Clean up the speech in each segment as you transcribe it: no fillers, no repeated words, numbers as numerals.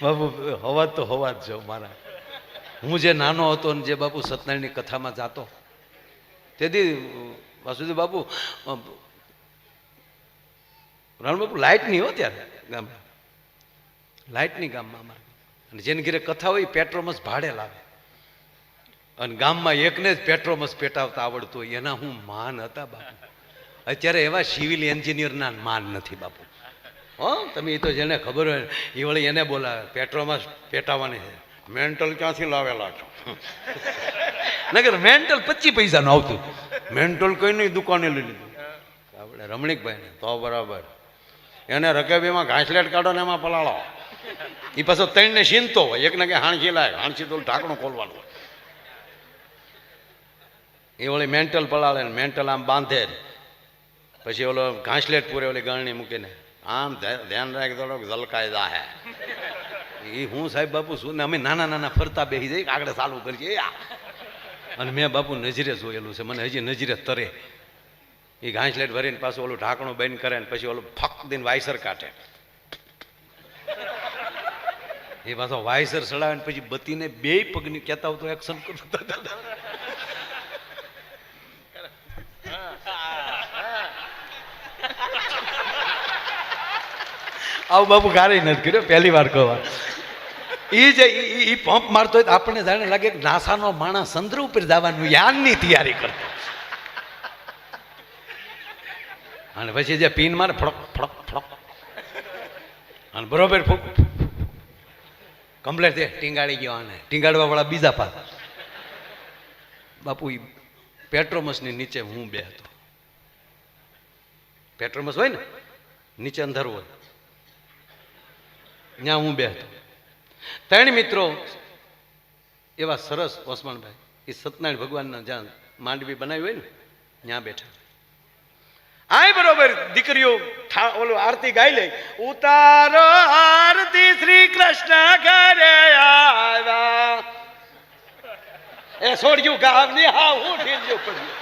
બાપુ હવા તો હવા જ છો મારા. હું જે નાનો હતો ને જે બાપુ સત્યનારાયણની કથામાં જાતો તેથી વાસુદેવ બાપુ રાણબાપુ લાઇટ નહીં હો ત્યારે ગામમાં, લાઇટ નહીં ગામમાં અમારે. અને જેની ઘરે કથા હોય પેટ્રોમસ ભાડે લાવે અને ગામમાં એકને જ પેટ્રોમસ પેટાવતા આવડતું હોય એના હું માન હતા બાપુ. અત્યારે એવા સિવિલ એન્જિનિયરના માન નથી બાપુ. હો તમે એ તો જેને ખબર હોય એ વળી એને બોલાવે પેટ્રોમસ પેટાવવાની છે. મેન્ટલ ક્યાંથી લાવેલા છો? નગર મેન્ટલ 25 પૈસાનું આવતું. મેન્ટલ કઈ નહીં દુકાને લઈ લીધું આપણે રમણીકભાઈને તો બરાબર. એને રકેબીમાં ઘાસલેટ કાઢો ને એમાં પલાળો. એ પાછો ત્રણને સીનતો હોય, એકને કે હાણસી લાય, હાણસી તો ઢાંકણું ખોલવાનું હોય. એ વળી મેન્ટલ પલાળે ને મેન્ટલ આમ બાંધે પછી ઓલો ઘાસલેટ પૂરે ઓલી ગળણી મૂકીને આમ ધ્યાન રાખી દો ઝલકાઈ જાહે. એ હું સાહેબ બાપુ શું ને અમે નાના નાના ફરતા બેસી જઈએ આગળ ચાલુ કરીએ. અને મેં બાપુ નજરે જોયેલું છે, મને હજી નજરે તરે. એ ઘાસલેટ ભરીને પાછું ઓલું ઢાંકણું બંધ કરે ને પછી ઓલું ફક દઈને વાયસર કાઢે. એ પાછો વાયસર ચડાવે ને પછી બત્તીને બે પગની કહેતા તો એક્શન કરતા હતા. આવું બાપુ કારેય નથી કર્યો, પહેલી વાર કહવા. એ જે એ પંપ મારતો હોય તો આપણને જાણે લાગે કે નાસાનો માણસ ચંદ્ર ઉપર જવાનું યાનની તૈયારી કરતો. અને પછી જે પીન મારે ફડક ફડક ફડક અને બરોબર કમ્પ્લેટ છે ટીંગાડી ગયો. આને ટીંગાડવા વાળા બીજા પાસ. બાપુ પેટ્રોમસની નીચે હું બે હતો. પેટ્રોમસ હોય ને નીચે અંધારું હોય, ત્યાં હું બે હતો. ત્રણ મિત્રો એવા સરસ ઓસમાણભાઈ એ સત્યનારાયણ ભગવાનના જ્યાં માંડવી બનાવી હોય ને ત્યાં બેઠા. આય બરોબર દીકરીઓ ઓલો આરતી ગાઈ લે. ઉતારો આરતી શ્રી કૃષ્ણ ઘરે આવ્યા. એ છોડ્યું ગામ ની હા હું ઢીલ્યું પડ્યું.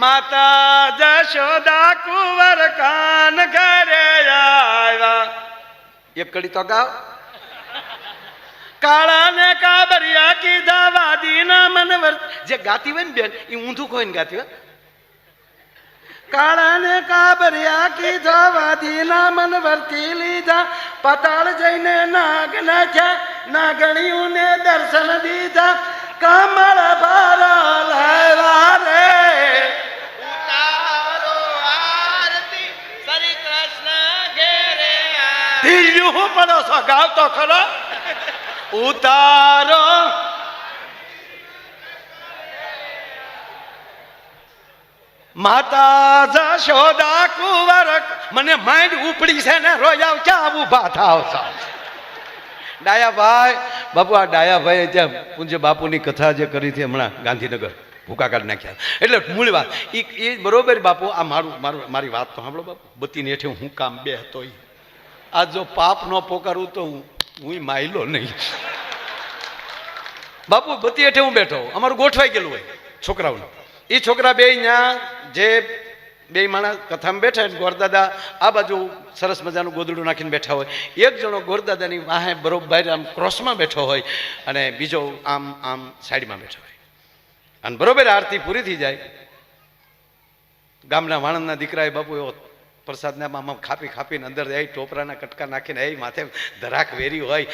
માતા જશોદા કુંવર કાન ઘરે આવ્યા. એક કડી તો ગાવ. કાળા ને કાબરિયા કીધા વાદી ના મનવર. જે ગાતી હોય ને બેન એ ઊંધું કોઈ ને ગાતી હોય. કાળા ને કાબરિયા કીધા વાદી ના મન વર્તી લીધા. પાતાળ જઈને નાગ નાખ્યા, નાગણીયું ને દર્શન દીધા. કમળ ભારા લાવ્યા રે. ઉતારો આરતી શ્રી કૃષ્ણ ઘેરે આવ્યા. દિલ્યું હું પડો છો ગાવ તો ખરો. ઉતારો માતા જશોદા કુંવર. મને માઇન્ડ ઉપડી છે ને રોયાવ ક્યાં ઉભા થાવ છો ડાયાભાઈ. બાપુ આ ડાયાભાઈ ત્યાં પૂજ્ય બાપુની કથા જે કરી હતી હમણાં ગાંધીનગર ભૂકા કાઢ નાખ્યા. એટલે મૂળ વાત એ બરોબર બાપુ. આ મારી વાત તો સાંભળો બાપુ. બત્તીની હેઠે હું કામ બે હતો. આ જો પાપ ન પોકારું તો હું માયલો નહીં બાપુ. બત્તી હેઠે હું બેઠો, અમારું ગોઠવાઈ ગયેલું હોય છોકરાઓને. એ છોકરા બે ત્યાં જે બે માણસ કથામાં બેઠા હોય, ગોરદાદા આ બાજુ સરસ મજાનું ગોદડું નાખીને બેઠા હોય. એક જણો ગોરદાદાની વાહે બરોબર આમ ક્રોસમાં બેઠો હોય અને બીજો આમ આમ સાઈડમાં બેઠો હોય. અને બરોબર આરતી પૂરી થઈ જાય. ગામના વાણંદના દીકરાએ બાપુ એવો પ્રસાદને આમ ખાપી ખાપીને અંદર જાય, ટોપરાના કટકા નાખીને એ માથે ધરાક વેરી હોય,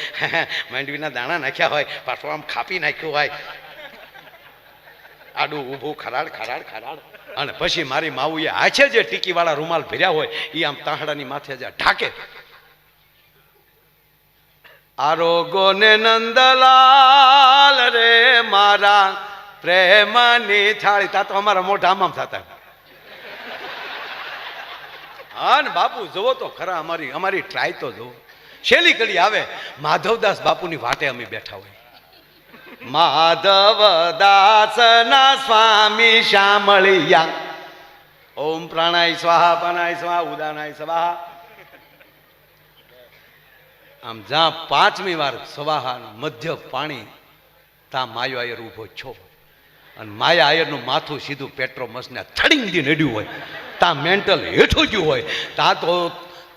માંડવીના દાણા નાખ્યા હોય, પાછું આમ ખાપી નાખ્યું હોય, આડું ઊભું ખરાડ ખરાડ ખરાડ. અને પછી મારી માવુએ આછે જે ટીકીવાળા રૂમાલ ભર્યા હોય એ આમ તાહડાની માથે જ ઢાકે. આરોગો ને નંદલાલ રે મારા પ્રેમની થાળી. તા તો અમારા મોઢા આમ થતા. હા ને બાપુ જોવો તો ખરા, અમારી ટ્રાય તો જોવો. છેલ્લી કડી આવે માધવદાસ બાપુની વાટે અમે બેઠા હોય. માધવદાસ ના સ્વામી શામળિયા. ઓમ પ્રાણાય સ્વાહા પાનાય સ્વાહા ઉદાનાય સ્વાહા. આમ જ્યાં પાંચમી વાર સ્વાહા મધ્ય પાણી ત્યાં માયો આયર ઉભો છો. અને માયા આયરનું માથું સીધું પેટ્રોમસને થડીંગ દી નડ્યું હોય. ત્યાં મેન્ટલ હેઠું ગયું હોય. ત્યાં તો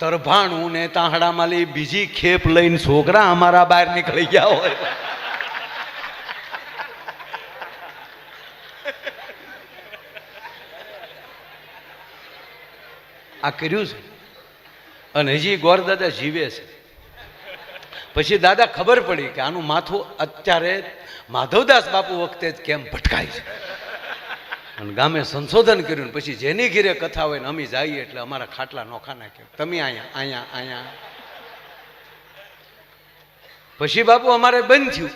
તરભાણું ને તાહડામાં લઈ બીજી ખેપ લઈને છોકરા અમારા બહાર નીકળી ગયા હોય. આ કર્યું છે અને હજી ગોરદાદા જીવે છે. પછી દાદા ખબર પડી કે આનું માથું અત્યારે માધવદાસ બાપુ વખતે જ કેમ ભટકાય છે. અને ગામે સંશોધન કર્યું ને પછી જેની ઘીરે કથા હોય ને અમે જઈએ એટલે અમારા ખાટલા નોખા નાખે, તમે અહીંયા અહીંયા અહીંયા. પછી બાપુ અમારે બંધ થયું,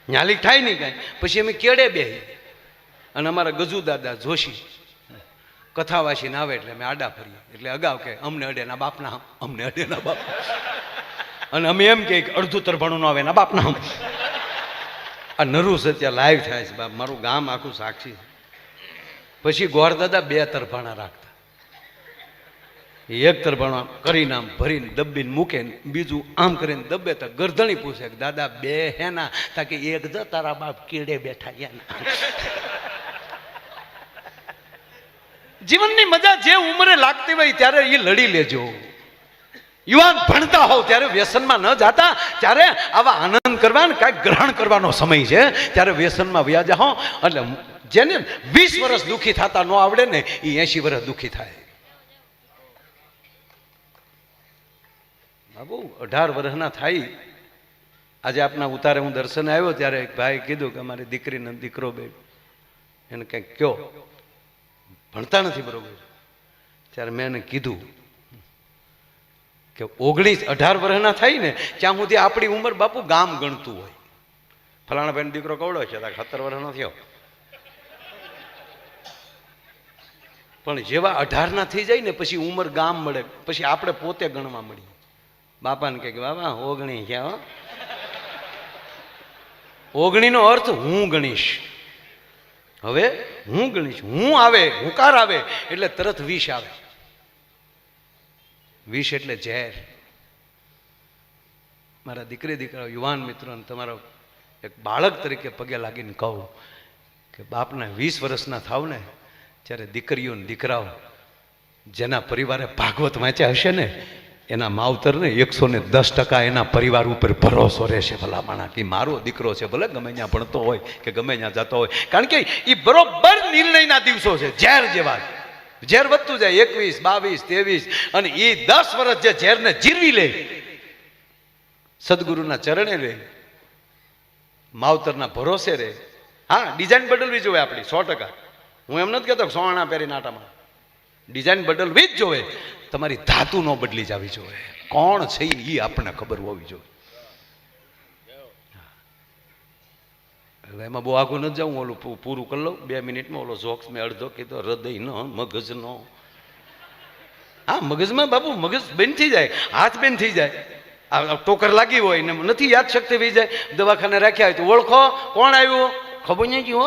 ન્યાલી થાય નહીં કાંઈ. પછી અમે કેડે બેહી અને અમારા ગજુ દાદા જોશી કથા વાસીને આવે એટલે અમે આડા ફરીએ. એટલે અગાઉ કે અમને અડેના બાપના, અમને અડેના બાપ. અને અમે એમ કે અડધું તરભાણું ન આવે એના બાપના. આ નરું સત્ય લાઈવ થાય છે બાપ, મારું ગામ આખું સાક્ષી. પછી ગોરદાદા બે તરભાણા રાખતા, એક તરભાણું કરીને આમ ભરીને દબ્બીને મૂકે, બીજું આમ કરીને દબ્બે તો ગરદણી પૂછે કે દાદા બે હેના? તાકે એક જ તારા બાપ કેડે બેઠા યાના. જીવનની મજા જે ઉંમરે લાગતી હોય ત્યારે એ લડી લેજો. યુવાન ભણતા હોવ ત્યારે વ્યસનમાં ન જાતા, ત્યારે આવા આનંદ કરવા કાંઈક ગ્રહણ કરવાનો સમય છે, ત્યારે વ્યસનમાં વ્યા જાઓ. એટલે જેને 20 વર્ષ દુઃખી થતા ન આવડે ને એ 80 વર્ષ દુઃખી થાય. બાબુ 18 વર્ષના થાય. આજે આપના ઉતારે હું દર્શન આવ્યો ત્યારે એક ભાઈ કીધું કે અમારી દીકરીને દીકરો બે એને કંઈક કયો, ભણતા નથી બરોબર. ત્યારે મેં એને કીધું કે 18 વર્ષના થાય ને ત્યાં સુધી આપણી ઉંમર બાપુ ગામ ગણતું હોય. ફલાણા ભાઈનો દીકરો કવડો છે, 17 વર્ષનો થયો. પણ જેવા 18 ના થઈ જાય ને પછી ઉંમર ગામ મળે, પછી આપણે પોતે ગણવા મળીએ. બાપાને કહે કે બાબા 19 છે. 19 નો અર્થ હું ગણીશ. હવે હું ગણીશ, હું આવે, હુંકાર આવે એટલે તરત 20 આવે. 20 એટલે ઝેર. મારા દીકરી દીકરા યુવાન મિત્રોને તમારા એક બાળક તરીકે પગે લાગીને કહું કે બાપના 20 વર્ષના થાવ ને ત્યારે દીકરીઓ ને દીકરાઓ જેના પરિવારે ભાગવત વાંચ્યા હશે ને એના માવતરને 110% એના પરિવાર ઉપર ભરોસો રહેશે. ભલા માણા કે મારો દીકરો છે, ભલે ગમે ત્યાં ભણતો હોય કે ગમે ત્યાં જતો હોય, કારણ કે એ બરોબર નિર્ણયના દિવસો છે. ઝેર જેવા ઝેર વધતું જાય, 21, 22, 23, અને એ 10 વર્ષ જે ઝેરને જીરવી લે, સદગુરુના ચરણે રહે, માવતરના ભરોસે રહે. હા, ડિઝાઇન બદલવી જોઈએ આપણી 100%. હું એમ નથી કહેતો સોના પહેરી નાટામાં, ડિઝાઇન બદલવી જ જોઈએ. તમારી ધાતુ ન બદલી જવી જોઈએ. કોણ છે એ આપણને ખબર હોવી જોઈએ. એટલે એમાં બહુ આગું નથી જાઉં, ઓલું પૂરું કરી લઉં 2 મિનિટમાં. ઓલો જોક્સ મેં અડધો કીધો, હૃદયનો મગજનો. હા, મગજમાં બાપુ મગજ બંધ થઈ જાય, હાથ બંધ થઈ જાય. આ ટોકર લાગી હોય ને નથી યાદ શક્તિ થઈ જાય, દવાખાને રાખ્યા હોય તો ઓળખો કોણ આવ્યું, ખબર નહીં હો.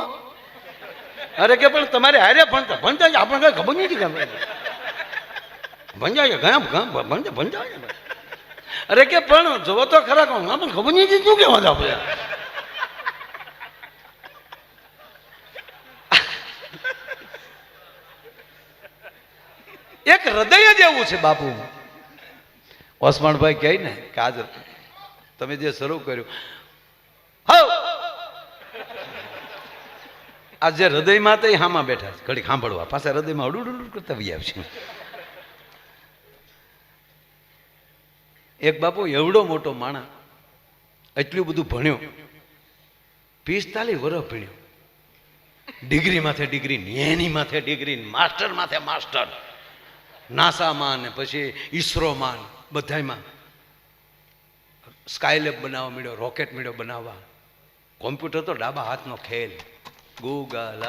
અરે કે પણ તમારે હારે ભણતા ભણતા આપણે કઈ ખબર નથી કે ભંજાય ગયા ભંજાય. અરે કે પણ જોવો તો ખરા કોણ, પણ ખબર નહીં શું કેવા આપણે. એક હૃદય જ એવું છે બાપુ. ઓસમાણભાઈ કહે ને કે આજ તમે જે શરૂ કર્યું, આ જે હૃદયમાં તો હામાં બેઠા છે, ઘડી સાંભળવા, પાછા હૃદયમાં અડુડ કરતા વી આવશે. એક બાપુ એવડો મોટો માણસ, એટલું બધું ભણ્યો, 45 વર્ષ ભણ્યો, ડિગ્રી માથે ડિગ્રી, એની માથે ડિગ્રી, માસ્ટર માથે માસ્ટર, નાસામાં ને પછી ઈસરોમાં બધામાં સ્કાયલેબ બનાવવા મળ્યો, રોકેટ મળ્યો બનાવવા. કોમ્પ્યુટર તો ડાબા હાથનો ખેલ. ગૂગલ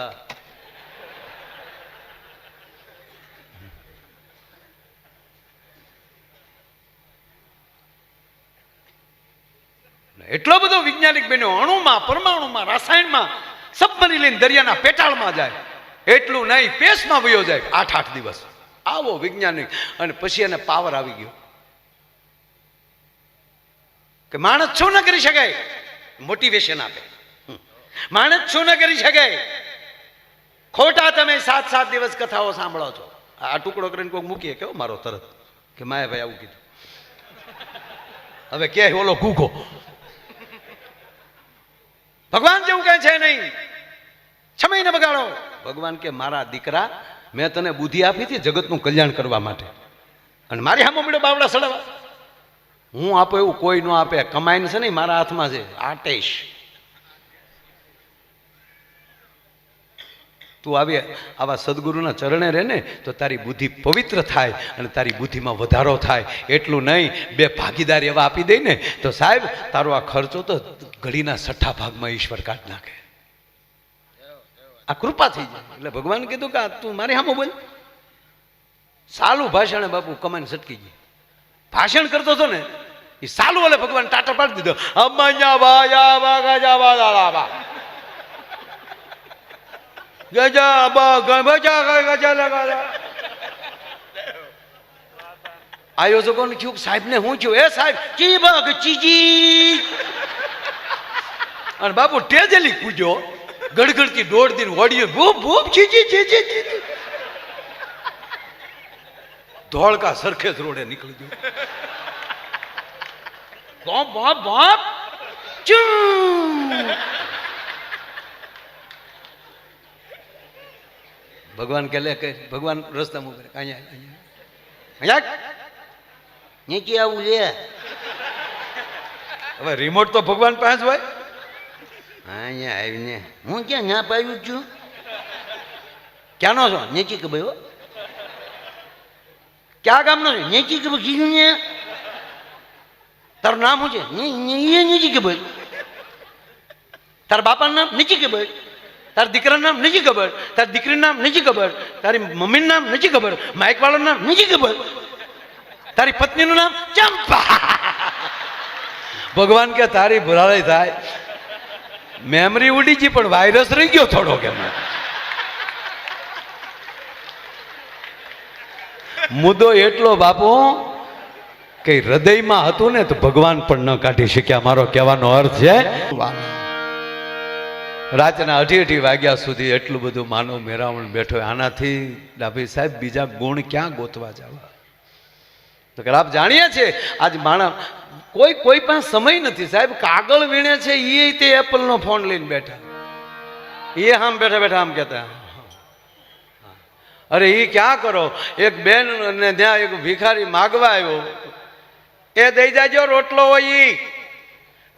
એટલો બધો વૈજ્ઞાનિક બન્યો, અણુમાં, પરમાણુમાં, રાસાયણમાં, સબમરી લઈને દરિયાના પેટાળમાં જાય. એટલું નહીં, પેસમાં વયો જાય 8 દિવસ. આવો વૈજ્ઞાનિક. અને પછી એને પાવર આવી ગયો કે માણસ શું ન કરી શકાય, મોટિવેશન આપે. માણસ શું ન કરી શકાય, ખોટા તમે 7 દિવસ કથાઓ સાંભળો છો. આ ટુકડો કરીને કોઈ મૂકીએ કેવો મારો તરત કે માએ ભાઈ આવું કીધું. હવે કે ઓલો કૂકો. ભગવાન જેવું કઈ છે નહીં, સમય ને બગાડો. ભગવાન કે મારા દીકરા, મેં તને બુદ્ધિ આપી હતી જગતનું કલ્યાણ કરવા માટે, અને મારી સામે મળ્યો બાવડા સડાવા. હું આપો એવું કોઈ ન આપે. કમાઈને છે ને મારા હાથમાં છે. આટેશ તું આવી આવા સદગુરુના ચરણે રહે ને તો તારી બુદ્ધિ પવિત્ર થાય અને તારી બુદ્ધિમાં વધારો થાય. એટલું નહીં, બે ભાગીદાર એવા આપી દઈ ને તો સાહેબ તારો આ ખર્ચો તો ઘડીના 6 ભાગમાં ઈશ્વર કાઢ નાખે. આ કૃપા થઈ જાય. એટલે ભગવાન કીધું કે તું મારી સામે બોલ. સાલું ભાષણ બાપુ કમાઈને સટકી ગઈ. ભાષણ કરતો હતો ને એ સાલું, એટલે ભગવાન ટાટા પાડી દીધો. આયોજકોને થયું સાહેબ ને શું થયું? એ સાહેબ ચી બગ ચીજી. અને બાપુ ટેજલી પૂજ્યો, ગડગડતી દોડ દિન વળ્યો, ભૂપ ભૂપ ચીજી ચીજી ચીજી. ધોળકા સરખેજ રોડે નીકળી ગયો. બોપ બોપ બોપ ભગવાન કે લે કે ભગવાન રસ્તા મૂકે અહીંયા અહીંયા નીચે આવું લે. હવે રિમોટ તો ભગવાન પાસે હોય. અહીંયા આવીને હું ક્યાં ના પાડ્યું છું? ક્યાંનો છો? નીચે કે ભાઈ ક્યાં ગામનો છે? નીચે કે કીધું ને. તારું નામ શું છે? નીચે કે ભાઈ. તારા બાપાનું નામ નીચે કે ભાઈ. તારા દીકરાનું નામ નથી ખબર, તારી દીકરીનું નામ નથી ખબર, તારી મમ્મીનું નામ નથી ખબર, માઇક વાળાનું નામ નથી ખબર, તારી પત્નીનું નામ ચંપા. ભગવાન કે તારી ભરાઈ થાય. મેમરી ઉડી ગઈ પણ વાયરસ રહી ગયો થોડો. કે મુદ્દો એટલો બાપુ કે હૃદયમાં હતું ને તો ભગવાન પણ ન કાઢી શક્યા. મારો કહેવાનો અર્થ છે રાતના 8 વાગ્યા સુધી એટલું બધું માનવ મેરાવણ બેઠો. આનાથી ડાભી સાહેબ બીજા ગુણ ક્યાં ગોતવા જવા? તો આપ જાણીએ છીએ આજ માણસ કોઈ પાસે સમય નથી સાહેબ. કાગળ વીણે છે એ તે એપલનો ફોન લઈને બેઠા. એ આમ બેઠા બેઠા આમ કહેતા અરે એ ક્યાં કરો? એક બેન ને ત્યાં એક ભિખારી માગવા આવ્યો, એ દઈ જાજો રોટલો હોય ઈ.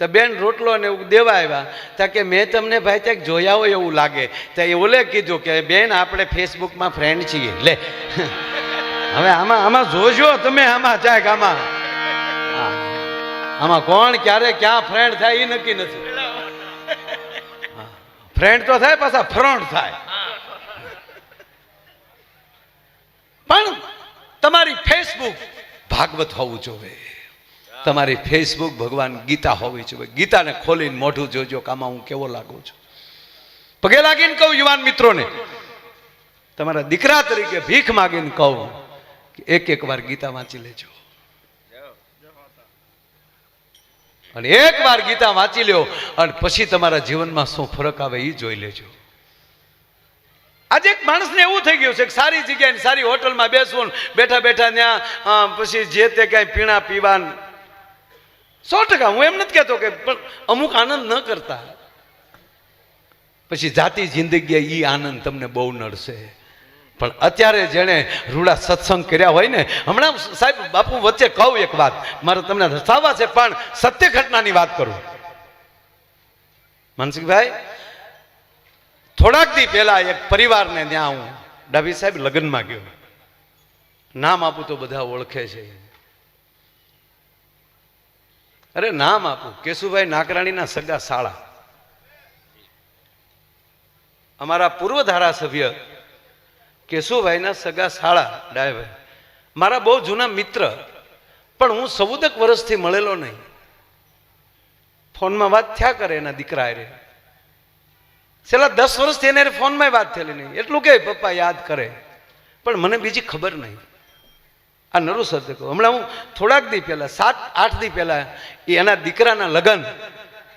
તો બેન રોટલો ને એવું દેવા આવ્યા. તા કે મેં તમને ભાઈ ત્યાં જોયા હોય એવું લાગે. તો એ ઓલે કીધું કે બેન આપણે ફેસબુકમાં ફ્રેન્ડ છીએ. લે હવે આમાં જોજો તમે. આમાં કોણ ક્યારે ક્યાં ફ્રેન્ડ થાય એ નક્કી નથી. ફ્રેન્ડ તો થાય, પાછા ફ્રન્ટ થાય. પણ તમારી ફેસબુક ભાગવત હોવું જોઈએ. તમારી ફેસબુક ભગવાન ગીતા હોવી જોઈએ. ગીતાને ખોલીને મોઢું જોજો કે આમાં હું કેવો લાગુ છું. પગે લાગીને કહું યુવાન મિત્રોને, તમારા દીકરા તરીકે ભીખ માગીને કહું કે એક વાર ગીતા વાંચી લેજો. અને એક વાર ગીતા વાંચી લ્યો અને પછી તમારા જીવનમાં શું ફરક આવે એ જોઈ લેજો. આજે એક માણસને એવું થઈ ગયું છે કે સારી જગ્યાએ સારી હોટલમાં બેસવું, બેઠા બેઠા ત્યાં પછી જે તે ક્યાંય પીણા પીવાનું. 100% હું એમ નથી કહેતો કે પણ અમુક આનંદ ન કરતા. પછી જાતિ જિંદગી એ આનંદ તમને બહુ નડશે. પણ અત્યારે જેણે રૂડા સત્સંગ કર્યા હોય ને, હમણાં સાહેબ બાપુ વચ્ચે કહું એક વાત, મારે તમને રસાવવા છે પણ સત્ય ઘટનાની વાત કરું. માનસિકભાઈ, થોડાક દી પહેલા એક પરિવારને ત્યાં હું ડાભી સાહેબ લગ્નમાં ગયો. નામ આપું તો બધા ઓળખે છે. અરે નામ આપું, કેશુભાઈ નાકરાણીના સગા સાળા, અમારા પૂર્વ ધારાસભ્ય કેશુભાઈના સગા સાળા ડાયભાઈ, મારા બહુ જૂના મિત્ર. પણ હું 14 વર્ષથી મળેલો નહીં. ફોનમાં વાત થયા કરે એના દીકરા હારે. છેલ્લા 10 વર્ષથી એને ફોનમાં વાત થયેલી નહીં. એટલું કે પપ્પા યાદ કરે, પણ મને બીજી ખબર નહીં. આ નરું સત્ય કહું, હમણાં હું થોડાક દી પહેલા 7-8 દી પહેલા એના દીકરાના લગ્ન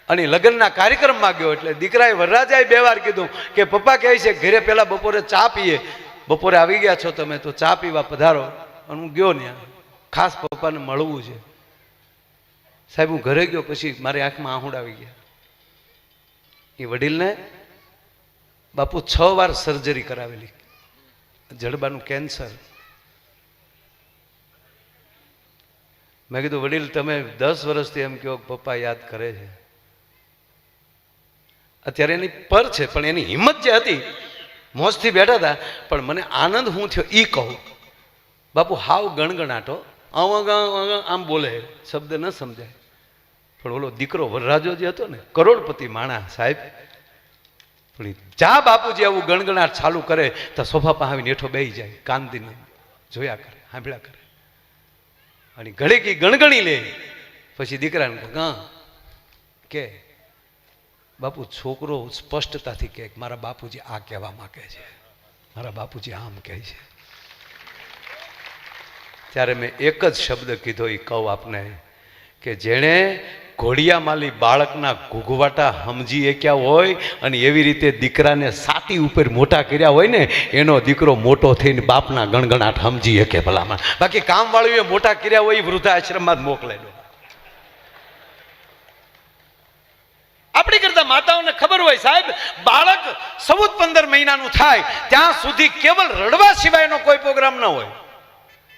અને લગ્નના કાર્યક્રમમાં ગયો. એટલે દીકરાએ વરરાજાએ 2 વાર કીધું કે પપ્પા કહે છે ઘરે પહેલા બપોરે ચા પીએ. બપોરે આવી ગયા છો તમે તો ચા પીવા પધારો. અને હું ગયો ત્યાં. ખાસ પપ્પાને મળવું છે. સાહેબ હું ઘરે ગયો પછી મારી આંખમાં આહુડ આવી ગયા. એ વડીલને બાપુ 6 વાર સર્જરી કરાવેલી, જડબાનું કેન્સર. મેં કીધું વડીલ તમે 10 વર્ષથી એમ કહો પપ્પા યાદ કરે છે. અત્યારે એની પર છે પણ એની હિંમત જે હતી, મોજથી બેઠા હતા, પણ મને આનંદ હું થયો એ કહું. બાપુ હાવ ગણગણાટો, આમ બોલે, શબ્દ ન સમજાય. પણ ઓલો દીકરો વરરાજો જે હતો ને, કરોડપતિ માણા સાહેબ, પણ જા બાપુજી આવું ગણગણાટ ચાલુ કરે તો સોફા પાસે આવીને હેઠો બેસી જાય, કાંદીને જોયા કરે, સાંભળ્યા કરે. અને ઘડીક ગણગણી લે પછી દીકરાને કે બાપુ છોકરો સ્પષ્ટતાથી કહે મારા બાપુજી આ કહેવા માંગે છે, મારા બાપુજી આમ કહે છે. ત્યારે મેં એક જ શબ્દ કીધો, એ કહું આપને, કે જેણે ઘોડિયામાલી બાળકના ઘૂઘવાટા સમજી ક્યાં હોય અને એવી રીતે દીકરાને સાતી ઉપર મોટા કર્યા હોય ને, એનો દીકરો મોટો થઈને બાપના ગણગણાટ સમજી શકે ભલામાં. બાકી કામવાળીએ મોટા કર્યા હોય એ વૃદ્ધાશ્રમમાં જ મોકલે. આપણી કરતા માતાઓને ખબર હોય સાહેબ, બાળક 14-15 મહિનાનું થાય ત્યાં સુધી કેવલ રડવા સિવાયનો કોઈ પ્રોગ્રામ ન હોય,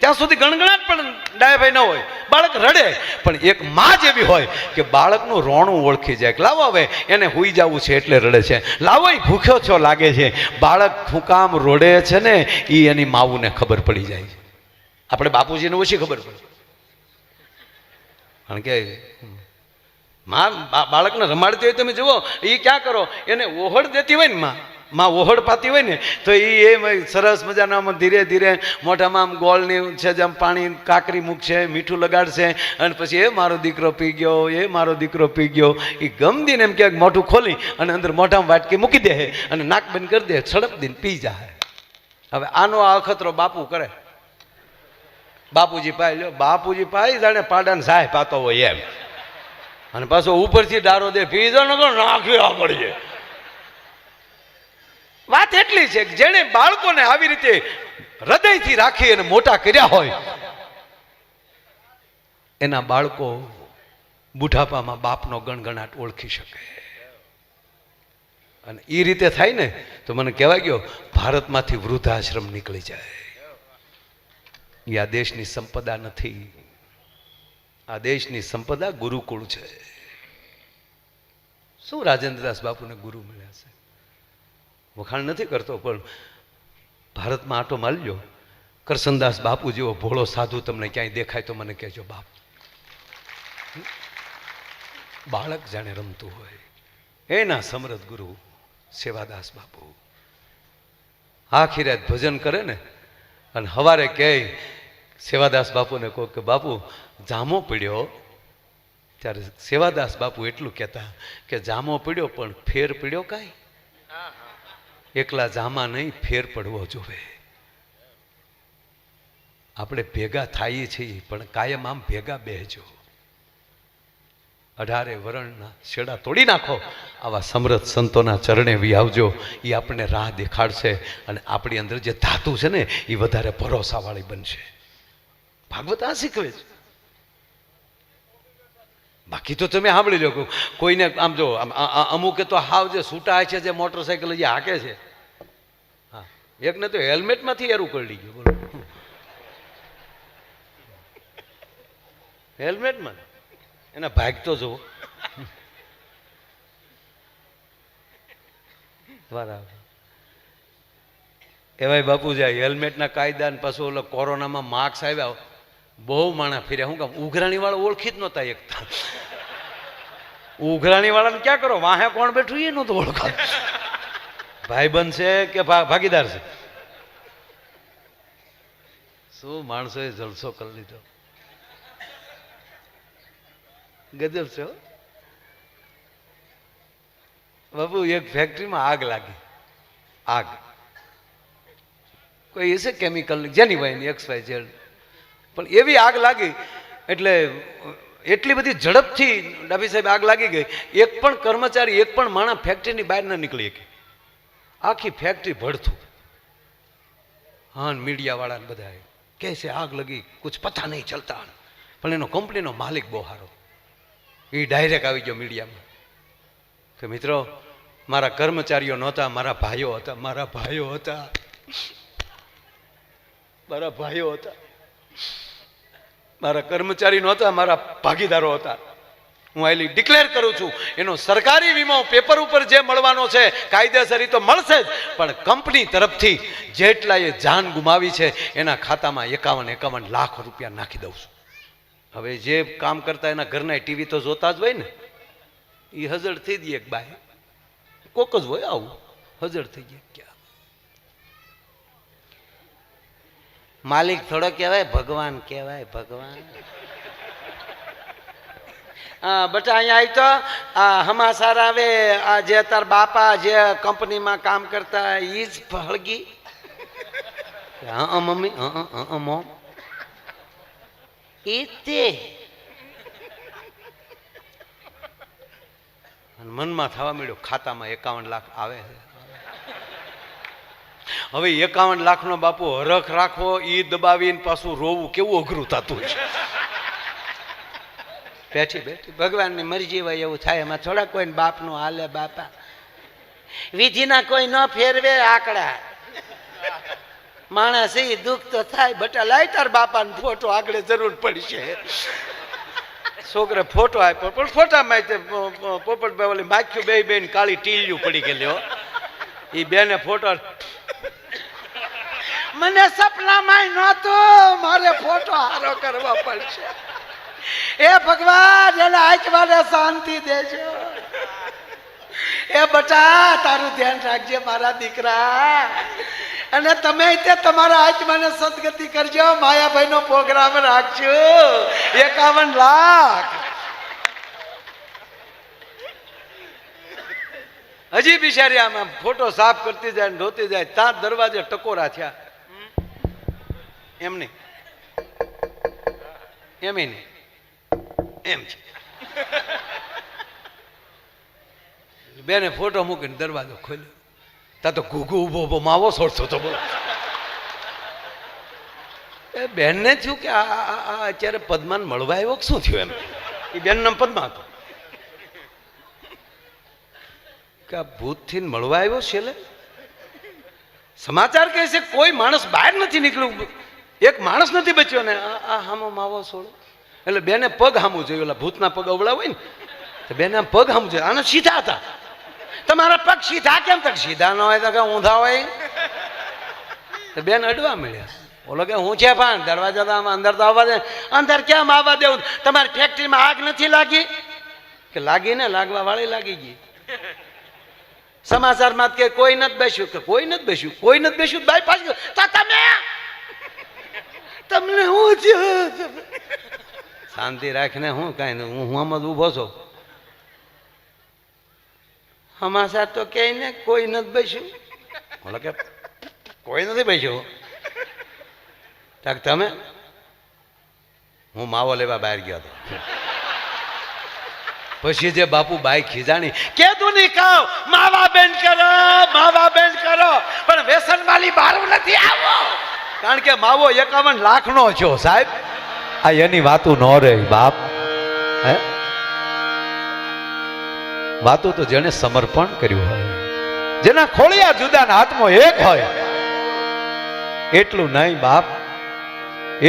ત્યાં સુધી ગણગણાટ પણ ડાયાભાઈ ન હોય. બાળક રડે પણ એક માં જ એવી હોય કે બાળકનું રોણું ઓળખી જાય કે લાવો હવે એને હુઈ જવું છે એટલે રડે છે, લાવો એ ભૂખ્યો છો લાગે છે. બાળક ફૂંકામ રોડે છે ને એ એની માવુને ખબર પડી જાય છે. આપણે બાપુજીને ઓછી ખબર પડે, કારણ કે માં બાળકને રમાડતી હોય તમે જુઓ, એ ક્યાં કરો, એને ઓહળ દેતી હોય ને માં ઓહળ પાતી હોય ને તો એ સરસ મજાના ધીરે ધીરે મોઢામાં આમ ગોળની છે જેમ પાણી કાકરી મૂકશે, મીઠું લગાડશે, અને પછી એ મારો દીકરો પી ગયો, એ મારો દીકરો પી ગયો. એ ગમદીને એમ ક્યાંક મોઢું ખોલી અને અંદર મોઢામાં વાટકી મૂકી દે અને નાક બંધ કરી દે, છડપ દઈને પી જાય. હવે આનો આ અખતરો બાપુ કરે, બાપુજી પાય લ્યો, બાપુજી પાય જાણે પાડાને સાય પાતો હોય એમ, અને પાછો ઉપરથી ડારો દે, પી જાવ ને નાખી આગળ છે. વાત એટલી છે કે જેણે બાળકોને આવી રીતે હૃદયથી રાખી અને મોટા કર્યા હોય એના બાળકો બુઢાપામાં બાપનો ગણગણાટ ઓળખી શકે. અને એ રીતે થાય ને તો મને કહેવાય ગયો ભારતમાંથી વૃદ્ધાશ્રમ નીકળી જાય. એ આ દેશની સંપદા નથી, આ દેશની સંપદા ગુરુકુળ છે. શું રાજેન્દ્રદાસ બાપુને ગુરુ મળ્યા છે, વખાણ નથી કરતો, પણ ભારતમાં આટો મારજો, કરસનદાસ બાપુ જેવો ભોળો સાધુ તમને ક્યાંય દેખાય તો મને કહેજો બાપ. બાળક જાણે રમતું હોય એના સમરથ ગુરુ સેવાદાસ બાપુ. આખી રાત ભજન કરે ને અને સવારે કહે, સેવાદાસ બાપુને કહો કે બાપુ જામો પડ્યો, ત્યારે સેવાદાસ બાપુ એટલું કહેતા કે જામો પડ્યો પણ ફેર પડ્યો કાંઈ, એકલા જામા નહીં ફેર પડવો જોવે. આપણે ભેગા થઈએ છીએ પણ કાયમ આમ ભેગા બેહજો. 18 વરણના છેડા તોડી નાખો, આવા સમરથ સંતોના ચરણે વિયાવજો. એ આપણને રાહ દેખાડશે અને આપણી અંદર જે ધાતુ છે ને એ વધારે ભરોસાવાળી બનશે. ભાગવત આ શીખવે છે. બાકી તો તમે સાંભળી લો, કોઈને આમ જો અમુકે તો હાવ જે છૂટા છે, જે મોટરસાઇકલ જે હાકે છે, હા એકને તો હેલ્મેટમાંથી એરું કરી ગયું. બોલો હેલ્મેટમાં એના ભાગ તો જુઓ. બરાબર એવાય બાપુ જાય હેલ્મેટના કાયદા ને પાછું ઓલો કોરોનામાં માર્ક્સ આવ્યા, બહુ માણા ફર્યા. શું કામ? ઉઘરાણી વાળા ઓળખી જ નહોતા એકતા. ઉઘરાણી વાળાને ક્યાં કરો, વાહે કોણ બેઠું એ નહોતું ઓળખા, ભાઈબંધ છે કે ભાગીદાર છે. શું માણસોએ જલસો કરી લીધો, ગજબ છે બાપુ. એક ફેક્ટરીમાં આગ લાગી, આગ કોઈ હશે કેમિકલ જેની હોય XYZ, પણ એવી આગ લાગી એટલે એટલી બધી ઝડપથી ડાભી સાહેબ આગ લાગી ગઈ, એક પણ કર્મચારી એક પણ માણસ ફેક્ટરીની બહાર ન નીકળી શકે. આખી ફેક્ટરી ભડથું. હા મીડિયા વાળા બધા कैसे आग लगी कुछ पता नहीं चलता, પણ એનો કંપનીનો માલિક બહુ સારો, એ ડાયરેક્ટ આવી ગયો મીડિયામાં કે મિત્રો મારા કર્મચારીઓ નહોતા, મારા ભાઈઓ હતા, મારા ભાઈઓ હતા, મારા ભાઈઓ હતા, મારા કર્મચારી નહોતા, મારા ભાગીદારો હતા. હું આલી ડિક્લેર કરું છું, એનો સરકારી વીમો પેપર ઉપર જે મળવાનો છે કાયદેસર તો મળશે જ, પણ કંપની તરફથી જેટલાએ જાન ગુમાવી છે એના ખાતામાં 51 લાખ રૂપિયા નાખી દઉં છું. હવે જે કામ કરતા એના ઘરના ટીવી તો જોતા જ હોય ને, એ હજળ થઈ દઈએ એક બાય કોક જ હોય આવું હજળ થઈ ગયા. ક્યાં માલિક થોડો કહેવાય, ભગવાન કહેવાય, ભગવાન. બટા અહીંયા આવી તો આ હમાસાર આવે, આ જે તાર બાપા જે કંપનીમાં કામ કરતા ઈ જ હળગી. મમ્મી મોમ ઈ તે મનમાં થવા મળ્યું ખાતામાં 51 લાખ આવે છે. હવે 51 લાખનો બાપુ હરખ રાખવો, ઈ દબાવીને પાછું રોવું કેવું અઘરું થતું છે. બેઠી બેઠી ભગવાનની મરજી હોય એવું થાય, એમાં થોડા કોઈ બાપનું હાલે. બાપા વિધિના કોઈ ન ફેરવે આંકડા. માણસ એ દુઃખ તો થાય. બટા લાય તાર બાપાનો ફોટો, આગળ જરૂર પડશે. છોકરે ફોટો આપ્યો, પણ ફોટામાં પોપટભાઈ ઓલી માખ્યું બે બેન કાળી ટીલિયું પડી ગયેલી. એ બેને ફોટો મને સપનામાં નહોતું, મારે ફોટો હારો કરવો પડશે. એ ભગવાન એને આંખમાં શાંતિ દેજો. એ બટા તારું ધ્યાન રાખજે મારા દીકરા, અને તમે તે તમારા આંખમાં સદગતિ કરજો. માયાભાઈ નો પ્રોગ્રામ રાખજો. 51 લાખ હજી બિચારી આમાં ફોટો સાફ કરતી જાય ને ધોતી જાય, ત્યાં દરવાજે ટકોરા થયા. એમ નહીં, એમ નહીં, એમ છે. બેને ફોટો મૂકીને દરવાજો ખોલ્યો, તા તો ઘૂઘુ ઉભો ઉભો માવો છોડતો હતો. બોલો એ બેનને થયું કે આ અત્યારે પદ્માને મળવા આવ્યો શું થયું એમ. એ બેન નામ પદ્મા હતો કે આ ભૂતથી મળવા આવ્યો છેલ્લે. સમાચાર કહે છે કોઈ માણસ બહાર નથી નીકળ્યું, એક માણસ નથી બચ્યો ને આ હામો માવો છોડો. એટલે બેને પગ હામું જોયું, ઓલા ભૂતના પગ અવળા હોય ને તો બેને આમ પગ હામું જોયું. આને સીધા હતા. તમારા પગ સીધા કેમ? તક સીધા ન હોય તો કે ઊંધા હોય. તો બેન અડવા મળ્યા. બોલો કે હું છે પણ દરવાજા તો અંદર તો આવવા દે. અંદર કેમ આવવા દેવું? તમારી ફેક્ટરીમાં આગ નથી લાગી? કે લાગી ને, લાગવા વાળી લાગી ગઈ. સમાચારમાં કે કોઈ નથી બેસ્યું, કે કોઈ નથી બેસ્યું, કોઈ નથી બેસ્યું. બાય પાછું તો તમે તમને હું છે? શાંતિ રાખીને હું કઈ નહીં, હું આમ જ ઉભો છું. હમાસા તો કે ને કોઈ નથી બેસ્યું. બોલો કે કોઈ નથી બેસ્યું. તમે? હું માવો લેવા બહાર ગયો હતો. પછી જે બાપુ બાઈ ખીજાણી કે તું નહીં ખાવ, માવા બેન કરો, માવા બેન કરો, પણ વ્યસન વાળી બારું નથી આવો. કારણ કે માવો 51 લાખનો છો સાહેબ. આ એની વાતું ન રહે બાપ. હે વાતું તો જેને સમર્પણ કર્યું હોય, જેના ખોળિયા જુદાના હાથમાં એક હોય. એટલું નહીં બાપ,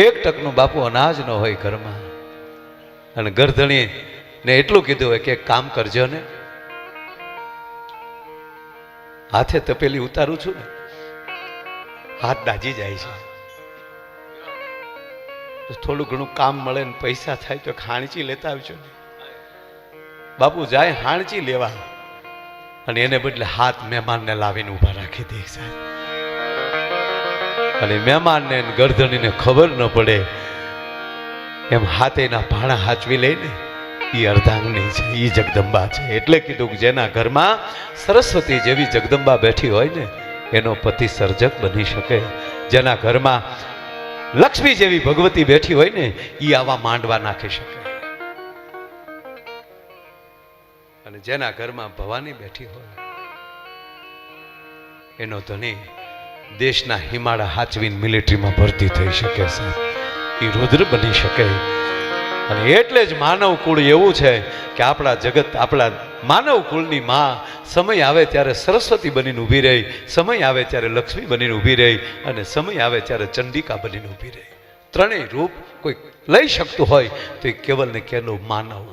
1 ટકનું બાપુ અનાજ ન હોય ઘરમાં. અને ગરધણી ને એટલું કીધું હોય કે કામ કરજો ને, હાથે તપેલી ઉતારું છું ને હાથ દાજી જાય છે. થોડું ઘણું કામ મળે ને પૈસા થાય તો હાણચી લેતા આવજો ને. બાપુ જાય હાણચી લેવા, અને એને બદલે હાથ મહેમાનને લાવીને ઉભા રાખી દે સાહેબ. અને મહેમાનને ગરધણીને ખબર ન પડે એમ હાથેના ભાણા હાચવી લઈને એ અર્ધાંગની છે, એ જગદંબા છે. એટલે કીધું કે જેના ઘરમાં સરસ્વતી જેવી જગદંબા બેઠી હોય ને એનો પતિ સર્જક બની શકે. જેના ઘરમાં લક્ષ્મી જેવી ભગવતી બેઠી હોય ને એ આવા માંડવા નાખી શકે. અને જેના ઘરમાં ભવાની બેઠી હોય એનો ધણી દેશના હિમાળા હાચવીને મિલિટરીમાં ભરતી થઈ શકે સાહેબ, એ રુદ્ર બની શકે. અને એટલે જ માનવ કુળ એવું છે કે આપણા જગત, આપણા માનવ કુળની માં સમય આવે ત્યારે સરસ્વતી બનીને ઊભી રહી, સમય આવે ત્યારે લક્ષ્મી બનીને ઊભી રહી, અને સમય આવે ત્યારે ચંડિકા બનીને ઊભી રહી. ત્રણેય રૂપ કોઈ લઈ શકતું હોય તો એ કેવલ ને કેવલ માનવ,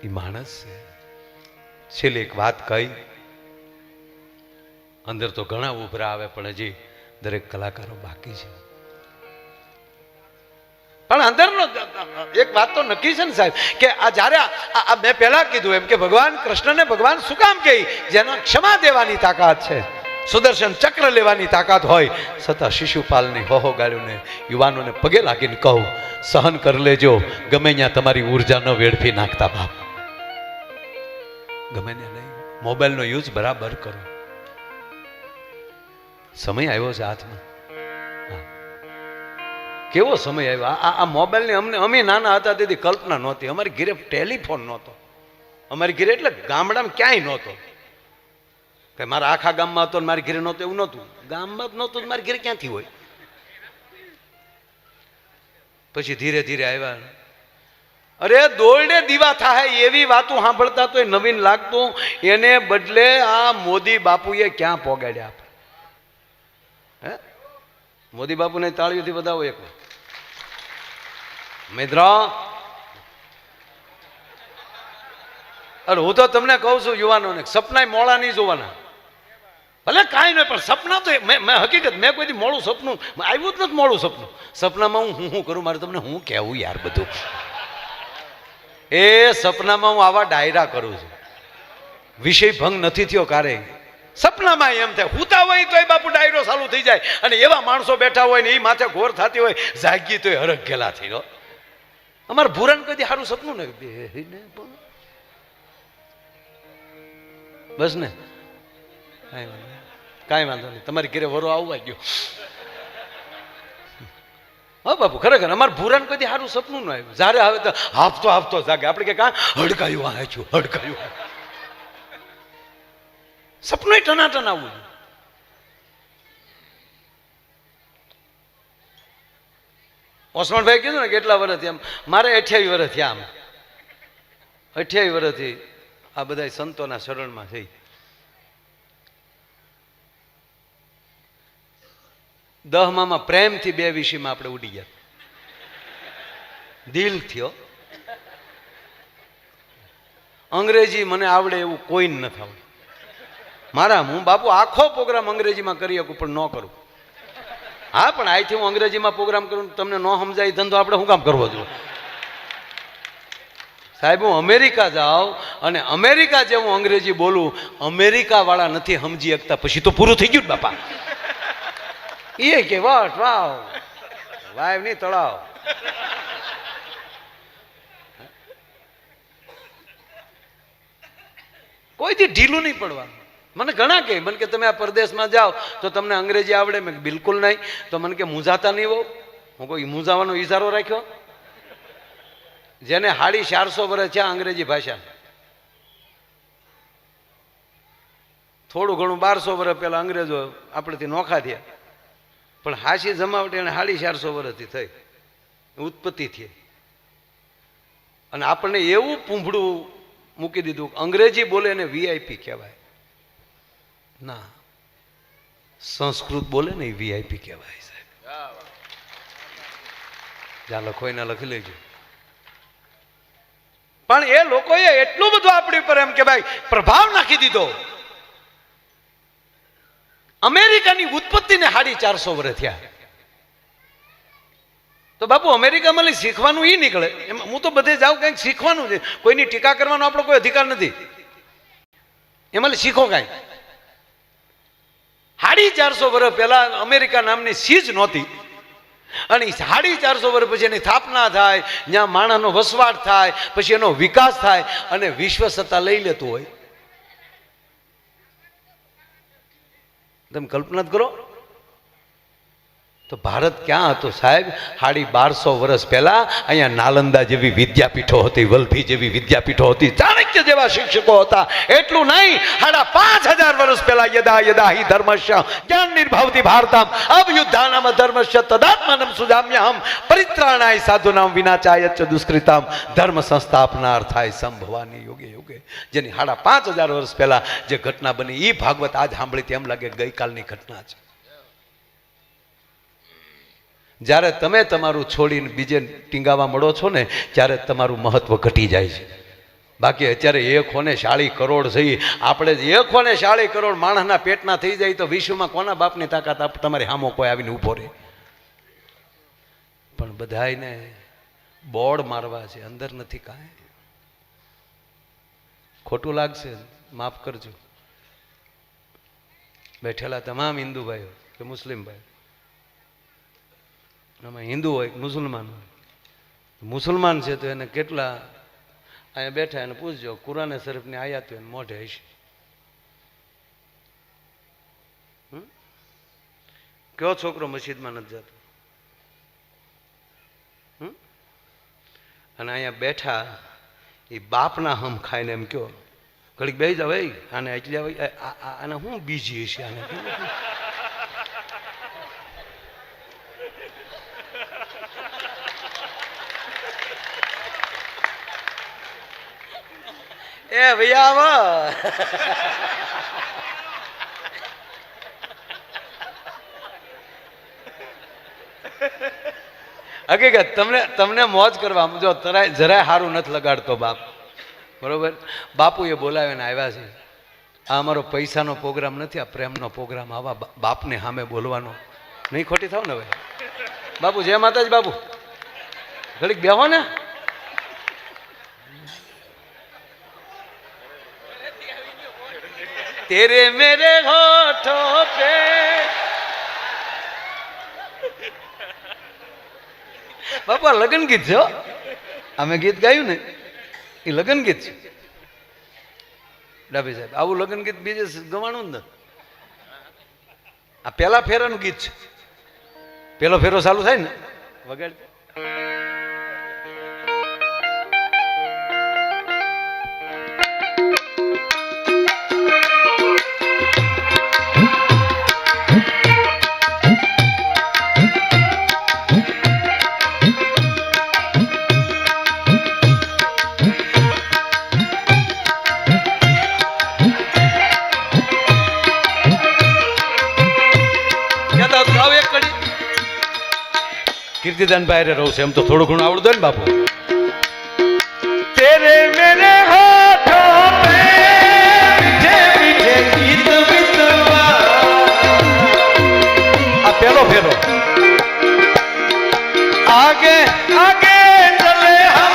એ માણસ છે. છેલ્લે એક વાત કહી, અંદર તો ઘણા ઉભરા આવે પણ હજી દરેક કલાકારો બાકી છે. પણ અંદરનો એક વાત તો નક્કી છે ને સાહેબ, કે આ જ્યારે મેં પહેલા કીધું એમ કે ભગવાન કૃષ્ણને ભગવાન શું કામ કહે? જેના ક્ષમા દેવાની તાકાત છે, સુદર્શન ચક્ર લેવાની તાકાત હોય, છતાં શિશુપાલની હોહો ગાળ્યુંને યુવાનોને પગે લાગીને કહું, સહન કરી લેજો, ગમે ત્યાં તમારી ઉર્જા ન વેડફી નાખતા બાપ, ગમે ને નહીં. મોબાઈલનો યુઝ બરાબર કરો. સમય આવ્યો છે હાથમાં, કેવો સમય આવ્યો આ મોબાઈલની. અમે નાના હતા તેથી કલ્પના નહોતી. અમારી ઘરે ટેલિફોન નહોતો, અમારી ઘરે એટલે ગામડામાં ક્યાંય નહોતો. કે મારા આખા ગામમાં હતો ને મારી ઘરે નહોતો એવું નહોતું. ગામમાં જ નહોતું, મારી ઘરે ક્યાંથી હોય? પછી ધીરે ધીરે આવ્યા. અરે દોરડે દીવા થાય એવી વાતો સાંભળતા તો નવીન લાગતું, એને બદલે આ મોદી બાપુએ ક્યાં પોગાડ્યા આપણે? હે, મોદી બાપુને તાળીઓથી વધાવો એક મિત્રો. અરે હું તો તમને કહું છું યુવાનોને, સપના મોડા નહીં જોવાના. ભલે કાંઈ નહીં, પણ સપના તો મેં હકીકત, મેં કોઈ દી મોડું સપનું આવ્યું જ નથી. મોડું સપનું, સપનામાં હું કરું? મારે તમને હું કહેવું યાર બધું. એ સપનામાં હું આવા ડાયરા કરું છું, વિષય ભંગ નથી થયો ક્યારેય. સપનામાં એમ થાય, હુતા હોય તો બાપુ ડાયરો ચાલુ થઈ જાય, અને એવા માણસો બેઠા હોય ને એ માથે ઘોર થતી હોય, જાગી તો હરખ ગેલા થઈ ગયો. અમારે ભૂરાને કદી સારું સપનું ને બસ ને, કાંઈ વાંધો નહીં, તમારી ઘરે વરો આવવા ગયો. હા બાપુ, ખરેખર અમારે ભૂરાને કદી સારું સપનું ન આવ્યું. જ્યારે આવે તો હાફતો હાફતો જાગે. આપણે કે કાં હડકાયું વાંચ્યું, હડકાયું. સપનું ટનાટન આવવું. ઓસમાણભાઈ કીધું ને કેટલા વર્ષથી, આમ મારે 28 વર્ષ થયા. આમ 28 વર્ષથી આ બધા સંતોના શરણમાં થઈ. 10માં પ્રેમથી 2 વિષયમાં આપણે ઉડી ગયા. દિલ થયો. અંગ્રેજી મને આવડે એવું કોઈ નથી આવડે. મારા હું બાપુ આખો પ્રોગ્રામ અંગ્રેજીમાં કરી શકું પણ ન કરું. હા, પણ અહીંથી હું અંગ્રેજીમાં પ્રોગ્રામ કરું, તમને ન સમજાય ધંધો આપણે શું કામ કરવો જોઈએ? સાહેબ હું અમેરિકા જાઉં અને અમેરિકા જેવું અંગ્રેજી બોલું, અમેરિકા વાળા નથી સમજી શકતા, પછી તો પૂરું થઈ ગયું બાપા. એ કે વાટ વાવ વાવ નહીં તળાવ. કોઈથી ઢીલું નહીં પડવાનું. મને ઘણા કહે, મને કે તમે આ પરદેશમાં જાઓ તો તમને અંગ્રેજી આવડે? મેં બિલકુલ નહીં. તો મને કે મૂંઝાતા નહીં હોવ? હું કોઈ મૂંઝાવાનો ઈશારો રાખ્યો? જેને 450 વર્ષ છે અંગ્રેજી ભાષા, થોડું ઘણું 1200 વર્ષ પહેલા અંગ્રેજો આપણેથી નોખા થયા, પણ હાસી જમાવટ એને 450 વર્ષથી થઈ, ઉત્પત્તિ થઈ. અને આપણને એવું પૂંભળું મૂકી દીધું, અંગ્રેજી બોલે એને VIP કહેવાય. ના, સંસ્કૃત બોલે ને એ VIP કહેવાય. સાહેબ જ્યાં લખો એના લખી લેજો. પણ એ લોકોએ એટલું બધું આપણી ઉપર એમ કે ભાઈ પ્રભાવ નાખી દીધો. અમેરિકાની ઉત્પત્તિને 450 વર્ષ થયા. તો બાપુ અમેરિકામાં શીખવાનું એ નીકળે. હું તો બધે જાઉં કંઈક શીખવાનું છે. કોઈની ટીકા કરવાનો આપણો કોઈ અધિકાર નથી. એમાં શીખો કાંઈ. 450 વર્ષ પહેલા અમેરિકા નામની સીજ નહોતી, અને 450 વર્ષ પછી એની સ્થાપના થાય, જ્યાં માણસનો વસવાટ થાય, પછી એનો વિકાસ થાય અને વિશ્વ સત્તા લઈ લેતું હોય. તમે કલ્પના જ કરો. તો ભારત ક્યાં હતું સાહેબ? 1250 વર્ષ પહેલા અહીંયા નાલંદા જેવી વિદ્યાપીઠો હતી, વલ્ભી જેવી વિદ્યાપીઠો હતી, ચાણક્ય જેવા શિક્ષકો હતા. એટલું નહીં, 5000 વર્ષ પહેલા યદા યદા હિ ધર્મસ્ય જ્ઞાન નિર્ભાવતી ભારતમ અભયુદ્ધાનામ ધર્મસ્ય તદાત્માનમ સુજામ્યહમ પરિત્રાણાય સાધુનામ વિનાચાય ચ દુષ્કૃતામ ધર્મ સંસ્થાપનાર્થાય સંભવાની યુગે યુગે. જેની 5500 વર્ષ પહેલા જે ઘટના બની એ ભાગવત આજ સાંભળી તેમ લાગે ગઈકાલની ઘટના છે. જ્યારે તમે તમારું છોડીને બીજે ટીંગાવા મળો છો ને ત્યારે તમારું મહત્વ ઘટી જાય છે. બાકી અત્યારે 140 કરોડ થઈ, આપણે 140 કરોડ માણસના પેટના થઈ જાય તો વિશ્વમાં કોના બાપની તાકાત તમારી સામો કોઈ આવીને ઊભો રહે? પણ બધાયને બોર્ડ મારવા છે, અંદર નથી કાંઈ. ખોટું લાગશે, માફ કરજો. બેઠેલા તમામ હિન્દુ ભાઈઓ કે મુસ્લિમ ભાઈઓ, આમાં હિન્દુ હોય કે મુસલમાન હોય, મુસલમાન છે તો એને કેટલા અહીંયા બેઠા એને પૂછજો, કુરાને શરીફની આયાત એને મોઢે હશે. કયો છોકરો મસ્જિદમાં નથી જતો? અને અહીંયા બેઠા એ બાપના હમ ખાઈને એમ કયો ઘડીક બેસી જાવ, આને એટલી આને શું બીજી હશે? આને એ ભૈયા હકીકત તમને મોજ કરવા જો જરાય સારું નથી લગાડતો બાપ, બરોબર? બાપુએ બોલાવીને આવ્યા છે. આ અમારો પૈસાનો પ્રોગ્રામ નથી, આ પ્રેમનો પ્રોગ્રામ. આવા બાપને સામે બોલવાનો નહીં. ખોટી થાવ ને ભાઈ. બાપુ જય માતાજી. બાપુ ઘડીક બેહો ને. तेरे मेरे होठों पे બાપા લગ્ન ગીત છે. અમે ગીત ગાયું ને એ લગ્ન ગીત છે. ડાભી સાહેબ આવું લગ્ન ગીત બીજે ગવાણું જ નથી. આ પેલા ફેરાનું ગીત છે. પેલો ફેરો ચાલુ થાય ને વગાડ. કીર્તિદાન ભાઈ રહું છે એમ તો થોડું ઘણું આવડતું ને બાપુ. તેરે મેરે હોઠોં પે મીઠે મીઠે ગીત વિતવા. આ પેલો ફેરો. આગે આગે ચલે હમ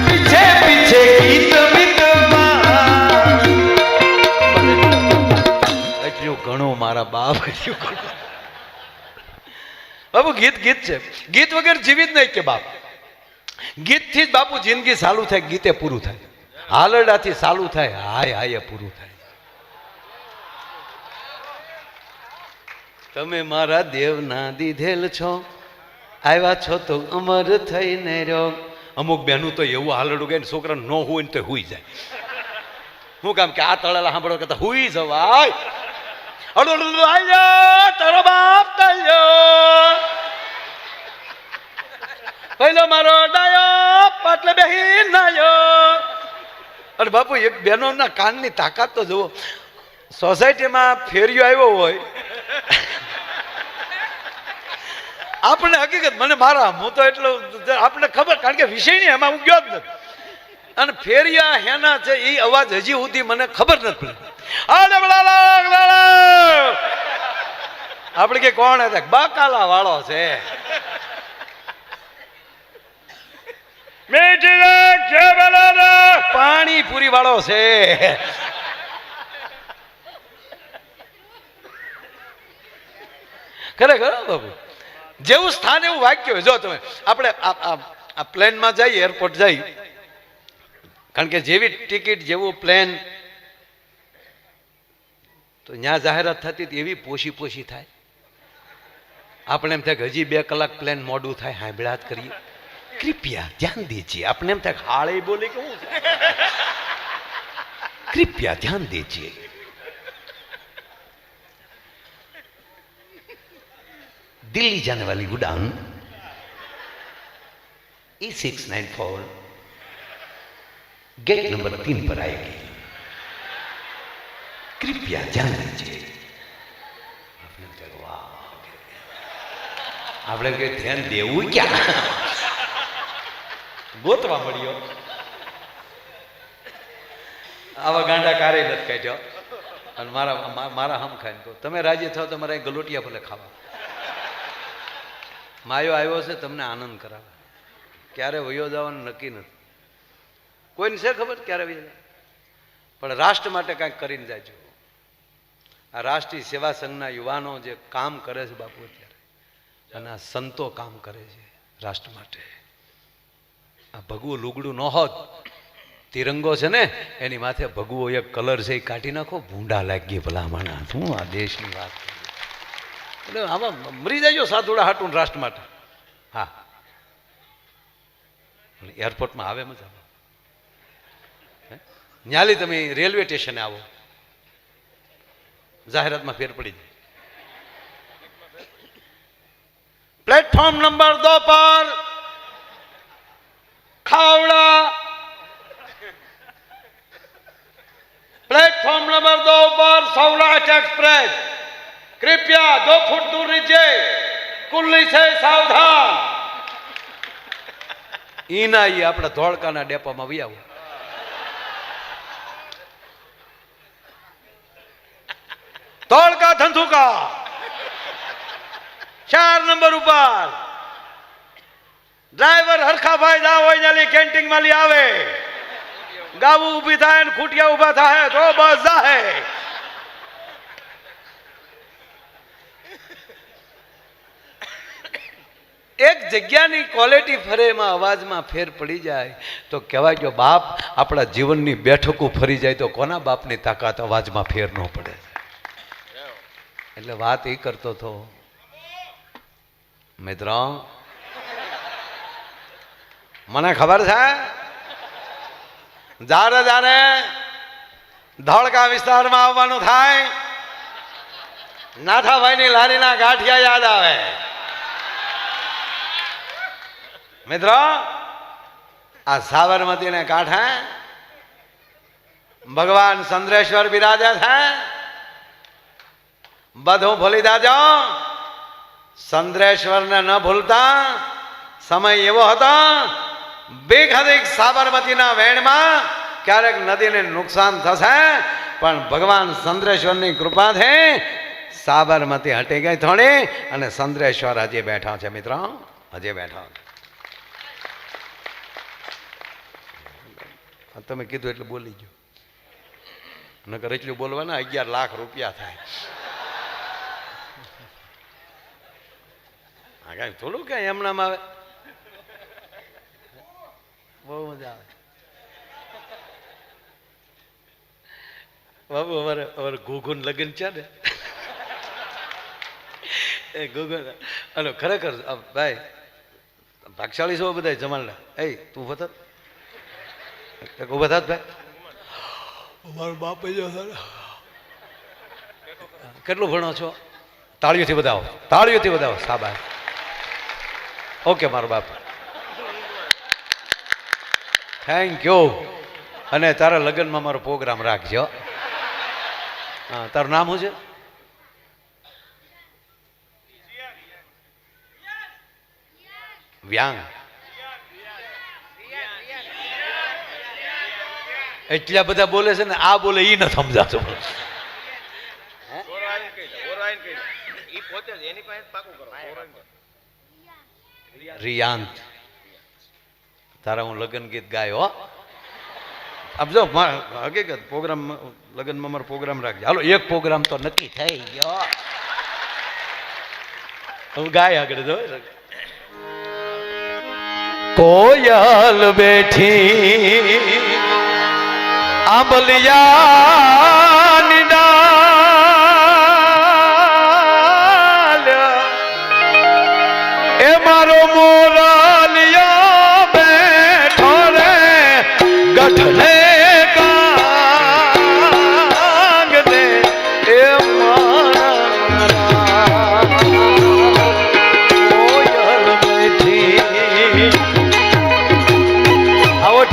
પીછે પીછે ગીત વિતવા. એટલું ઘણું મારા બાપ. બાપુ ગીત ગીત છે. ગીત વગર જીવિત નહીં કે બાપ. ગીતથી જ બાપુ જિંદગી ચાલુ થાય, ગીતે પૂરું થાય. હાલરડાથી ચાલુ થાય, હાય હાય પૂરું થાય. તમે મારા દેવના દીધેલ છો, આવ્યા છો તો અમર થઈને રહ્યો. અમુક બહેનું તો એવું હાલરડું ગાય ને છોકરા ન હોય ને તો હુઈ જાય. શું કામ કે આ તળેલા સાંભળો કરતા હુઈ જવાય. તારો બાપ પહેલો મારો ડાયો પાટલે બેહી નાયો. અને બાપુ એક બહેનો ના કાનની તાકાત તો જુઓ. સોસાયટીમાં ફેરિયો આવ્યો હોય, આપણે હકીકત મને મારા હું તો એટલું આપણે ખબર, કારણ કે વિષય નહીં એમાં હું ગયો જ નથી. અને ફેરિયા હેના છે એ અવાજ હજી સુધી મને ખબર નથી પડી. આપણે કે કોણ હતા? બકાલા વાળો છે. પાણી પૂરી વાળો છે. ખરેખર બાબુ જેવું સ્થાન એવું વાક્ય હોય. જો તમે આપણે આ પ્લેનમાં જઈએ, એરપોર્ટ જઈ, કારણ કે જેવી ટિકિટ જેવું પ્લેન તો ત્યાં જાહેરાત થતી એવી પોશી થાય. આપણે એમ થાય કે હજી 2 કલાક પ્લેન મોડું થાય, હાંભળ્યા જ કરીએ. કૃપયા ધ્યાન દીજીએ. આપણે એમ થાય હાળે બોલે કે હું कृपया ध्यान दीजिए. दिल्ली जाने वाली उड़ान E694 गेट नंबर 3 पर आएगी. कृपया ध्यान दीजिए. આપણે કઈ ધ્યાન દેવું ક્યાં? ગોતવા મળ્યો. આવા ગાંડા કારે નથી કાઢ્યો. અને મારા હમ ખાઈને કહું, તમે રાજી થાવ તો મારે ગલોટિયા ભલે ખાવા. માયો આવ્યો છે તમને આનંદ કરાવે. ક્યારે વયો જવાનું નક્કી નથી. કોઈને છે ખબર ક્યારે વયો જાય? પણ રાષ્ટ્ર માટે કાંઈક કરીને જાજો. આ રાષ્ટ્રીય સેવા સંઘના યુવાનો જે કામ કરે છે બાપુ અત્યારે, અને આ સંતો કામ કરે છે રાષ્ટ્ર માટે. આ ભગવું લુગડું ન હોત, તિરંગો છે ને એની માથે ભગવો એક કલર છે એ કાઢી નાખો, ભૂંડા લાગી ભલામણા. શું આ દેશની વાત એટલે આમાં મરી જાય સાધુડા હાટું રાષ્ટ્ર માટે. હા, એરપોર્ટમાં આવે મજા આવે. ન્યાલી તમે રેલવે સ્ટેશને આવો, જાહેરાતમાં ફેર પડી જાય. પ્લેટફોર્મ નંબર 2 પર ખાવડા, प्लेटफॉर्म नंबर 2 पर सौराष्ट्र एक्सप्रेस, कृपया 2 फुट दूर नीचे, कुल्ली से सावधान. ઈના ઈ આપણે ધોળકાના ડેપોમાં વી આવો. ધોળકા ધંધુકા 4 નંબર ઉપર ડ્રાઈવર હરખાભાઈ દા હોય નાલી કેન્ટીન માં લી આવે. ગાવું ઊભી થાય ને ખૂટિયા ઊભા થાય તો બસ જાહે. એક જગ્યાની ક્વોલિટી ફરે, એમાં અવાજમાં ફેર પડી જાય તો કહેવાય જો બાપ આપણા જીવનની બેઠકો ફરી જાય તો કોના બાપની તાકાત અવાજમાં ફેર ન પડે. એટલે વાત એ કરતો હતો મિત્રો, મને ખબર છે જારે જારે ધોળકા વિસ્તારમાં આવવાનું થાય, નાથાભાઈની લારીના ગાંઠિયા યાદ આવે. મિત્રો, આ સાબરમતીને કાંઠે ભગવાન ચંદ્રેશ્વર બિરાજે છે. બધું ભૂલી જાજો, ચંદ્રેશ્વરને ન ભૂલતા. સમય એવો હતો બેખડીક સાબરમતીના વેણમાં ક્યારેક નદીને નુકસાન થશે, પણ ભગવાન ચંદ્રેશ્વરની કૃપાથી સાબરમતી હટી ગઈ થોડી, અને ચંદ્રેશ્વર હજી બેઠા છે. મિત્રો, હજી બેઠા. તમે કીધું એટલે બોલી ગયો, નકર એટલું બોલવાના 11 લાખ રૂપિયા થાય. હા, કઈ થોડું કઈ એમનામ આવે. બહુ મજા આવે બાબુ. અમારે ઘુઘુન લગ્ન છે ને, એ ઘુઘુન. અને ખરેખર ભાઈ ભાગશાળી છો બધા જમાના. એ તું બતા ઉભા થાત ભાઈ. અમારો બાપ કેટલું ભણો છો? તાળીઓથી બતાવો, તાળીઓથી બતાવો. સાબાસ. ઓકે મારો બાપ, થેન્ક યુ. અને તારા લગ્નમાં મારો પ્રોગ્રામ રાખજો. હા, તારું નામ શું છે? વ્યાંગ. એટલા બધા બોલે છે ને, આ બોલે ઈ ન સમજાતું. રિયાંત, તારા હું લગ્ન ગીત ગાયો. આપ જો હકીકત પ્રોગ્રામ લગ્નમાં મારો પ્રોગ્રામ રાખજે. હાલો, એક પ્રોગ્રામ તો નક્કી થઈ ગયો. હું ગાય આગળ જો. કોયલ બેઠી આંબલિયા નિડાલ,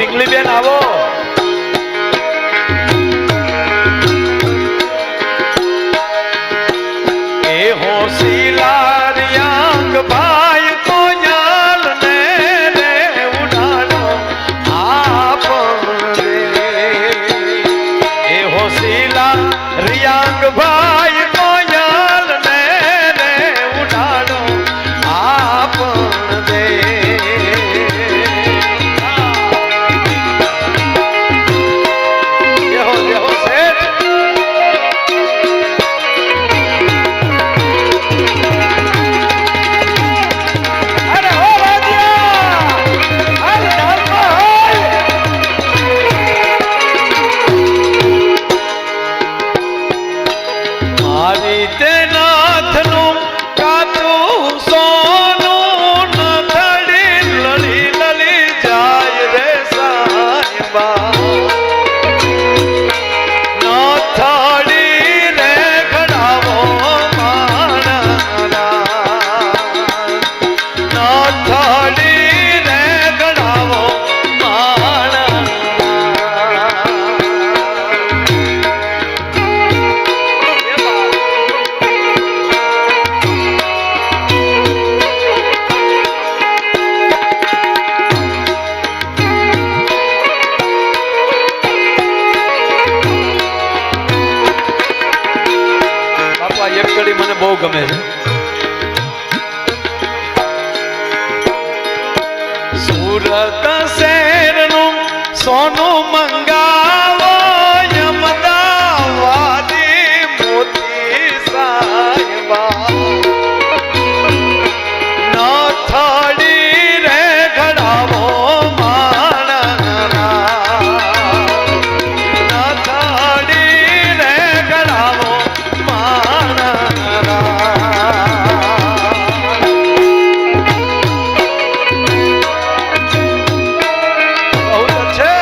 ઢીંગલી બેન આવો. એ હોશિયાર યાંગ ભાઈ તો યાલ ને રે ઉડાડો આપ રે. એ હોશિયાર યાંગ ભાઈ તો યાલ ને રે ઉડાડો આપ રે. દેહો દેહો શેઠ. મારી તે નાથનું કાચું સોનું નથડી લળી લળી જાય રે સાહેબા. નથડી રે ઘડાવો માણરા. નથડી રે ઘડાવો માણરા. બાપા એક ઘડી મને બહુ ગમે છે. સુરત શહેરનું સોનું મંગાવો અમદાવાદી મોતી સાહેબા. નથડી રે ઘડાવો માણરા. નથડી રે ઘડાવો માણરા. બહુ તો છે.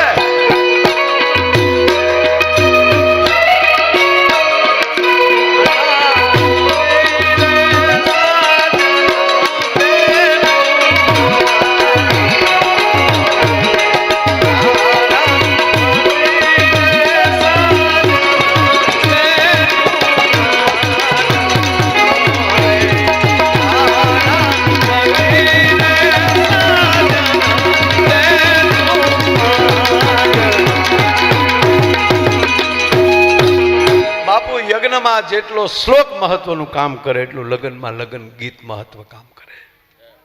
બાપુ યજ્ઞમાં જેટલો શ્લોક મહત્વનું કામ કરે એટલું લગ્નમાં લગ્ન ગીત મહત્વ કામ કરે.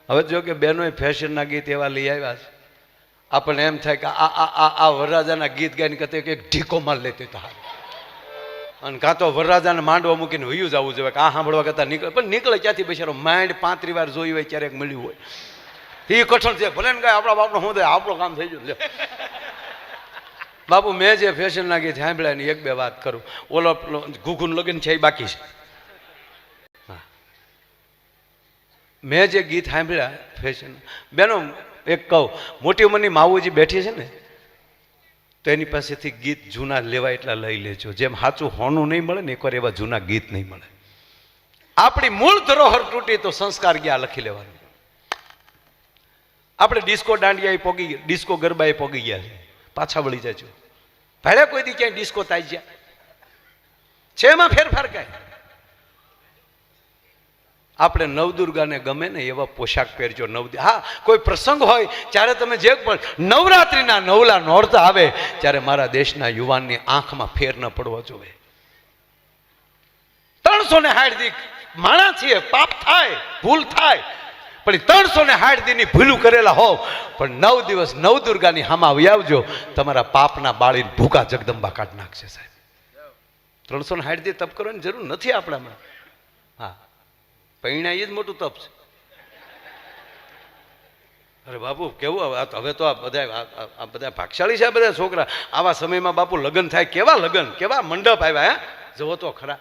હવે જો કે બહેનોએ ફેશનના ગીત એવા લઈ આવ્યા છે, આપણને એમ થાય કે આ વરરાજાના ગીત ગાઈને કહેते કે એક ઢીકો માર લેતી તો હારું. અને કાં તો વરરાજાને માંડવા મૂકીને વયું જવું જોઈએ કે આ સાંભળવા કરતાં નીકળે. પણ નીકળે ક્યાંથી બિચારો? માઇન્ડ 35 વાર જોયું હોય ક્યારેક મળ્યું હોય. એ કઠણ છે. ભલે ને કાંઈ આપણા બાપનો હું આપણું કામ થઈ ગયું. બાપુ મેં જે ફેશનના ગીત સાંભળ્યા એની એક બે વાત કરું. ઓલો ઘૂઘુન લગન છે એ બાકી છે. મેં જે ગીત સાંભળ્યા ફેશન બેનો એક કહું, મોટી ઉંમરની માવુજી બેઠી છે ને તો એની પાસેથી ગીત જૂના લેવા એટલા લઈ લેજો. જેમ સાચું હોનું નહીં મળે ને એકવાર એવા જૂના ગીત નહીં મળે. આપણી મૂળ ધરોહર તૂટી તો સંસ્કાર ગયા લખી લેવાનું. આપણે ડિસ્કો દાંડિયા પોગી ગયા, ડિસ્કો ગરબાએ પોગી ગયા છે, પાછા વળી જાય. ભાડે કોઈ દી ક્યાંય ડિસ્કો થાય છે એમાં ફેરફાર કાંઈ. આપણે નવદુર્ગાને ગમે ને એવા પોશાક પહેરજો. હા, કોઈ પ્રસંગ હોય ત્યારે તમે જે પણ નવરાત્રિના નવલા નોરતા આવે ત્યારે મારા દેશના યુવાનની આંખમાં ફેર ન પડવો જોઈએ. 360 દી માણા છીએ, પાપ થાય, ભૂલ થાય, પણ 360 દીની ભૂલું કરેલા હોવ પણ 9 દિવસ નવદુર્ગાની હામાં આવી આવજો, તમારા પાપના બાળીને ભૂકા જગદંબા કાઢ નાખશે સાહેબ. 360 દી તપ કરવાની જરૂર નથી આપણામાં. હા, પૈણા એ જ મોટું તપ છે. અરે બાપુ કેવું હવે તો આ બધા ભાગશાળી છે આ બધા છોકરા. આવા સમયમાં બાપુ લગ્ન થાય, કેવા લગ્ન, કેવા મંડપ આવ્યા. હે જુઓ તો ખરા.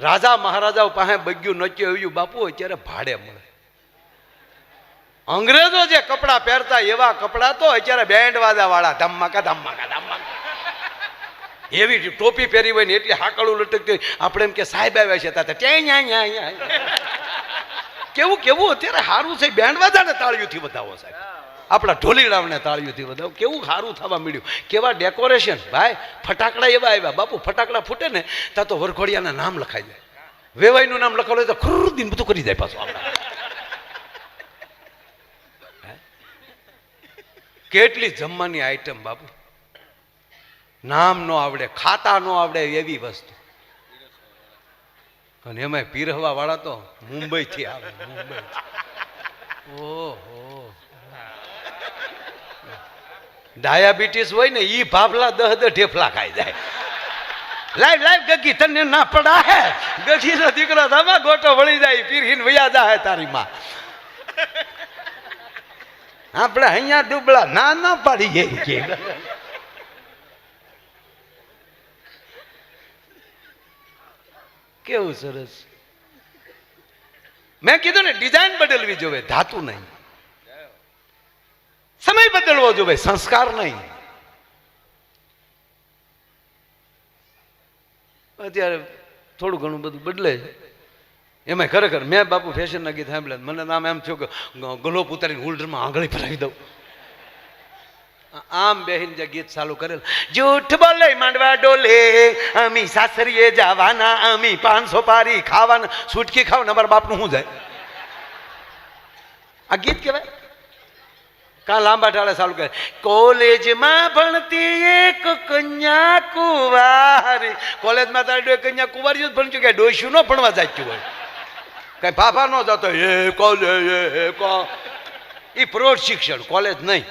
રાજા મહારાજાઓ પાસે બગ્યું નચ્યું આવ્યું બાપુ અત્યારે ભાડે મળે. અંગ્રેજો જે કપડા પહેરતા એવા કપડા તો અત્યારે બેન્ડ વાજા વાળા ધમાકા ધમાકા ધમાકા એવી ટોપી પહેરી હોય ને એટલી હાકડું લટકતી. આપણે એમ કે સાહેબ આવ્યા છે કેવું કેવું અત્યારે સારું છે. બેન્ડ વાજાને તાળીઓથી બતાવો સાહેબ. આપણા ઢોલીડાઓને તાળીઓથી વધાવો. કેવું સારું થવા મળ્યું, કેવા ડેકોરેશન ભાઈ, ફટાકડા એવા આવ્યા બાપુ. ફટાકડા ફૂટે ને ત્યાં તો વરઘોડિયાના નામ લખાઈ જાય, વેવાઈનું નામ લખાવું હોય તો ખુરદીન બધું કરી જાય પાછું. આપણા કેટલી જમવાની આઈટમ બાપુ, નામ નો આવડે, ખાતા નો આવડે એવી વસ્તુ. અને એમાં પીરહવા વાળા તો મુંબઈ થી આવે, મુંબઈ. ઓહો, ડાયાબિટીસ હોય ને ઈ ભાભલા 10 ઢેફલા ખાઈ જાય. લાઈવ લાઈવ ગગી તને ના પડા હે, ગગી નો દીકરો ધમા ગોટો વળી જાય, પીરહીન વયા જાય તારી માં. આપણે અહીંયા ડૂબળા ના ના પાડી જાય કે કેવું સરસ. મેં કીધું ને ડિઝાઇન બદલવી જોવે, ધાતુ નહીં. સમય બદલવો જોવે, સંસ્કાર નહીં. અત્યારે થોડું ઘણું બધું બદલે છે. એમાં ખરેખર મેં બાપુ ફેશનના ગીત સાંભળ્યા, મને નામ એમ થયું કે ગલોપ ઉતારીને હોલ્ડરમાં આંગળી ભરાવી દઉં. આમ બેહીન જે ગીત ચાલુ કરેલ, જૂઠ બોલે માંડવા ડોલે, અમી સાસરીએ જવાના, અમી 500 પારી ખાવાના, સુટકી ખાવાના, અમારા બાપનું શું જાય? આ ગીત કહેવાય? કા લાંબા ટાળે ચાલુ કરે, કોલેજમાં ભણતી એક કન્યા કુંવારી. કોલેજમાં તારી કન્યા કુંવારી જ ભણતું કે ડોસ્યું ન ભણવા જાતું હોય, કઈ ફાફા ન જતો. એ કોલેજ એ પ્રૌઢ શિક્ષણ, કોલેજ નહીં.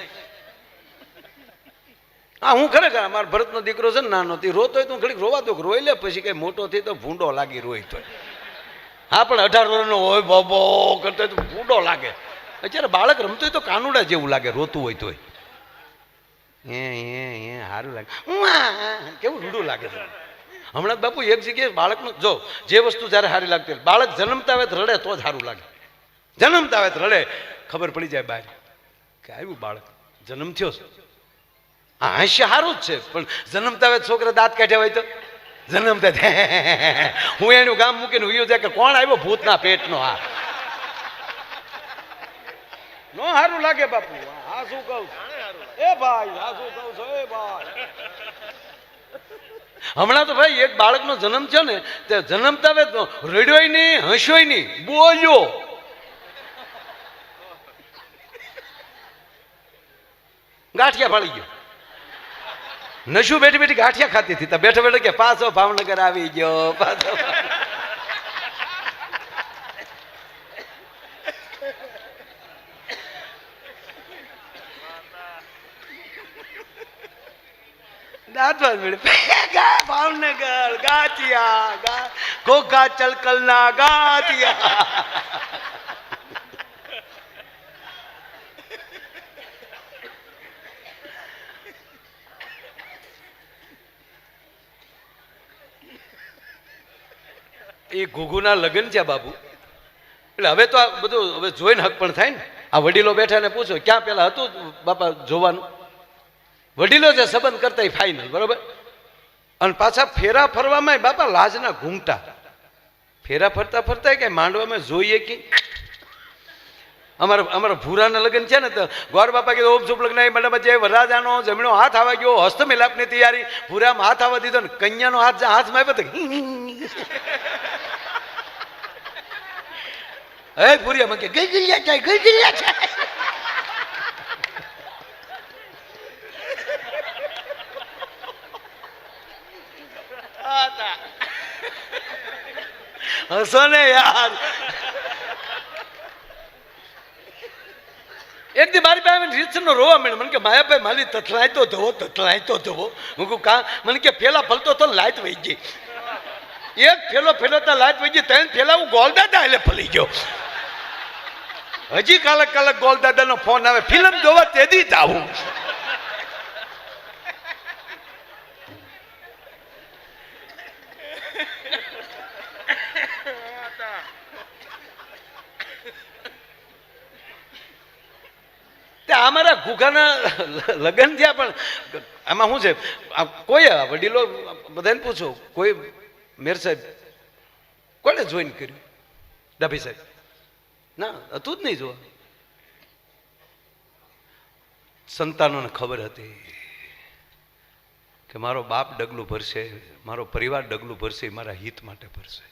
હા હું ખરેખર અમારા ભરતનો દીકરો છે ને નાનો, તે રોતો હોય તો ઘડીક રોવા દો, રોઈ લે, પછી કઈ મોટો થઈ તો ભૂંડો લાગી રોઈ તો. હા પણ 18 વર્ષનો હોય બાબો કરતો હોય તો ભૂંડો લાગે. અત્યારે બાળક રમતું હોય તો કાનુડા જેવું લાગે, રોતું હોય તોય સારું લાગે, કેવું રૂડું લાગે છે. હમણાં બાપુ એક જગ્યાએ બાળકનું જો જે વસ્તુ જ્યારે સારી લાગતી હોય, બાળક જન્મતા આવે તો રડે તો જ સારું લાગે. જન્મતા આવે તો રડે, ખબર પડી જાય બહાર કે આવ્યું બાળક, જન્મ થયો છે. હા હાસ્ય સારું જ છે, પણ જન્મતા આવે છોકરા દાંત કાઢ્યા હોય તો જન્મતા હું એનું ગામ મૂકીને ઉયો જાય કે કોણ આવ્યો ભૂતના પેટનો. આ નો સારું લાગે બાપુ. હા શું કહું એ ભાઈ, હા શું કહું છો એ ભાઈ. હમણાં તો ભાઈ એક બાળકનો જન્મ થયો ને, તે જન્મતા આવે તો રડ્યોય નહીં, હસ્યોય નહીં, બોલ્યો. ગાંઠિયા ફાળી ગયો. નશું બેઠી બેઠી ગાંઠિયા ખાતી હતી, બેઠા બેઠા કે પાછો ભાવનગર આવી ગયો, પાછો. ભાવનગર ગાંઠિયા, ઘોઘા ચલકલ ના ગાંઠિયા. એ ઘુઘુના લગ્ન છે બાપુ. એટલે હવે તો આ બધું હવે જોઈને હક પણ થાય ને. આ વડીલો બેઠા ને પૂછો ક્યાં પેલા હતું બાપા જોવાનું? વડીલો જે સંબંધ કરતા ફાઇનલ, બરોબર. અને પાછા ફેરા ફરવામાં બાપા લાજના ઘૂંઘટા. ફેરા ફરતા ફરતા કઈ માંડવામાં જોઈએ કે અમારા ભૂરાના લગ્ન છે ને, તો ગોર બાપા કીધું ઓમ શુભ લગ્ન મંડપમાં જે વરરાજાનો જમણો હાથ આવવા ગયો, હસ્ત મિલાપની તૈયારી, ભૂરામાં હાથ આવવા દીધો ને કન્યાનો હાથ હાથમાં આવ્યો તો હે ભૂરિયા કે ગઈ ગઈ જાય, ગઈ ગઈ જાય. હસો ને યાર. એક દી મારી પાસે રીતસરનો રોવા મળ્યો. મને કે માયાભાઈ મારી તતલાય તો ધોવો, તતલાય તો ધોવો. હું કહું કા? મને કે ફેલા ફલતો તો લાઈટ વહી ગઈ. એક ફેલો ફેલોતા લાઈટ વહી ગઈ, 3 ફેલા હું ગોલદાદા એટલે ફલી ગયો. હજી કાલક કાલક ગોલદાદાનો ફોન આવે, ફિલ્મ જોવા તેદી જ આવું. અમારા ઘુઘાના લગ્ન થયા, પણ આમાં શું છે, કોઈ વડીલો બધાને પૂછો, કોઈ મેર સાહેબ કોને જોઈન કર્યું? ડાભી સાહેબ ના હતું જ નહીં જોવા. સંતાનોને ખબર હતી કે મારો બાપ ડગલું ભરશે, મારો પરિવાર ડગલું ભરશે, એ મારા હિત માટે ભરશે.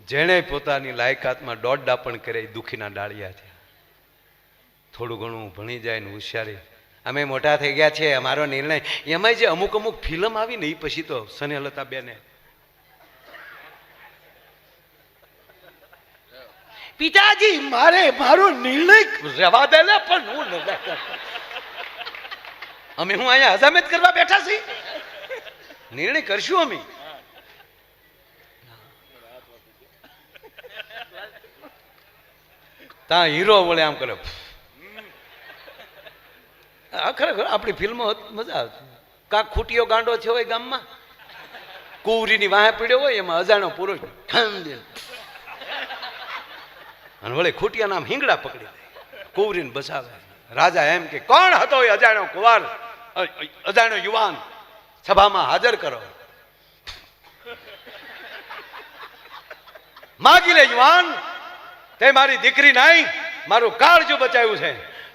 જેણે પોતાની લાયકાતમાં દોઢ ડાપણ કરે એ દુઃખીના ડાળિયા છે. થોડું ઘણું ભણી જાય ને હોશિયારી, અમે મોટા થઈ ગયા છે, અમારો નિર્ણય. એમાં જે અમુક અમુક ફિલ્મ આવી ને એ પછી તો સ્નેહલતા બેને પિતાજી મારો નિર્ણય રવા દે ને, પણ હું નથી કરતો. અમે હું અહીંયા હજામત કરવા બેઠા છીએ? નિર્ણય કરશું અમે. તા હીરો વળે આમ કરે. ખરેખર આપણી ફિલ્મો મજા આવતી. કાંક ખૂટીયો ગાંડો છે હોય ગામમાં, કુવરીની વાહે પીડ્યો હોય, એમાં અજાણો પુરુષ અને વળે ખૂટિયા નામ હિંગડા પકડી દે, કુવરીને બસાવે. રાજા એમ કે કોણ હતો એ અજાણ્યો કુંવર, અજાણ્યો યુવાન, સભામાં હાજર કરો. માગી લે યુવાન, તે મારી દીકરી નહીં, મારું કાળજું બચાવ્યું છે.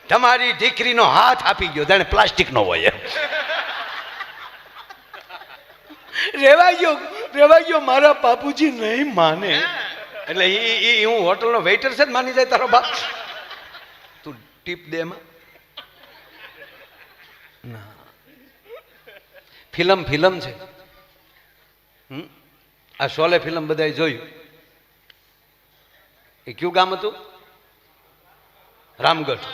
તમારી દીકરીનો હાથ આપી ગયો, જાણે પ્લાસ્ટિક નો હોય. રેવાઈ ગયો મારા બાપુજી નહીં માને. એટલે હું હોટલનો વેઇટર છે, માની જાય તારો બાપ. તું ટીપ દે એમાં. ના, ફિલ્મ છે. આ શોલે ફિલ્મ બધાએ જોયું. એ કયું ગામ હતું? રામગઢ.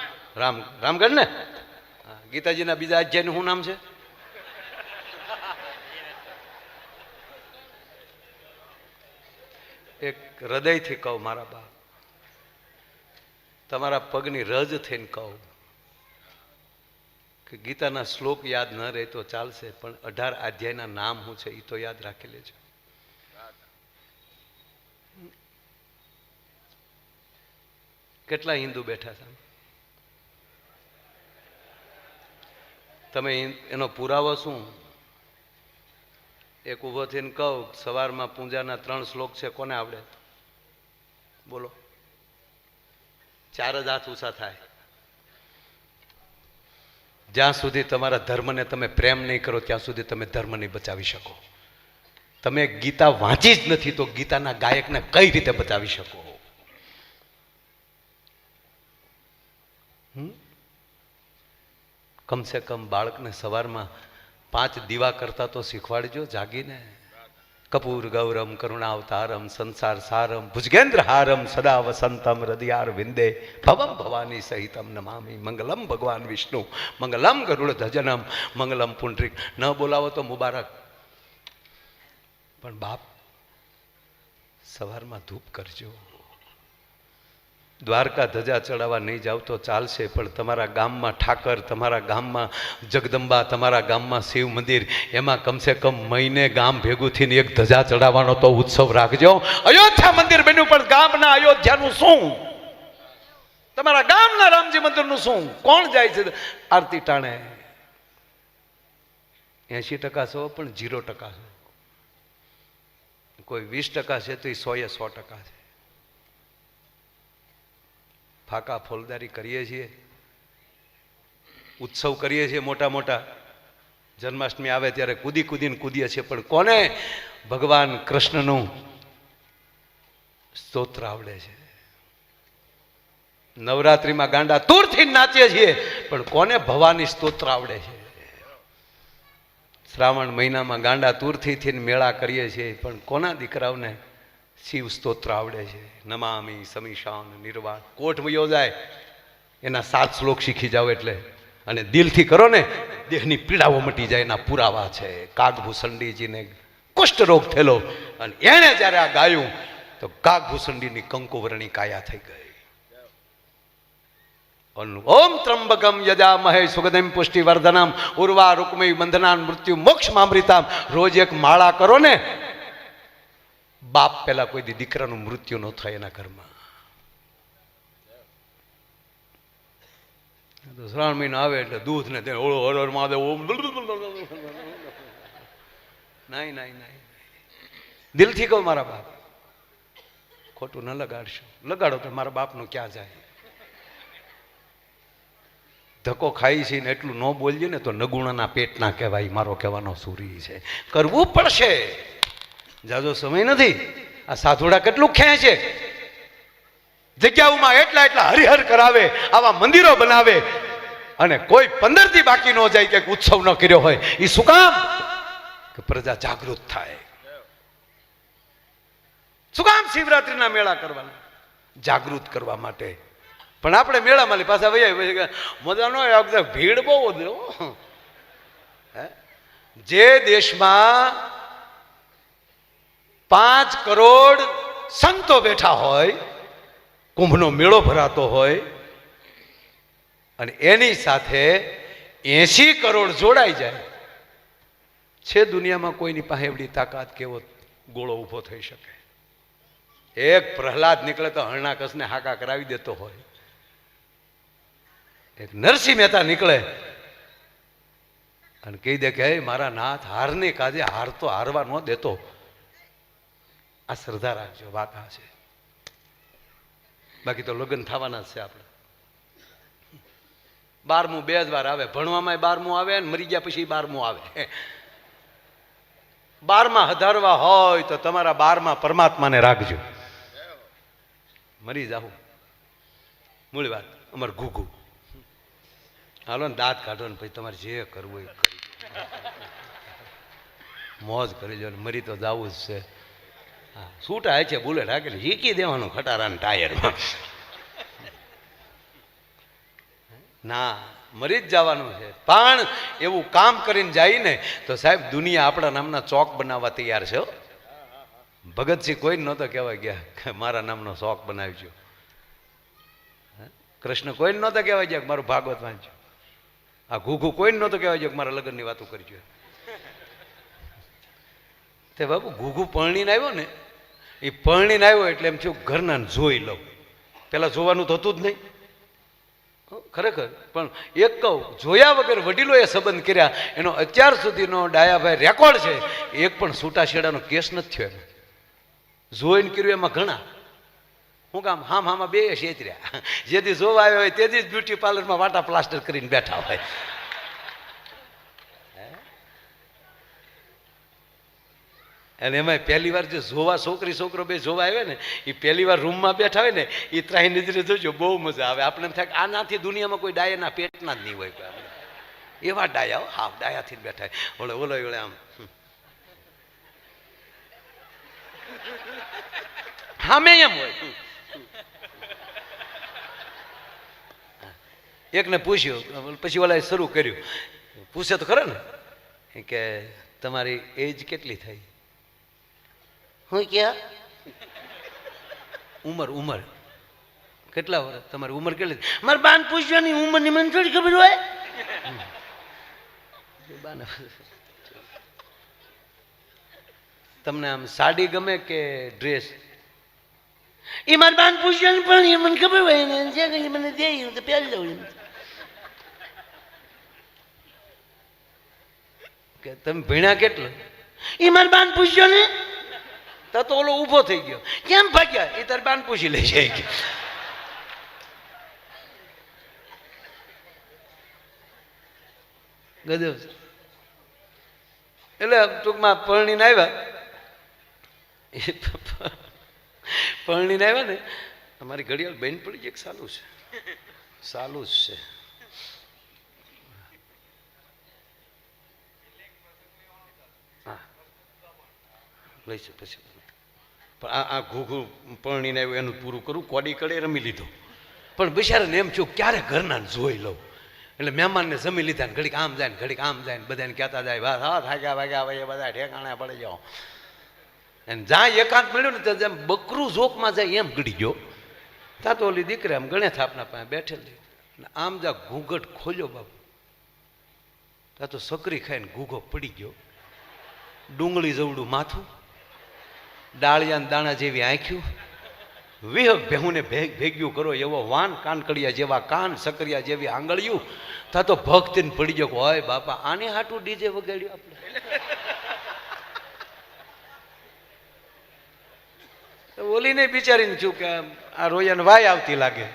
રામગઢ ને. ગીતાજીના બીજા અધ્યાયનું શું નામ છે? એક હૃદયથી કહું મારા બાપ, તમારા પગની રજ થઈને કહું કે ગીતાના શ્લોક યાદ ન રહે તો ચાલશે, પણ 18 અધ્યાયના નામ શું છે એ તો યાદ રાખી લેજો. કેટલા હિન્દુ બેઠા છે? તમે એનો પુરાવો શું? એક ઊભો થઈને કહું, સવારમાં પૂજાના 3 શ્લોક છે, કોને આવડે? બોલો. 4 જ હાથ ઊંચા થાય. જ્યાં સુધી તમારા ધર્મને તમે પ્રેમ નહીં કરો ત્યાં સુધી તમે ધર્મ નહીં બચાવી શકો. તમે ગીતા વાંચી જ નથી તો ગીતાના ગાયકને કઈ રીતે બચાવી શકો? કમસે કમ બાળકને સવારમાં 5 દીવા કરતા તો શીખવાડજો જાગીને. કપૂર ગૌરમ કરુણાવતારમ સંસાર સારમ ભુજગેન્દ્ર હારમ સદા વસંતમ હૃદયાર વિંદે ભવમ ભવાની સહિતમ નમામી મંગલમ ભગવાન વિષ્ણુ મંગલમ ગરુડ ધજનમ મંગલમ પુંડરીક. ન બોલાવો તો મુબારક, પણ બાપ સવારમાં ધૂપ કરજો. દ્વારકા ધજા ચડાવવા નહીં જાવ તો ચાલશે, પણ તમારા ગામમાં ઠાકર, તમારા ગામમાં જગદંબા, તમારા ગામમાં શિવ મંદિર, એમાં કમસે કમ મહિને ગામ ભેગું થઈને એક ધજા ચડાવવાનો તો ઉત્સવ રાખજો. અયોધ્યા મંદિર બન્યું, પણ ગામના અયોધ્યાનું શું? તમારા ગામના રામજી મંદિરનું શું? કોણ જાય છે આરતી ટાણે? 80% છો, પણ 0% છો. કોઈ 20% છે તો એ 100 એ 100% છે. ફાકા ફોલદારી કરીએ છીએ, ઉત્સવ કરીએ છીએ મોટા મોટા. જન્માષ્ટમી આવે ત્યારે કૂદીને કૂદીએ છીએ, પણ કોને ભગવાન કૃષ્ણનું સ્તોત્ર આવડે છે? નવરાત્રિમાં ગાંડા તૂરથી નાચીએ છીએ, પણ કોને ભવાની સ્તોત્ર આવડે છે? શ્રાવણ મહિનામાં ગાંડા તૂરથી મેળા કરીએ છીએ, પણ કોના દીકરાઓને શિવ સ્તોત્ર આવડે છે? નમામી સમીશાન નિર્વાણ. કોઠ વયો જાય એના 7 શ્લોક શીખી જાઓ એટલે, અને દિલથી કરો ને, દેહની પીડાઓ મટી જાય. એના પુરાવા છે. કાગભૂષણજીને કુષ્ઠરોગ થયેલો, અને એણે જ્યારે આ ગાયું તો કાગભૂષણજીની કંકુવરણી કાયા થઈ ગઈ. ઓમ ત્રંબકમ યજામહે સુગંધિમ પુષ્ટિવર્ધનમ ઉર્વા રૂકમી બંધનાન મૃત્યુ મોક્ષમામૃતામ. રોજ એક માળા કરો ને, બાપ પેલા કોઈ દીકરાનું મૃત્યુ ન થાય એના ઘરમાં. શ્રાવણ મહિનો આવે એટલે દૂધ ને ઓળો હર મહાદેવ ઓમ. નહીં, દિલથી કહો મારા બાપ, ખોટું ન લગાડશો. લગાડો તો મારા બાપનું ક્યાં જાય? ધક્કો ખાઈ છે ને એટલું ન બોલીએ ને તો નગુણાના પેટના કહેવાય. મારો કહેવાનો સૂરી છે, કરવું પડશે. જાજો સમય નથી. આ સાધુડા કેટલું ખેંચે છે, જગ્યાઓમાં એટલા એટલા હરિહર કરાવે, આવા મંદિરો બનાવે, અને કોઈ 15 દી બાકી ન જાય કે ઉત્સવ ન કર્યો હોય. એ શું કામ? કે પ્રજા જાગૃત થાય. શું કામ શિવરાત્રીના મેળા કરવાના? જાગૃત કરવા માટે. પણ આપણે મેળામાં પાછા વૈયા મજા ન આવે, ભીડ બહુ વધે. જે દેશમાં 5 કરોડ સંતો બેઠા હોય, કુંભનો મેળો ભરાતો હોય, અને એની સાથે 80 કરોડ જોડાઈ જાય, છે દુનિયામાં કોઈની પાસે એવડી તાકાત કેવો ગોળો ઊભો થઈ શકે? એક પ્રહલાદ નીકળે તો હરણાકશને હાકા કરાવી દેતો હોય. એક નરસિંહ મહેતા નીકળે અને કહી દે કે મારા નાથ હારને કાજે હાર તો હારવા ન દેતો. આ શ્રદ્ધા રાખજો, વાત આ છે. બાકી તો લગ્ન થવાના જ છે આપણે. 12મું 2 જ વાર આવે, ભણવામાં 12મું આવે ને મરી ગયા પછી 12મું આવે. 12માં હધારવા હોય તો તમારા 12માં પરમાત્માને રાખજો. મરી જાવ મૂળ વાત. અમારે ઘૂઘું હાલો ને દાંત કાઢો ને પછી તમારે જે કરવું એ કરી મોજ કરી લો. મરી તો જવું જ છે. હા, છૂટા છે બુલેટ હાકેલી હીકી દેવાનું ખટારાના ટાયરમાં. ના, મરી જ જવાનું છે. પણ એવું કામ કરીને જાય ને તો સાહેબ દુનિયા આપણા નામના ચોક બનાવવા તૈયાર છે. ભગતસિંહ કોઈ નહોતો કહેવા ગયા કે મારા નામનો ચોક બનાવજો. કૃષ્ણ કોઈ નહોતા કહેવા ગયા કે મારું ભાગવત વાંચજો. આ ઘૂઘું કોઈ નહોતો કહેવા ગયા કે મારા લગ્નની વાતો કરજો. તે બાબુ ઘૂઘું પરણીને આવ્યો ને, એ પરણીને આવ્યો એટલે એમ થયું ઘરના જોઈ લઉં. પેલા જોવાનું થતું જ નહીં ખરેખર. પણ એક કહું, જોયા વગર વડીલોએ સંબંધ કર્યા એનો અત્યાર સુધીનો ડાયાભાઈ રેકોર્ડ છે. એક પણ છૂટાછેડાનો કેસ નથી થયો એનો. જોઈને કર્યું એમાં ઘણા. હું કામ હામાં 2 છેતર્યા. જેથી જોવા આવ્યો હોય તેથી જ બ્યુટી પાર્લરમાં વાટા પ્લાસ્ટર કરીને બેઠા હોય. અને એમાં પહેલી વાર જે જોવા છોકરી છોકરો બે જોવા આવે ને, એ પહેલી વાર રૂમમાં બેઠા હોય ને, એ ત્રાહી નજરે જોજો, બહુ મજા આવે. આપણે એમ થાય કે આનાથી દુનિયામાં કોઈ ડાયાના પેટના જ નહીં હોય. એવા ડાયા, હા ડાયાથી જ બેઠા હોય. ઓલો આમ સામે એમ હોય. એકને પૂછ્યું, પછી ઓલા શરૂ કર્યું. પૂછે તો ખરા ને કે તમારી એજ કેટલી થઈ? હું ક્યાં ઉંમર કેટલા વર્ષ? તમારી ઉંમર કેટલી? મારે બાન પૂછવાની ઉંમરની મને થોડી ખબર હોય. તમને આમ સાડી ગમે કે ડ્રેસ? એ મારે બાન પૂછવાની પણ એ મને ખબર હોય ને, જે કઈ મને દે તો પહેરી લઉં. કે તમે ભણ્યા કેટલું? એ મારે બાન પૂછ્યો ને. તો ઓલો ઊભો થઈ ગયો. કેમ ભાગ્યા? એ તારે બાન પૂછી લે છે. ગજબ. એટલે ટૂંકમાં પરણીને આવ્યા ને અમારી ઘડિયાળ બેન પડી ગઈ. સાલું છે હા લઈશ પછી. પણ આ ઘૂઘું પરણીને આવ્યું એનું પૂરું કરું. કોડી કડે રમી લીધું. પણ બિચારાને એમ થયું ક્યારે ઘરના જોઈ લઉં. એટલે મહેમાનને જમી લીધા ને ઘડીક આમ જાય ને ઘડીક આમ જાય ને બધાને કહેતા જાય વાત હા થાક્યા વાગ્યા ભાઈ બધા ઠેકાણા પડી જાઓ. અને જ્યાં એકાંત મળ્યું ને ત્યાં જેમ બકરું ઝોકમાં જાય એમ ગળી ગયો. ત્યાં તો ઓલી દીકરી આમ ગણે થાપના પાસે બેઠેલી. આમ જા ઘૂંઘટ ખોલ્યો બાબુ, ત્યાં તો સકરી ખાઈને ઘૂઘો પડી ગયો. ડુંગળી જવડું માથું, ડાળિયાના દાણા જેવી આંખ્યું, વિહગ ભેહુને ભેગ્યું કરો એવો વાન, કાનકડિયા જેવા કાન, સકરિયા જેવી આંગળીયું. તા તો ભક્તિને પડી ગયો. હોય બાપા, આને હાટું ડીજે વગાડ્યું આપણે. ઓલીને બિચારીને થયું કે આ રોયાને વાય આવતી લાગે.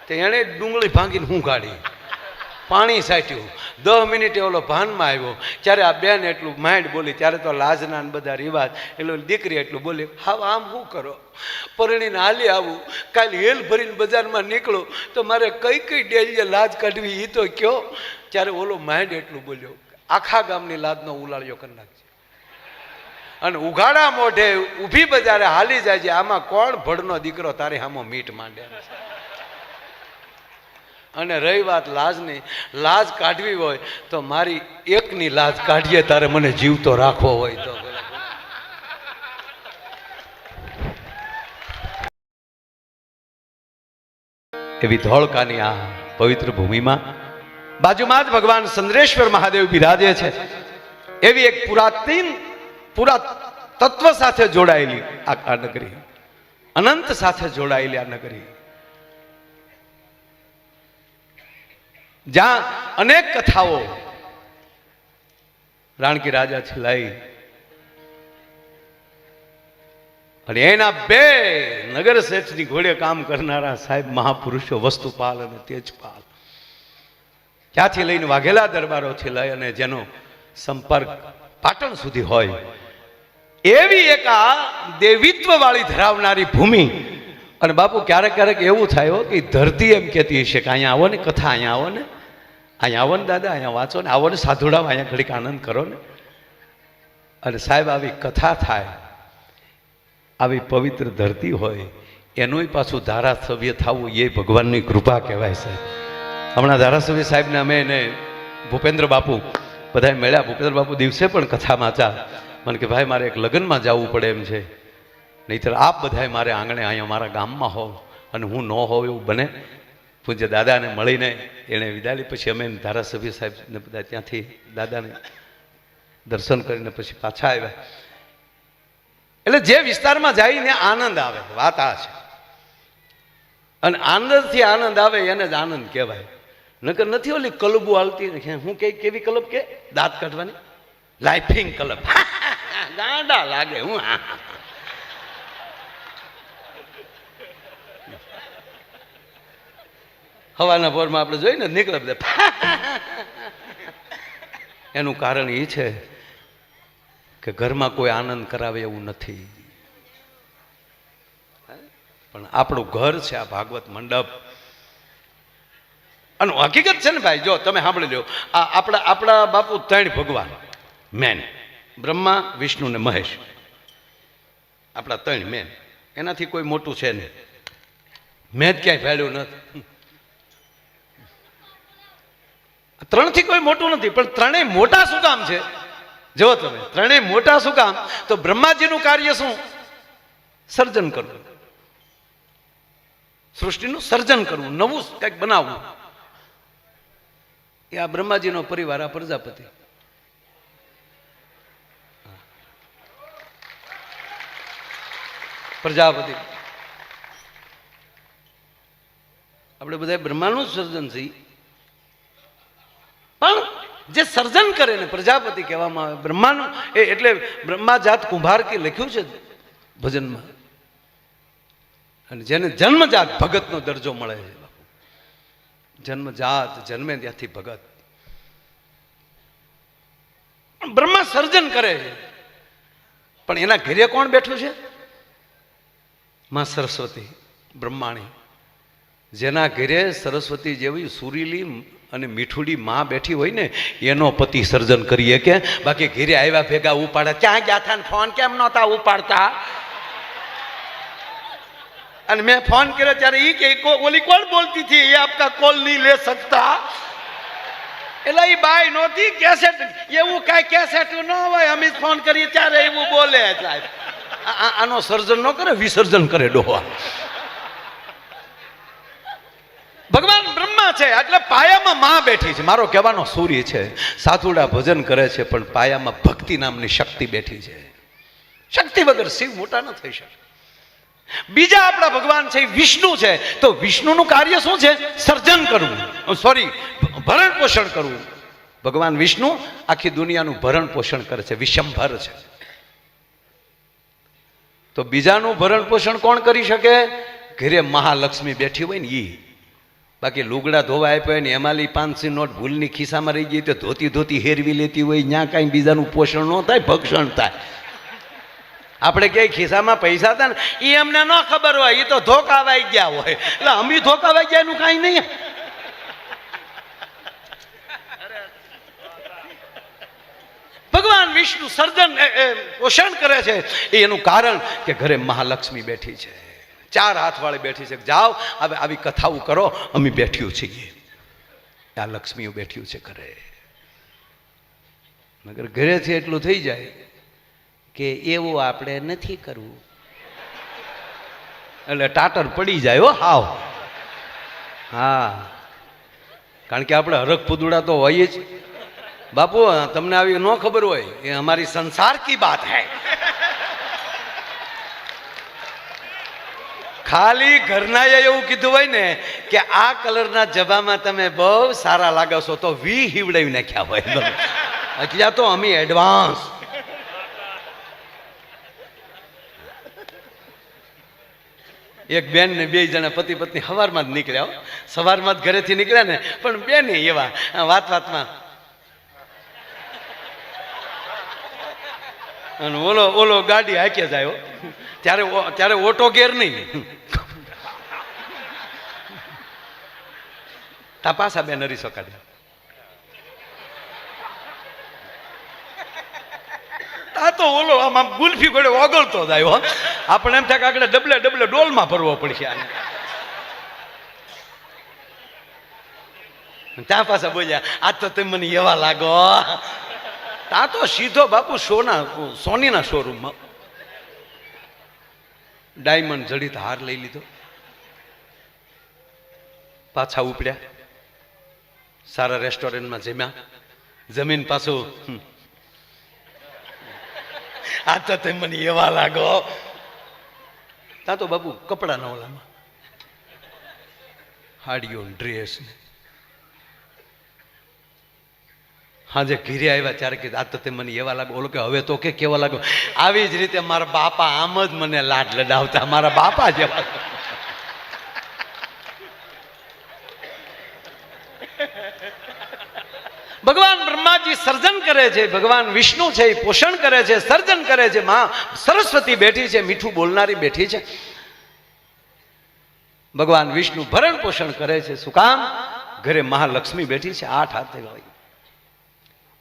તો એણે ડુંગળી ભાંગીને હું કાઢી. પાણી સાટ્યું, 10 મિનિટે ઓલો ભાનમાં આવ્યો, ત્યારે આ બેન એટલું માઇન્ડ બોલી, ત્યારે તો લાજના ને બધા રિવાજ, એટલે દીકરી એટલું બોલી, હા આમ શું કરો, પરણીને હાલી આવું, કાલે હેલ ભરીને બજારમાં નીકળો તો મારે કઈ કઈ ડેલીએ લાજ કાઢવી એ તો કયો. ત્યારે ઓલો માઇન્ડ એટલું બોલ્યો, આખા ગામની લાજનો ઉલાળ્યો કરી નાખજે, અને ઉઘાડા મોઢે ઊભી બજારે હાલી જાય છે, આમાં કોણ ભડનો દીકરો તારે હામો મીટ માંડે. અને રહી વાત લાજની, લાજ કાઢવી હોય તો મારી એકની લાજ કાઢીએ, તારે મને જીવતો રાખવો હોય તો. એવી ધોળકાની આ પવિત્ર ભૂમિમાં બાજુમાં જ ભગવાન ચંદ્રેશ્વર મહાદેવ બિરાજે છે. એવી એક પૂરા તત્વ સાથે જોડાયેલી આ નગરી, અનંત સાથે જોડાયેલી આ નગરી, જ્યાં અનેક કથાઓ રાણકી રાજાથી લઈ અને એના 2 નગર શેઠની ઘોડે કામ કરનારા સાહેબ મહાપુરુષો વસ્તુપાલ અને તેજપાલ, ત્યાંથી લઈને વાઘેલા દરબારોથી લઈ અને જેનો સંપર્ક પાટણ સુધી હોય, એવી એક આ દેવીત્વ વાળી ધરાવનારી ભૂમિ. અને બાપુ ક્યારેક ક્યારેક એવું થાય કે ધરતી એમ કહેતી હશે કે અહીંયા આવો ને, કથા અહીંયા આવો ને, અહીંયા આવો ને દાદા, અહીંયા વાંચો ને, આવો ને સાધુડાવ, અહીંયા ઘડીક આનંદ કરો ને. અને સાહેબ આવી કથા થાય, આવી પવિત્ર ધરતી હોય, એનું પાછું ધારાસભ્ય થવું એ ભગવાનની કૃપા કહેવાય સાહેબ. હમણાં ધારાસભ્ય સાહેબને અમે એને ભૂપેન્દ્ર બાપુ બધા મળ્યા. ભૂપેન્દ્ર બાપુ દિવસે પણ કથામાં હતા, મને કે ભાઈ મારે એક લગ્નમાં જવું પડે એમ છે, નહીંતર આપ બધાય મારે આંગણે અહીંયા મારા ગામમાં હોવ અને હું ન હોવ એવું બને. પૂજ્ય દાદાને મળીને એણે વિદાય લીધી. પછી અમે ધારાસભ્ય સાહેબને બધા ત્યાંથી દાદાને દર્શન કરીને પછી પાછા આવ્યા. એટલે જે વિસ્તારમાં જઈને આનંદ આવે, વાત આ છે. અને આનંદથી આનંદ આવે એને જ આનંદ કહેવાય. નકર નથી ઓલી કલબુ હાલતી, હું કેવી કલબ કે દાંત કાઢવાની, લાઇફિંગ કલબ, ગાંડા લાગે. હું હવાના પોરમાં આપણે જોઈને નીકળે બધા. એનું કારણ એ છે કે ઘરમાં કોઈ આનંદ કરાવે એવું નથી. પણ આપણું ઘર છે આ ભાગવત મંડપ. અને હકીકત છે ને ભાઈ, જો તમે સાંભળી લો, આપણા બાપુ 3 ભગવાન મેન, બ્રહ્મા, વિષ્ણુ ને મહેશ, આપણા 3 મેન. એનાથી કોઈ મોટું છે નહીં. મેં જ ક્યાંય ફેડ્યું નથી. 3 થી કોઈ મોટું નથી, પણ 3 મોટા શું કામ છે? જો તમે 3 મોટા શું કામ? તો બ્રહ્માજીનું કાર્ય શું? સર્જન કરવું, સૃષ્ટિનું સર્જન કરવું, નવું કંઈક બનાવવું. એ આ બ્રહ્માજીનો પરિવાર, આ પ્રજાપતિ. પ્રજાપતિ આપણે બધા બ્રહ્માનું જ સર્જન છે, પણ જે સર્જન કરે ને પ્રજાપતિ કહેવામાં આવે. બ્રહ્માનું એટલે બ્રહ્મા જાત કુંભાર કી લખ્યું છે ભજનમાં. અને જેને જન્મજાત ભગતનો દરજ્જો મળે છે. જન્મજાત, જન્મે ત્યાંથી ભગત. બ્રહ્મા સર્જન કરે છે, પણ એના ઘરે કોણ બેઠું છે? માં સરસ્વતી બ્રહ્માણી. જેના ઘરે સરસ્વતી જેવી સુરીલી અને મીઠુડી માં બેઠી હોય ને, એનો પતિ સર્જન કરીએ કે. બાકી ઘરે આવ્યા ભેગા ઉપાડે, ક્યાં ગયા હતા, ફોન કેમ નહોતા ઉપાડતા? અને મેં ફોન કર્યો ત્યારે એ કે ઓલી કોણ બોલતી હતી, એ આપકા કોલ નહીં લે સકતા. એટલે એ બાઈ નહોતી, કેસેટ એવું કાંઈ કેસેટ ન હોય, અમે ફોન કરીએ ત્યારે એવું બોલે. આનો સર્જન ન કરે, વિસર્જન કરે ડોહા. ભગવાન બ્રહ્મા છે એટલે પાયામાં માં બેઠી છે. મારો કહેવાનો સૂર્ય છે. સાધુડા ભજન કરે છે, પણ પાયામાં ભક્તિ નામની શક્તિ બેઠી છે. શક્તિ વગર શિવ મોટા ન થઈ શકે. બીજા આપણા ભગવાન છે વિષ્ણુ છે, તો વિષ્ણુનું કાર્ય શું છે? સર્જન કરવું, ભરણ પોષણ કરવું. ભગવાન વિષ્ણુ આખી દુનિયાનું ભરણ પોષણ કરે છે, વિશંભર છે. તો બીજાનું ભરણ પોષણ કોણ કરી શકે? ઘરે મહાલક્ષ્મી બેઠી હોય ને ઈ. બાકી લુગડા ધોવા આપ્યા ને એમાંલી 500 નોટ ભૂલની ખિસ્સામાં રહી ગઈ તો ધોતી ધોતી હેરવી લેતી હોય, ત્યાં કાંઈ બીજાનું પોષણ ન થાય, ભક્ષણ થાય. આપણે ક્યાંય ખિસ્સામાં પૈસા હતા ને એ અમને ન ખબર હોય, એ તો ધોકાવાઈ ગયા હોય. એટલે અમે ધોકાવાઈ ગયા એનું કાંઈ નહીં. ભગવાન વિષ્ણુ સર્જન પોષણ કરે છે, એનું કારણ કે ઘરે મહાલક્ષ્મી બેઠી છે, 4 હાથવાળી બેઠી છે. જાઓ હવે આવી કથાઓ કરો, અમે બેઠ્યું છીએ, આ લક્ષ્મીઓ બેઠ્યું છે ઘરે. મગર ઘરેથી એટલું થઈ જાય કે એવું આપણે નથી કરવું, એટલે ટાટર પડી જાય. હો હાવ, હા, કારણ કે આપણે હરખ પુદુડા તો હોય જ. બાપુ તમને આવી ન ખબર હોય, એ અમારી સંસાર કી બાત હૈ. ખાલી ઘરનાએ એવું કીધું હોય ને કે આ કલરના જબામાં તમે બહુ સારા લાગો છો તો હીવડાવી નાખ્યા હોય. એટલે તો અમે એડવાન્સ. એક બેન ને 2 જણા પતિ પત્ની સવારમાં જ નીકળ્યા, સવારમાં જ ઘરેથી નીકળ્યા ને, પણ બેન એવા વાતમાં અને ઓલો ગાડી હાકે જાય. ત્યારે ઓટો ગેર નહીં, તા પાછા બે નરીસો કાઢે. આ તો ઓલો આમ ગુલ્ફી ગોળે ઓગળતો જાય. આપણે એમ થાય કે આગળ ડબલે ડોલમાં ભરવો પડશે આને. ત્યાં પાછા બોલ્યા આ તો તમે મને એવા લાગો. ત્યાં તો સીધો બાપુ સોનીના શોરૂમમાં ડાયમંડ જડિત હાર લઈ લીધો, પાછા ઉપડ્યા, સારા રેસ્ટોરન્ટમાં જમ્યા, જમીન પાછું આ તો તમે મને એવા લાગો. ત્યાં તો બાપુ કપડાના ઓલામાં હાડીઓ ડ્રેસ. હાજે ઘીરે આવ્યા ત્યારે કીધું આ તો તે મને એવા લાગો. ઓલો કે હવે તો કે કેવા લાગો. આવી જ રીતે મારા બાપા આમ જ મને લાડ લડાવતા, મારા બાપા જેવા. ભગવાન બ્રહ્માજી સર્જન કરે છે, ભગવાન વિષ્ણુ છે એ પોષણ કરે છે, સર્જન કરે છે. માં સરસ્વતી બેઠી છે, મીઠું બોલનારી બેઠી છે. ભગવાન વિષ્ણુ ભરણ પોષણ કરે છે. શું કામ? ઘરે મહાલક્ષ્મી બેઠી છે, 8 હાથે હોય.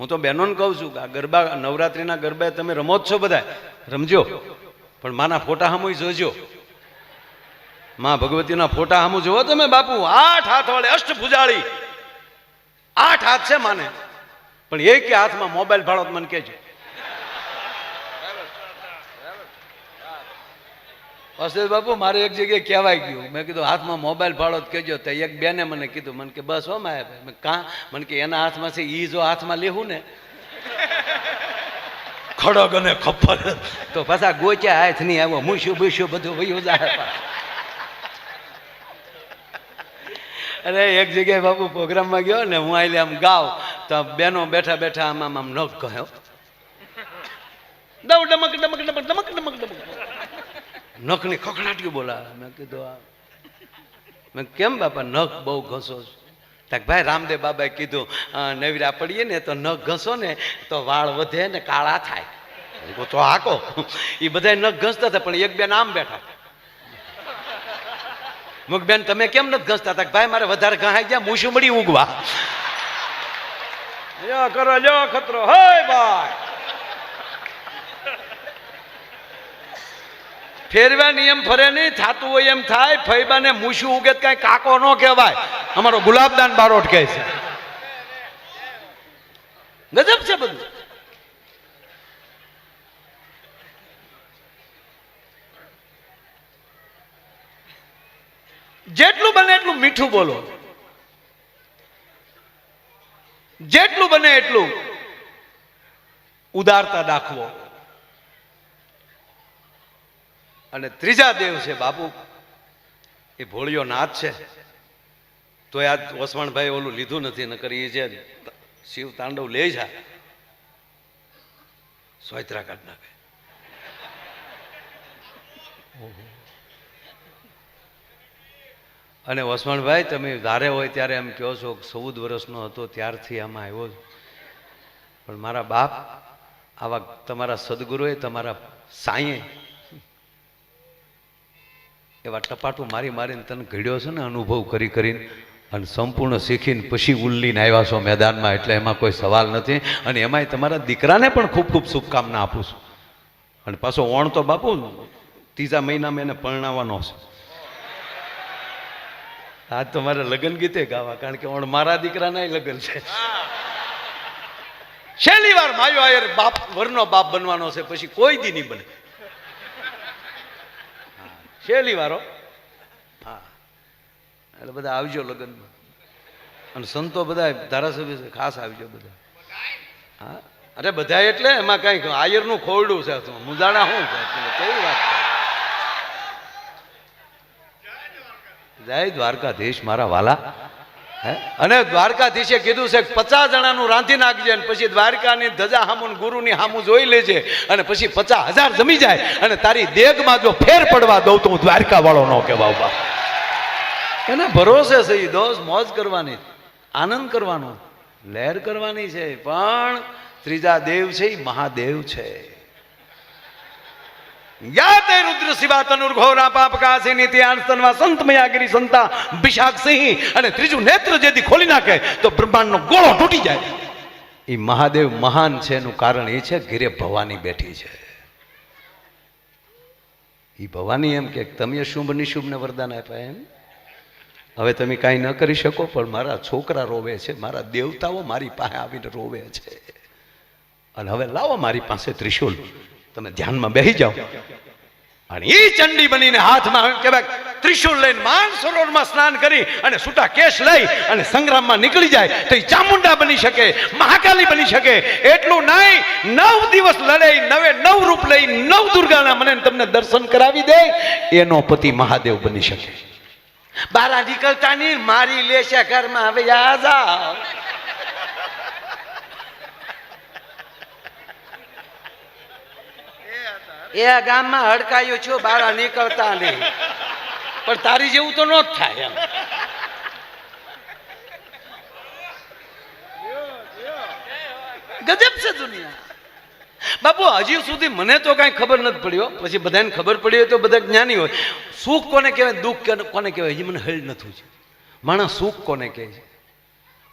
હું તો બહેનોને કહું છું કે આ ગરબા, નવરાત્રિના ગરબા તમે રમો જ છો, બધા રમજો, પણ માના ફોટા સામું જોજો. માં ભગવતીના ફોટા સામું જોવો તમે બાપુ. 8 હાથ વાળે અષ્ટભુજાળી, 8 હાથ છે માને, પણ એક હાથમાં મોબાઈલ ભાળો તો મને કહેજો. અસદ બાપુ મારે એક જગ્યાએ કહેવાય ગયું, મેં કીધું હાથમાં મોબાઈલ ભાળો તો કહેજો. તો એક બેને મને કીધું, મને કે બસ હો માયા ભાઈ. મેં કાં? મને કે એના હાથમાં છે, એ જો હાથમાં લેવું ને ખડગ અને ખપ્પર તો પાછા ગોચ્યા હાથ નહીં આવ્યો, મૂસ્યું બૂસ્યું બધું વયું જાય. અરે એક જગ્યાએ બાપુ પ્રોગ્રામમાં ગયો ને, હું આઈ આમ ગાવ તો બેનો બેઠા બેઠા આમ નખ કહ્યો, દવ ડમક ડમક ડમક ડમક ડમક ડમક, નખની ખખડાટીઓ બોલાવે. મેં કીધું મેં કેમ બાપા નખ બહુ ઘસો છો? તક ભાઈ રામદેવ બાબાએ કીધું નવીરા પડીએ ને તો નખ ઘસો ને તો વાળ વધે ને કાળા થાય. તો હાકો એ બધા નખ ઘસતા હતા, પણ એક બેન આમ બેઠા. મુક બેન તમે કેમ નથી ઘસતા? તક ભાઈ મારે વધારે ઘાઈ ગયા, મૂછું મળી ઉગવા. કરો લો ખતરો હોય ભાઈ. ફેરવા નિયમ ફરે નહીં, થાતું હોય એમ થાય. ફૈબાને મૂછું ઉગે કઈ કાકો ન કહેવાય, અમારો ગુલાબદાન બારોટ કહે છે. ગજબ છે બધું. જેટલું બને એટલું મીઠું બોલો, જેટલું બને એટલું ઉદારતા દાખવો. અને ત્રીજા દેવ છે બાપુ, એ ભોળિયો નાથ છે. તો આ ઓસમાણભાઈ ઓલું લીધું નથી, નકર એ જે શિવ તાંડવ લે છે સોયત્રા કાઢ નાખે. અને વસમણભાઈ તમે ધારે હોય ત્યારે એમ કહો છો 14 વર્ષનો હતો ત્યારથી આમાં આવ્યો છું, પણ મારા બાપ આવા તમારા સદગુરુએ તમારા સાંયે એવા ટપાટું મારી મારીને તને ઘડ્યો છે ને, અનુભવ કરી કરીને, અને સંપૂર્ણ શીખીને પછી ઉલ્લીને આવ્યા છો મેદાનમાં, એટલે એમાં કોઈ સવાલ નથી. અને એમાંય તમારા દીકરાને પણ ખૂબ ખૂબ શુભકામના આપું છું. અને પાછો ઓણ તો બાપુ 3જા મહિનામાં એને પરણાવવાનો છે. આજ તો મારે લગ્ન ગીતે ગાવા, કારણ કે ઓણ મારા દીકરાના લગ્ન છે. છેલ્લી વાર માયો આયર બાપ વરનો બાપ બનવાનો છે, પછી કોઈ દી નહીં બને. છેલ્લી વારો. હા, એટલે બધા આવજો લગ્નમાં, અને સંતો બધા ધારાસભ્ય ખાસ આવજો બધા. હા, અરે બધા એટલે એમાં કઈ આયરનું ખોરડું છે, મુદાણા શું છે, કેવી વાત છે. જય દ્વારકાધીશ મારા વાલા. અને દ્વારકાધીશે કીધું છે 50 જણાનું રાંધી નાખજે, અને પછી દ્વારકાની ધજા હામું ગુરુની હામું જોઈ લેજે, અને પછી 50,000 જમી જાય, અને તારી દેગમાં જો ફેર પડવા દઉં તો હું દ્વારકા વાળો ન કહેવાઉં. બાપ એને ભરોસે છે, એ દોસ્ત મોજ કરવાની, આનંદ કરવાનો, લહેર કરવાની છે. પણ ત્રીજા દેવ છે એ મહાદેવ છે. યાતે રુદ્ર શિવા તનુર્ઘોરા પાપકાસી નિત્યાન તનવા સંત મયાગિરી સંતા વિશાખ સિંહ. અને ત્રીજું નેત્ર જેથી ખોલી નાખે તો બ્રહ્માંડનો ગોળો તૂટી જાય. એ મહાદેવ મહાન છે, એનું કારણ એ છે ઘેરે ભવાની બેઠી છે. એ ભવાની એમ કે તમે શુભ નિશુભ ને વરદાન આપ્યા એમ. હવે તમે કાંઈ ન કરી શકો, પણ મારા છોકરા રોવે છે, મારા દેવતાઓ મારી પાસે આવીને રોવે છે, અને હવે લાવો મારી પાસે ત્રિશુલ, તમે ધ્યાનમાં બેસી જાઓ. અને એ ચંડી બનીને હાથમાં કહેવાય ત્રિશુલ લઈને માનસરોવરમાં સ્નાન કરી અને છૂટા કેશ લઈ અને સંગ્રામમાં નીકળી જાય તો એ ચામુંડા બની શકે, મહાકાલી બની શકે. એટલું નહીં, 9 દિવસ લડે, 9 રૂપ લઈ 9 દુર્ગાના મને તમને દર્શન કરાવી દે, એનો પતિ મહાદેવ બની શકે. બારા નીકળતા નહીં, મારી લેશે ઘરમાં, હવે આ જાઓ. એ ગામમાં હડકાયું છું, બારા નીકળતા નહીં, પણ તારી જેવું તો ન જ થાય એમ. ગજબ છે દુનિયા. બાપુ હજી સુધી મને તો કઈ ખબર નથી પડ્યો, પછી બધાને ખબર પડી હોય તો બધા જ્ઞાની હોય. સુખ કોને કહેવાય, દુઃખ કોને કહેવાય, હજી મને હળ નથી. માણસ સુખ કોને કહે છે,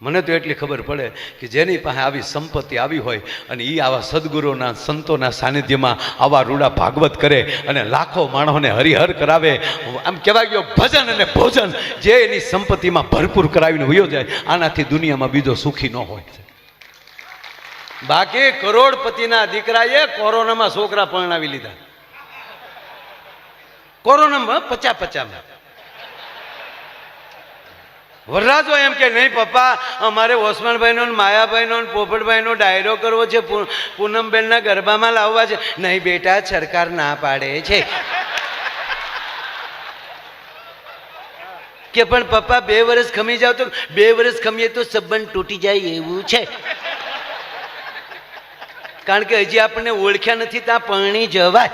મને તો એટલી ખબર પડે કે જેની પાસે આવી સંપત્તિ આવી હોય અને એ આવા સદગુરુના સંતોના સાનિધ્યમાં આવા રૂડા ભાગવત કરે અને લાખો માણસોને હરિહર કરાવે. આમ કહેવાય ગયો ભજન અને ભોજન જે એની સંપત્તિમાં ભરપૂર કરાવીને વયો જાય, આનાથી દુનિયામાં બીજો સુખી ન હોય. બાકી કરોડપતિના દીકરાએ કોરોનામાં છોકરા પરણાવી લીધા. કોરોનામાં 50-50. વરરાજો એમ કે નહીં પપ્પા, અમારે ઓસમાનભાઈનો માયાભાઈનો પોપટભાઈનો ડાયરો કરવો છે, પૂનમબેનના ગરબામાં લાવવા છે. નહીં બેટા, સરકાર ના પાડે છે. કે પણ પપ્પા 2 વર્ષ ખમી જાવ તો 2 વર્ષ ખમીએ તો સંબંધ તૂટી જાય એવું છે, કારણ કે હજી આપણને ઓળખ્યા નથી ત્યાં પરણી જવાય.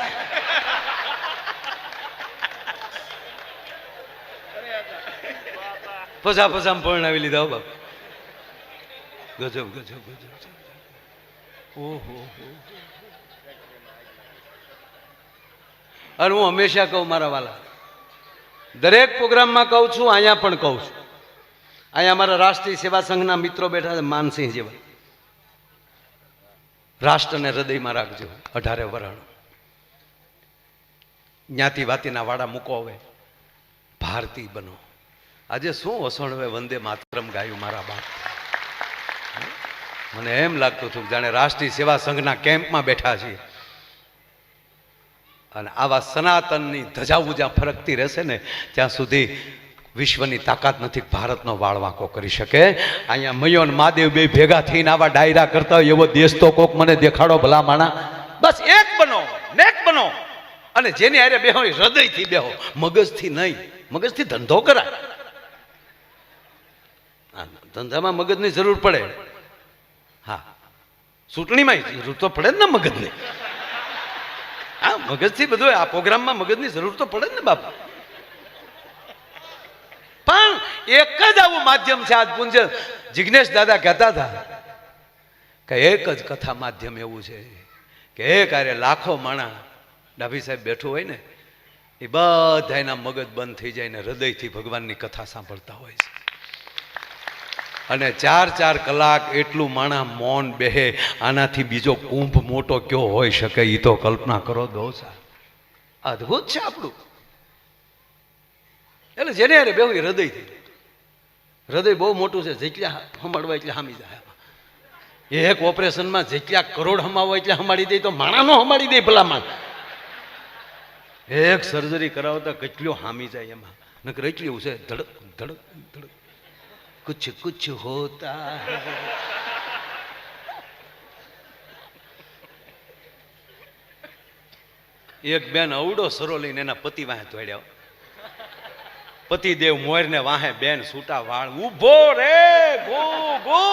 પસા પરણાવી લીધા. બાપ ગજબ ગજબ ગજબ. ઓહો. અને હું હંમેશા કહું મારા વાલા, દરેક પ્રોગ્રામમાં કહું છું, અહીંયા પણ કહું છું. અહીંયા અમારા રાષ્ટ્રીય સેવા સંઘના મિત્રો બેઠા છે, માનસિંહ જેવા. રાષ્ટ્રને હૃદયમાં રાખજો. 18 વરણ જ્ઞાતિ વાતીના વાડા મૂકો, હવે ભારતીય બનો. આજે શું વસણવે વંદે માતરમ ગાયું મારા બાપ. મને એમ લાગતું હતું જાણે રાષ્ટ્રીય સેવા સંઘના કેમ્પમાં બેઠા છીએ. અને આવા સનાતનની ધજાઓ જ્યાં ફરકતી રહેશે ને ત્યાં સુધી વિશ્વની તાકાત નથી ભારતનો વાળવાંકો કરી શકે. અહીંયા મયો અને મહાદેવ બે ભેગા થઈને આવા ડાયરા કરતા હોય એવો દેશ તો કોક મને દેખાડો ભલા માણા. બસ એક બનો, નેક બનો, અને જેની હારે બેહો હૃદયથી બેહો, મગજથી નહીં. મગજથી ધંધો કરાય, ધંધામાં મગજની જરૂર પડે. હા, ચૂંટણીમાં જરૂર તો પડે ને મગજની. હા, મગજથી બધું આ પ્રોગ્રામમાં મગજની જરૂર તો પડે ને બાપા. એક જ આવું માધ્યમ છે. આજ પૂજ્ય જિજ્ઞેશ દાદા કહેતા હતા કે એક જ કથા માધ્યમ એવું છે કે એક આરે લાખો માણા ડાભી સાહેબ બેઠું હોય ને એ બધા એના મગજ બંધ થઈ જાય ને હૃદયથી ભગવાનની કથા સાંભળતા હોય છે. અને 4-4 કલાક એટલું માણા મૌન બેહે, આનાથી બીજો કુંભ મોટો કયો હોઈ શકે? એ તો કલ્પના કરો દોસ્ત, અદ્ભુત છે આપણું. એટલે જેને અરે બેહું હૃદયથી, હૃદય બહુ મોટું છે. જેટલા સંભાળવા એટલે હામી જાય. એક ઓપરેશનમાં જેટલા કરોડ હમાવો એટલે હમાડી દે તો માણાનો હમાડી દે ભલામાં. એક સર્જરી કરાવતા કેટલો હામી જાય એમાં. નકર એટલું છે ધડક ધડક ધડક કુછ કુછ હોતા હૈ. એક બેન અવડો સરો લઈને એના પતિ વાહે દોડ્યા. પતિદેવ મોરને વાહે, બેન છૂટા વાળ, ઉભો રે ગો ગો.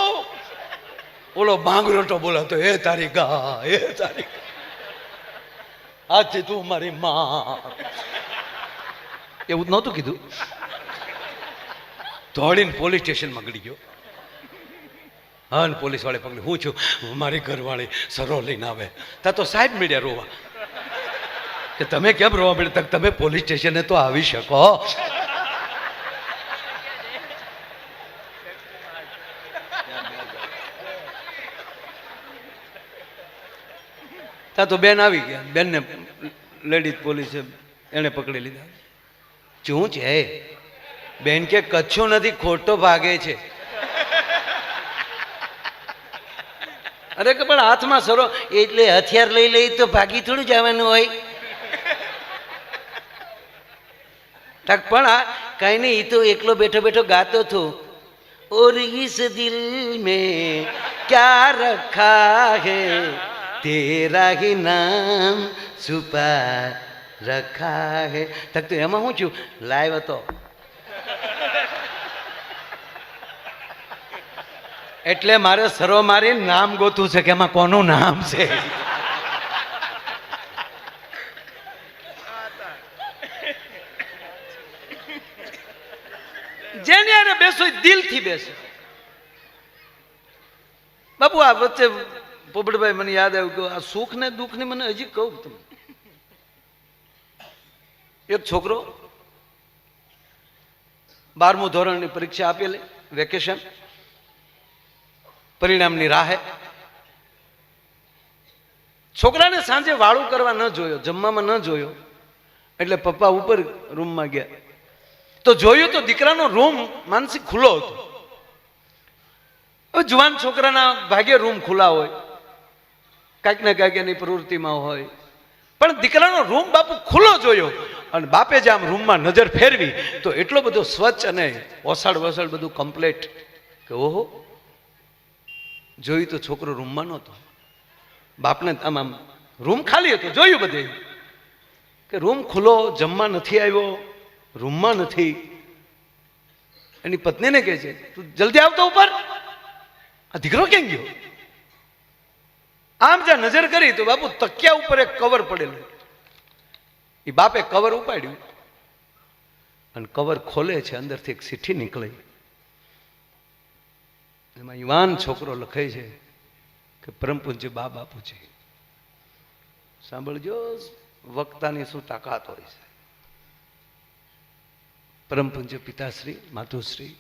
ઓલો ભાંગરોટો બોલાતો, હે તારી ગા, હે તારી ગા, આજથી તું મારી માં. એવું નહોતું કીધું. દોડીને પોલીસ સ્ટેશનમાં ગળી ગયો. હા, પોલીસ વાળે પકડી, હું છું, મારી ઘરવાળી સરો લઈને આવે. તા તો સાહેબ મીડિયા રોવા કે તમે કેમ રોવા મળ્યા? તક તમે પોલીસ સ્ટેશને તો આવી શકો. તા તો બેન આવી ગયા. બેનને લેડીઝ પોલીસે એને પકડી લીધા. શું છે? બેન કે કચ્છું નથી, ખોટો ભાગે છે. અરે કે પણ હાથમાં સરો એટલે હથિયાર લઈ લઈ તો ભાગી થોડું જવાનું હોય. પણ આ કઈ નહીં, એ તો એકલો બેઠો બેઠો ગાતો હતો, और इस दिल में क्या रखा है, तेरा ही नाम छुपा रखा है. તક તો એમાં શું છું, લાઈવ હતો એટલે મારે સરો મારી નામ ગોતું છે કે એમાં કોનું નામ છે. જેને યાર બેસો દિલથી બેસો. બાપુ આ વચ્ચે પોપટભાઈ મને યાદ આવ્યું કે આ સુખ ને દુઃખ ને મને હજી કહું તમે. એક છોકરો 12મું ધોરણની પરીક્ષા આપેલી, વેકેશન, પરિણામની રાહે. છોકરાને સાંજે વાળું કરવા ન જોયો, જમવામાં ન જોયો, એટલે પપ્પા ઉપર રૂમમાં ગયા તો જોયું તો દીકરાનો રૂમ માનસિક ખુલ્લો હતો. હવે જુવાન છોકરાના ભાગ્ય રૂમ ખુલ્લા હોય, કાંઈક ને કાંઈક એની પ્રવૃત્તિમાં હોય, પણ દીકરાનો રૂમ બાપુ ખુલ્લો જોયો. અને બાપે જે આમ રૂમમાં નજર ફેરવી તો એટલો બધો સ્વચ્છ અને ઓસાડ વસાડ બધું કમ્પ્લીટ કે ઓહો. જોયું તો છોકરો રૂમમાં નહોતો. બાપને આમ આમ રૂમ ખાલી હતો, જોયું બધે કે રૂમ ખુલ્લો, જમવા નથી આવ્યો, રૂમમાં નથી. એની પત્નીને કહે છે, તું જલ્દી આવતો ઉપર, આ દીકરો ક્યાં ગયો? આમ જ્યાં નજર કરી તો બાપુ તકિયા ઉપર એક કવર પડેલું. એ બાપે કવર ઉપાડ્યું અને કવર ખોલે છે, અંદરથી એક ચિઠ્ઠી નીકળી. એમાં યુવાન છોકરો લખે છે કે પરમ પૂજ્ય બા બાપુજી. સાંભળજો, વક્તાની શું તાકાત હોય છે. પરમ પૂજ્ય પિતાશ્રી, માતુશ્રી,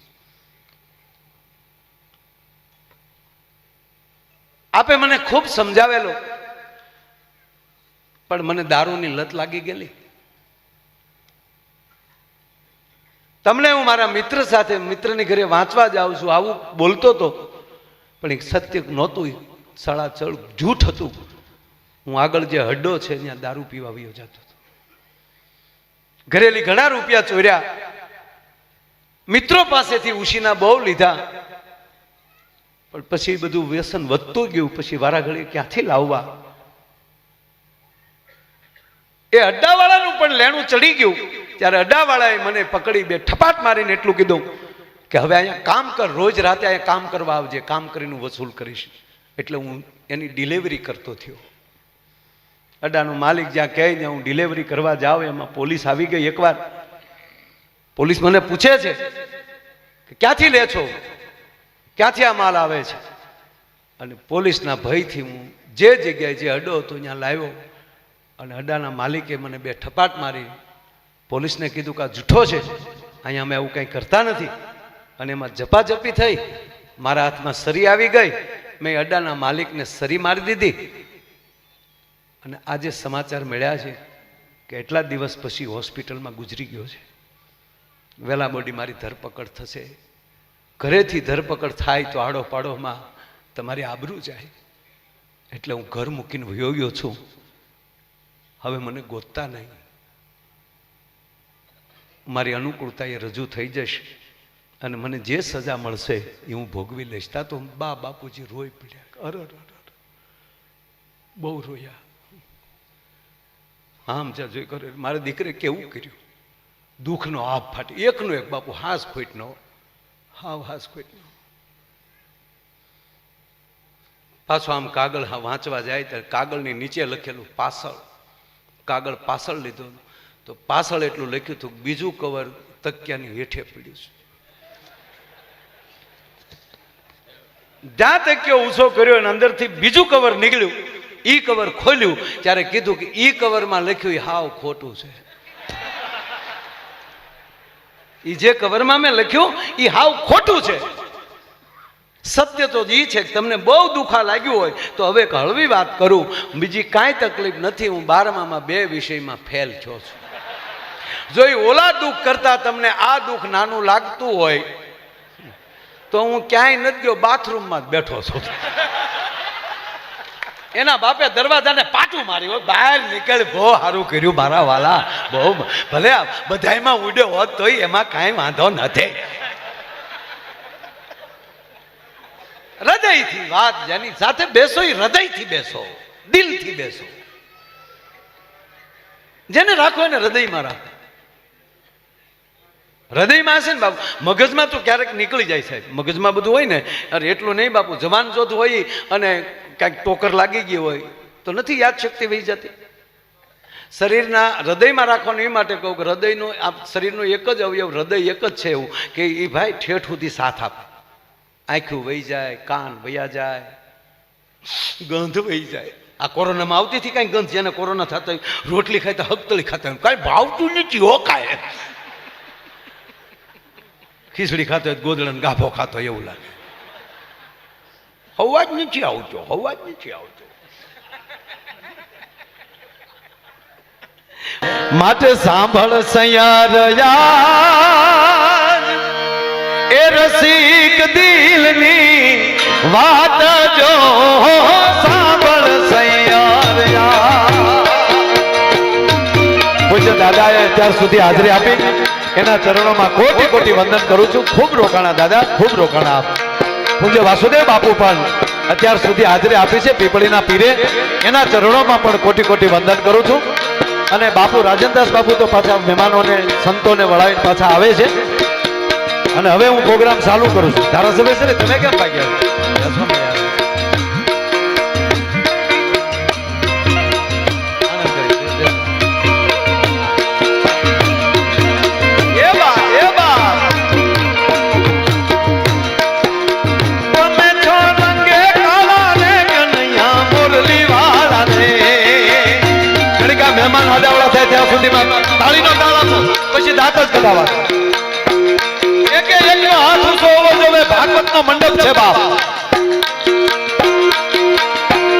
આપે મને ખૂબ સમજાવેલો, પણ મને દારૂની લત લાગી ગયેલી. તમને હું મારા મિત્ર સાથે મિત્રની ઘરે વાંચવા જાઉં છું, આવું બોલતો હતો, પણ એક સત્ય નહોતું, સળાચળ જૂઠ હતું. હું આગળ જે હડ્ડો છે ત્યાં દારૂ પીવા આવ્યો જતો હતો. ઘરેલી ઘણા રૂપિયા ચોર્યા, મિત્રો પાસેથી ઉશીના બહુ લીધા, પણ પછી બધું વ્યસન વધતું ગયું. પછી વારા ઘડી ક્યાંથી લાવવા, એ અડ્ડાવાળાનું પણ લેણું ચડી ગયું. ત્યારે અડ્ડાવાળાએ મને પકડી બે ઠપાટ મારીને એટલું કીધું કે હવે અહીંયા કામ કર, રોજ રાતે અહીંયા કામ કરવા આવજે, કામ કરીને વસૂલ કરીશ. એટલે હું એની ડિલિવરી કરતો થયો. અડ્ડાનો માલિક જ્યાં કહે ત્યાં હું ડિલિવરી કરવા જાઉં. એમાં પોલીસ આવી ગઈ. એકવાર પોલીસ મને પૂછે છે કે ક્યાંથી લે છો, ક્યાંથી આ માલ આવે છે. અને પોલીસના ભયથી હું જે જગ્યાએ જે અડ્ડો હતો ત્યાં લાવ્યો અને અડ્ડાના માલિકે મને 2 ઠપાટ મારી. પોલીસને કીધું કે આ જૂઠો છે, અહીંયા અમે એવું કંઈ કરતા નથી. અને એમાં ઝપાઝપી થઈ, મારા હાથમાં સરી આવી ગઈ. મેં અડ્ડાના માલિકને સરી મારી દીધી. અને આજે સમાચાર મળ્યા છે કે એટલા દિવસ પછી હોસ્પિટલમાં ગુજરી ગયો છે. વહેલા બોડી મારી ધરપકડ થશે. ઘરેથી ધરપકડ થાય તો આડો પાડોમાં તમારી આબરૂ જાય. એટલે હું ઘર મૂકીને વયો ગયો છું. હવે મને ગોતતા નહીં. મારી અનુકૂળતા એ રજૂ થઈ જશે અને મને જે સજા મળશે એ હું ભોગવી લઈશ. તા તો બાપુજી રોઈ પડ્યા. અરે બહુ રોયા. આમ જ્યાં જોઈ કરે મારા દીકરે કેવું કર્યું. દુઃખનો આપ ફાટી. એકનો એક બાપુ હાસ ખોટનો, હાવ હાસ ખોટનો. પાછો આમ કાગળ વાંચવા જાય ત્યારે કાગળની નીચે લખેલું પાછળ. કાગળ પાછળ લીધો તો પાછળ એટલું લખ્યું હતું, બીજું કવર તકિયાની હેઠે પડ્યું છે. જ્યાં તકિયો ઊંચો કર્યો અને અંદરથી બીજું કવર નીકળ્યું. ઈ કવર ખોલ્યું ત્યારે કીધું કે ઈ કવરમાં લખ્યું એ હાવ ખોટું છે. ઈ જે કવરમાં મેં લખ્યું એ હાવ ખોટું છે. સત્ય તો એ છે કે તમને બહુ દુખા લાગ્યું હોય તો હવે એક હળવી વાત કરું. બીજી કાંઈ તકલીફ નથી. હું 12માં 2 વિષયમાં ફેલ થયો છું. જો એ ઓલા દુઃખ કરતા તમને આ દુઃખ નાનું લાગતું હોય તો હું ક્યાંય નથી ગયો, બાથરૂમમાં જ બેઠો છું. એના બાપે દરવાજાને પાટું માર્યું હોય, બહાર નીકળ. બહુ સારું કર્યું મારા વાલા, બહુ. ભલે બધાયમાં ઉડ્યો હોત તોય એમાં કાંઈ વાંધો નથી. હૃદયથી વાત જેની સાથે બેસો એ હૃદયથી બેસો, દિલથી બેસો. જેને રાખો એને હૃદયમાં રાખો. હૃદયમાં હશે ને બાપુ. મગજમાં તો ક્યારેક નીકળી જાય સાહેબ. મગજમાં બધું હોય ને, અરે એટલું નહીં બાપુ. જવાન જોત હોય અને કાંઈક ટોકર લાગી ગઈ હોય તો નથી યાદ શક્તિ વહી જતી. શરીરના હૃદયમાં રાખવાનું એ માટે કહું કે હૃદયનો આ શરીરનો એક જ અવયવ, હૃદય એક જ છે એવું કે એ ભાઈ ઠેઠ સુધી સાથ આપે. આંખું વહી જાય, કાન વયા જાય, ગંધ વહી જાય. આ કોરોનામાં આવતી હતી કાંઈ ગંધ. જેને કોરોના થતો હોય રોટલી ખાય તો હકતળી ખાતા હોય, કાંઈ ભાવતું નથી હો. કાંઈ ખીચડી ખાતો હોય ગોદડાનો ગાભો ખાતો હોય એવું લાગે. હવા જ નથી આવતો, હવા જ નથી આવતો. માટે સાંભળ સૈયાર યાર, એ રસિક દિલની વાત જો સાંભળ સૈયાર યાર. પૂજ્ય દાદાએ અત્યાર સુધી હાજરી આપી, એના ચરણોમાં કોટી કોટી વંદન કરું છું. ખૂબ રોકાણા દાદા, ખૂબ રોકાણા. પૂજ્ય વાસુદેવ બાપુ પણ અત્યાર સુધી હાજરી આપી છે પીપળીના પીરે. એના ચરણોમાં પણ કોટી કોટી વંદન કરું છું. અને બાપુ રાજનદાસ બાપુ તો પાછા મહેમાનોને સંતોને વળાવીને પાછા આવે છે. અને હવે હું પ્રોગ્રામ ચાલુ કરું છું. ધારાસભ્ય છે ને, તમે કેમ ભાગ્યા? મહેમાન આડાવડા થાય ત્યાં સુધીમાં તાળીનો તાળ આપો, પછી દાંત જ કઢાવા. એક એકનો હાથ ઊંચો હોવો જોઈએ. ભાગવતનો મંડપ છે બાપ.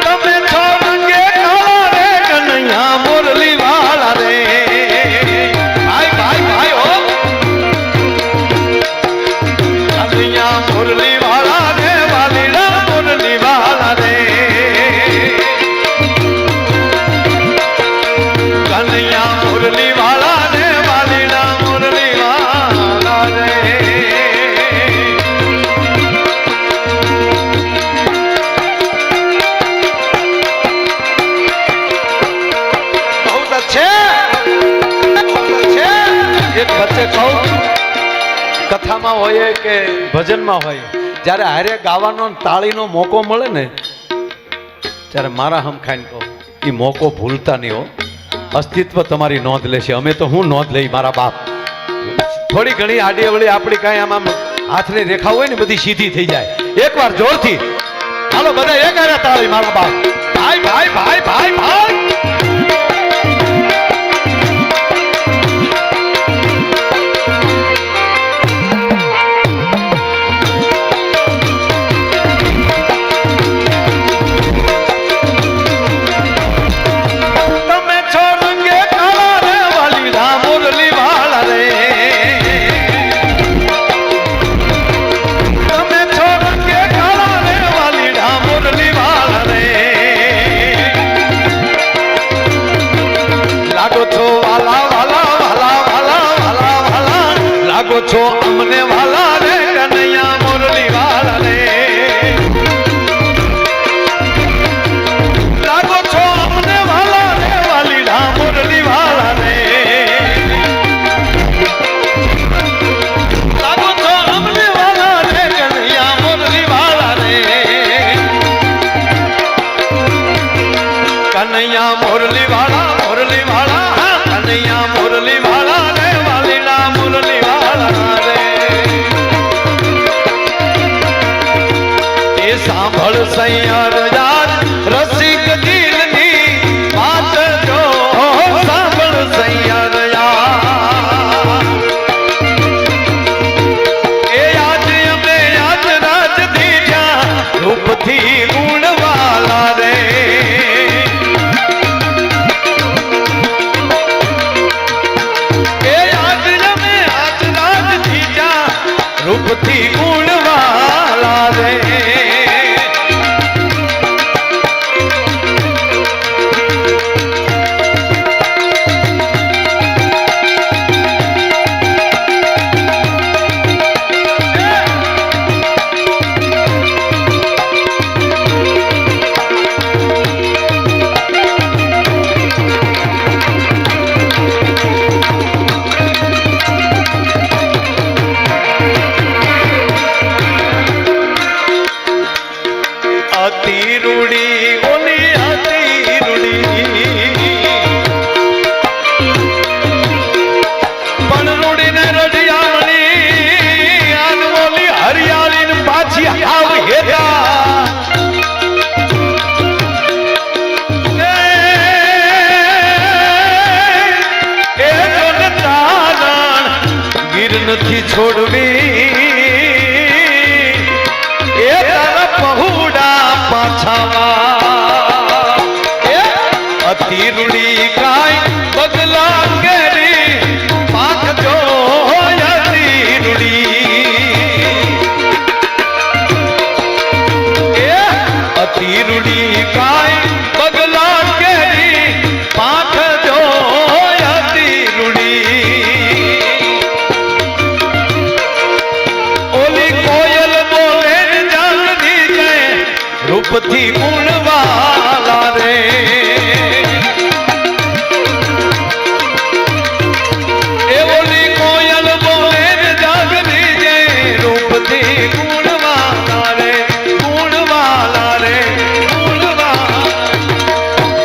તમે છો રંગે કાળા રે કનૈયા મુરલી વાળા રે. ભાઈ ભાઈ ભાઈ હો, કનૈયા મુરલી વાળા રે, વાલીડા મુરલી વાળા રે. કનૈયા મુરલી વાળા રે, વાલીડા મુરલી વાળા રે. બહુ છે. એક વચ્ચે કહું, કથામાં હોય કે ભજનમાં હોય, જ્યારે હારે ગાવાનો તાળીનો મોકો મળે ને ત્યારે મારા હમ ખાઈને કહું એ મોકો ભૂલતા નહીં હો. અસ્તિત્વ તમારી નોંધ લેશે. અમે તો હું નોંધ લઈ મારા બાપ. થોડી ઘણી આડી અવળી આપણી કાંઈ આમાં હાથની રેખા હોય ને બધી સીધી થઈ જાય એકવાર જોરથી હાલો બધા એક હારે તાળી મારા બાપ ભાઈ ભાઈ ભાઈ ભાઈ ભાઈ છો અમને વાલા રે કનૈયા મુરલી વાલા રે લાગો છો અમને વાલા રે વાલીડા મુરલી વાલા રે લાગો છો અમને વાલા રે કનૈયા મુરલી વાલા રે કનૈયા મુરલી વાલા કનૈયા મુરલી વાલા રે વાલીડા મુરલી સાંભળ સૈયર યાર રસિક દિલની વાત જો સાંભળ સૈયર યાર એ યાદ અમે યાદ રાજ દીધા રૂપથી ગુણવાલા રે એ યાદ અમે યાદ રાજ દીધા રૂપથી ગુણવાલા રે નથી છોડવી એ તારા પહુડા પાછાવા અતિ રૂડી કાય બગલા કેરી પાથ જો અતિ રૂડી અતિ રૂડી કાય બગલા કેરી પાથ જો અતિ રૂડી રૂપથી ગુણવાલા રે એ ઓલી કોયલ બોલે ને જાગની જે રૂપથી ગુણવાલા રે ગુણવાલા રે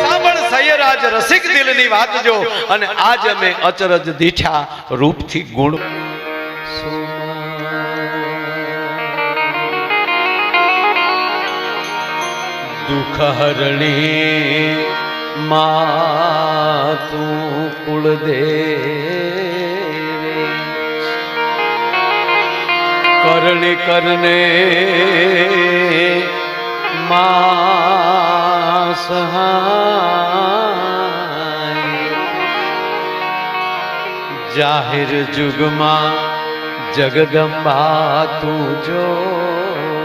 સાંભળ સૈયરાજ રસિક દિલની વાત જો અને આજ અમે અચરજ દીઠા રૂપથી ગુણ દુઃખ હરણી માં તું કુળદેવી કરણી કરને માં સહાય જાહેર જુગમાં જગદંબા તું જોગણી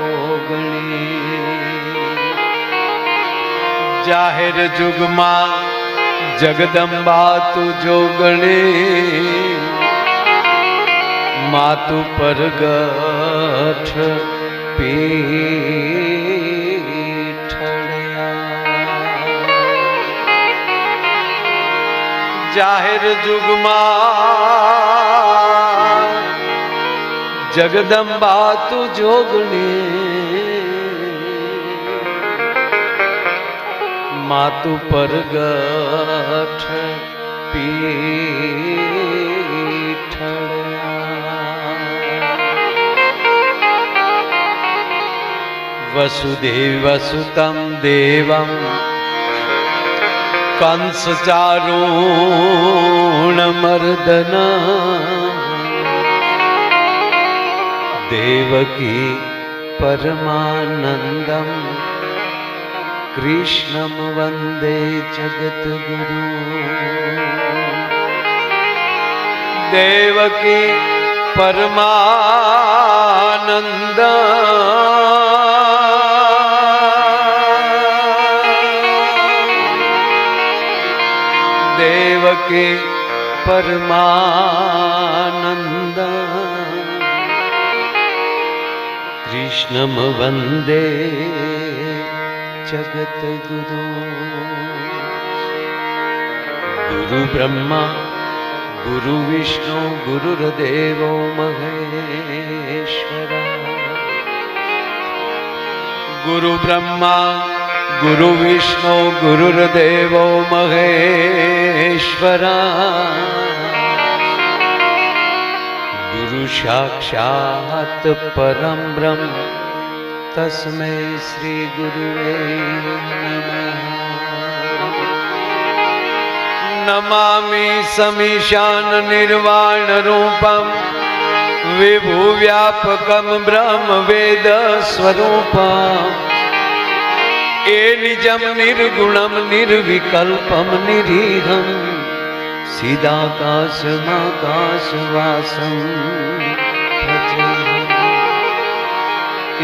જાહેર જુગમાં જગદંબા તું જોગણી માતુ પરગઠ પીઠળ્યા જાહેર જુગમાં જગદંબા તું જોગણી માતુ પરગઠ પીઠળ્યા वसुदेवसुतं देवं कंसचारूणमर्दन देवकी परमानन्दं कृष्णं वन्दे जगद्गुरु देवकी परमानन्द देवकी परमानन्द कृष्णं वन्दे जगद्गुरु गुरु ब्रह्मा गुरु विष्णु गुरुर्देवो महेश्वरा गुरु ब्रह्मा गुरु विष्णु गुरुर्देवो महेश्वरा गुरु साक्षात् परं ब्रह्म तस्मै श्री गुरुवे नमः नमामि समीशान निर्वाण रूपं विभुव्यापकं ब्रह्म वेद स्वरूपम् ए निजं निर्गुणं निर्विकल्पं निरीहं सिदाकाशमाकाशवासं भजेऽहम्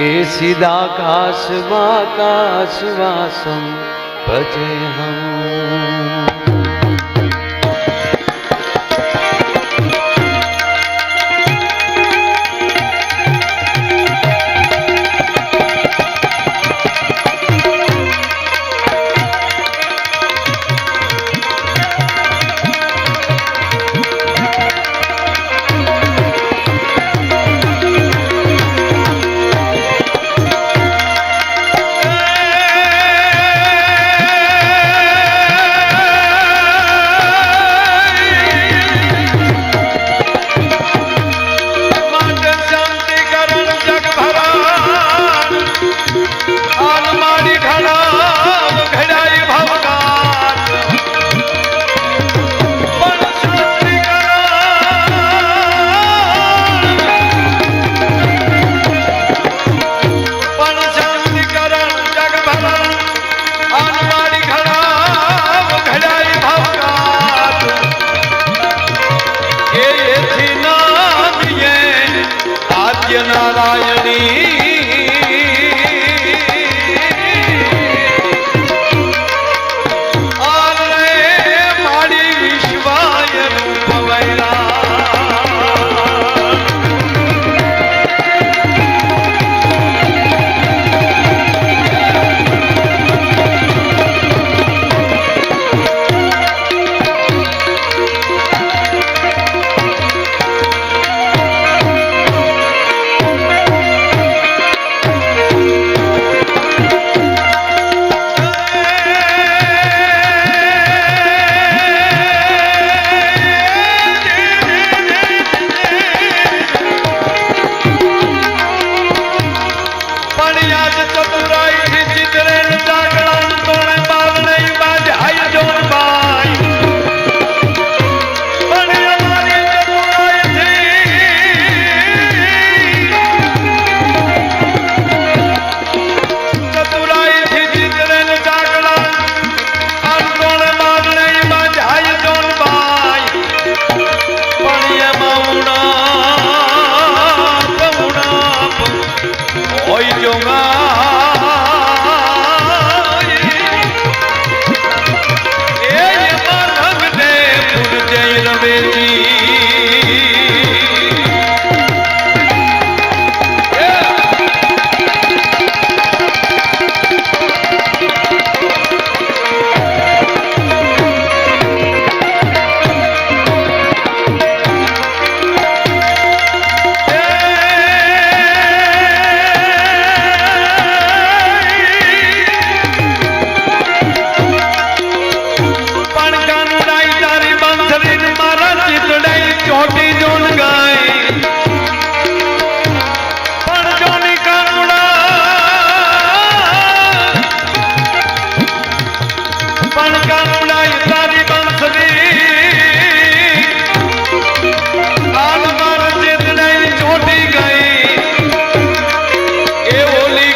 ए सिदाकाशमाकाशवासं भजेऽहम्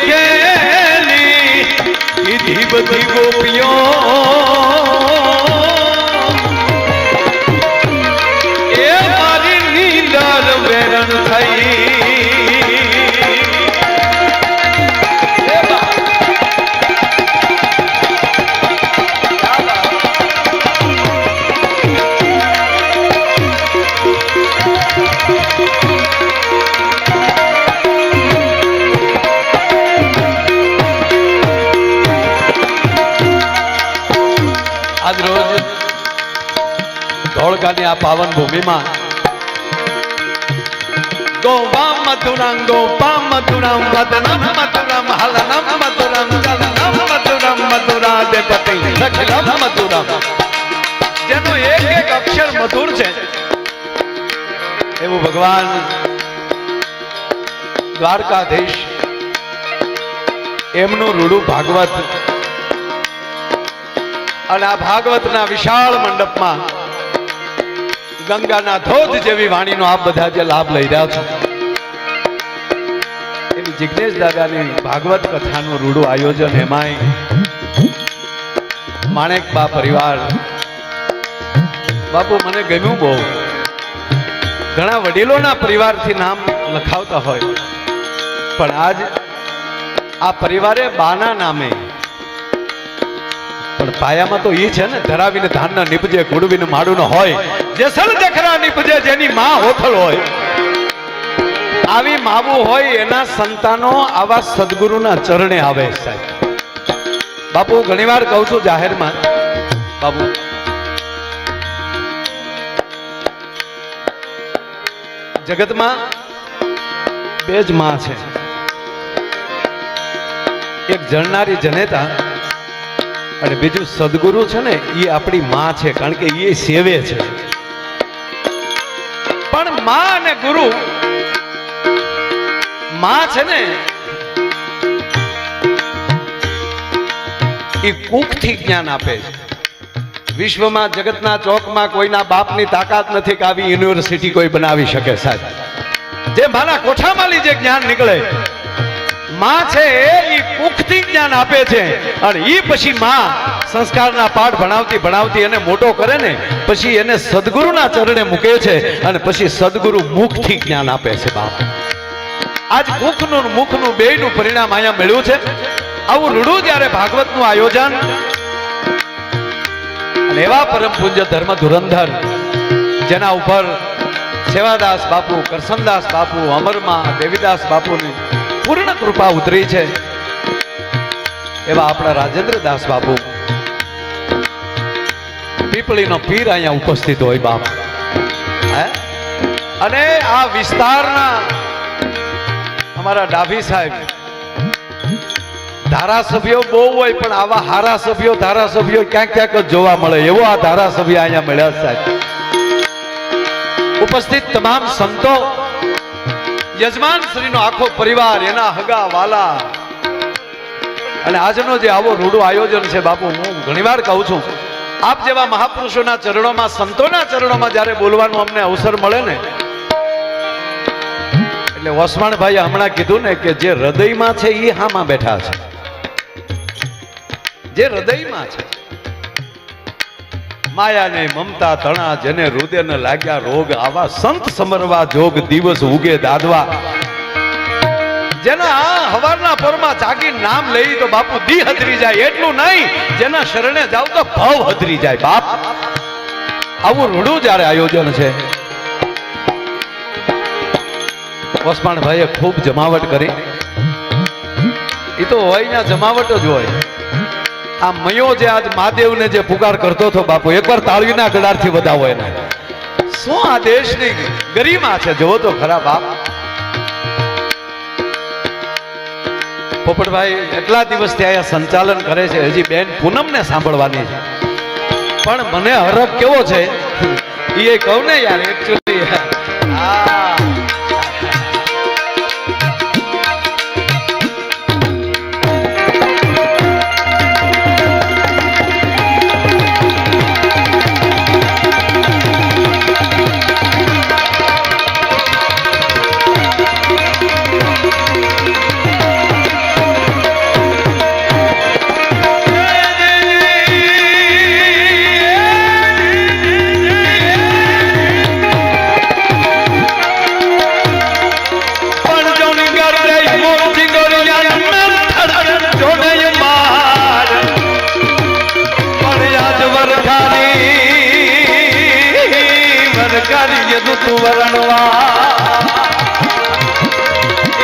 ખેલી કીધી બધી ગોપીઓ એ મારી નીંદર વેરણ થઈ આજ રોજ ધોળકાની આ પાવન ભૂમિમાં ગોવામ મધુરમ ગોપામ મધુરમ મદનમ મધુરમ હલનમ મધુરમ ચલનમ મધુરમ મધુરાધિપતિ સખિલમ મધુરમ જેનો એક એક અક્ષર મધુર છે એવું ભગવાન દ્વારકાધીશ એમનું રૂડું ભાગવત અને આ ભાગવતના વિશાળ મંડપમાં ગંગાના ધોધ જેવી વાણીનો આપ બધા જે લાભ લઈ રહ્યા છો એવી જિજ્ઞેશ દાદાની ભાગવત કથાનું રૂડું આયોજન એમાંય માણેકબા પરિવાર બાપુ મને ગમ્યું બહુ ઘણા વડીલોના પરિવારથી નામ લખાવતા હોય પણ આજ આ પરિવારે બાના નામે પણ પાયામાં તો ઈ છે ને ધરાવીને ધાન નીપજે કુડવીને માડું હોય જેસલ જખરા નીપજે જેની માં હોથળ હોય આવી માવું હોય એના સંતાનો આવા સદગુરુના ચરણે આવે સાહેબ બાપુ ઘણીવાર કહું છું જાહેરમાં બાપુ જગતમાં બે જ માં છે એક જણનારી જનેતા અને બીજું સદગુરુ છે ને એ આપણી માં છે કારણ કે એ સેવે છે પણ માં અને ગુરુ માં છે ને એ કુખથી જ્ઞાન આપે છે વિશ્વમાં જગતના ચોકમાં કોઈના બાપની તાકાત નથી કે આવી યુનિવર્સિટી કોઈ બનાવી શકે સાહેબ જે મારા કોઠામાંથી જે જ્ઞાન નીકળે માં છે એ કુખથી જ્ઞાન આપે છે અને એ પછી માં સંસ્કારના પાઠ ભણાવતી ભણાવતી એને મોટો કરે ને પછી એને સદગુરુના ચરણે મૂકે છે અને પછી સદગુરુ મુખથી જ્ઞાન આપે છે બાપ આજ મુખનું મુખનું બેયનું પરિણામ અહીંયા મળ્યું છે આવું રૂડું જ્યારે ભાગવતનું આયોજન અને એવા પરમ પૂજ્ય ધર્મ ધુરંધર જેના ઉપર સેવાદાસ બાપુ કરસનદાસ બાપુ અમરમાં દેવીદાસ બાપુની પૂર્ણ કૃપા ઉતરી છે એવા આપણા રાજેન્દ્રદાસ બાપુ પીપળીનો પીર અહીંયા ઉપસ્થિત હોય બાપ અને આ વિસ્તારના અમારા ડાભી સાહેબ ધારાસભ્યો બહુ હોય પણ આવા હારા સભ્યો ધારાસભ્યો ક્યાંક ક્યાંક જ જોવા મળે એવો આ ધારાસભ્ય અહીંયા મળ્યા સાહેબ ઉપસ્થિત તમામ સંતો યજમાન શ્રીનો આખો પરિવાર એના હગા વાલા અને આજનો જે આવો રૂડું આયોજન છે બાપુ હું ઘણીવાર કહું છું આપ જેવા મહાપુરુષોના ચરણોમાં સંતોના ચરણોમાં જ્યારે બોલવાનું અમને અવસર મળે ને એટલે ઓસમાણભાઈએ હમણાં કીધું ને કે જે હૃદયમાં છે એ હામાં બેઠા છે જે હૃદયમાં છે માયા ને મમતા તણા જેને હૃદયને લાગ્યા રોગ આવા સંત સમરવા જોગ દિવસ ઉગે દાદવા જેના હવારના પરમાં જાગી નામ લઈ તો બાપુ દી હદરી જાય એટલું નહીં જેના શરણે જાવ તો ભાવ હદરી જાય બાપ આવું રૂડું જ્યારે આયોજન છે ઓસમાણભાઈએ ખૂબ જમાવટ કરી એ તો હોય ના જમાવટ જ હોય આ મયો જે આજ મહાદેવને જે પુકાર કરતો હતો બાપુ એકવાર તાળીના ગડારથી વધાવો એને શું આ દેશની ગરિમા છે જોવો તો ખરા બાપ પોપટભાઈ એટલા દિવસથી અહીંયા સંચાલન કરે છે હજી બેન પૂનમને સાંભળવાની છે પણ મને હરખ કેવો છે એ કહું ને યાર એકચ્યુઅલી વર્ણવા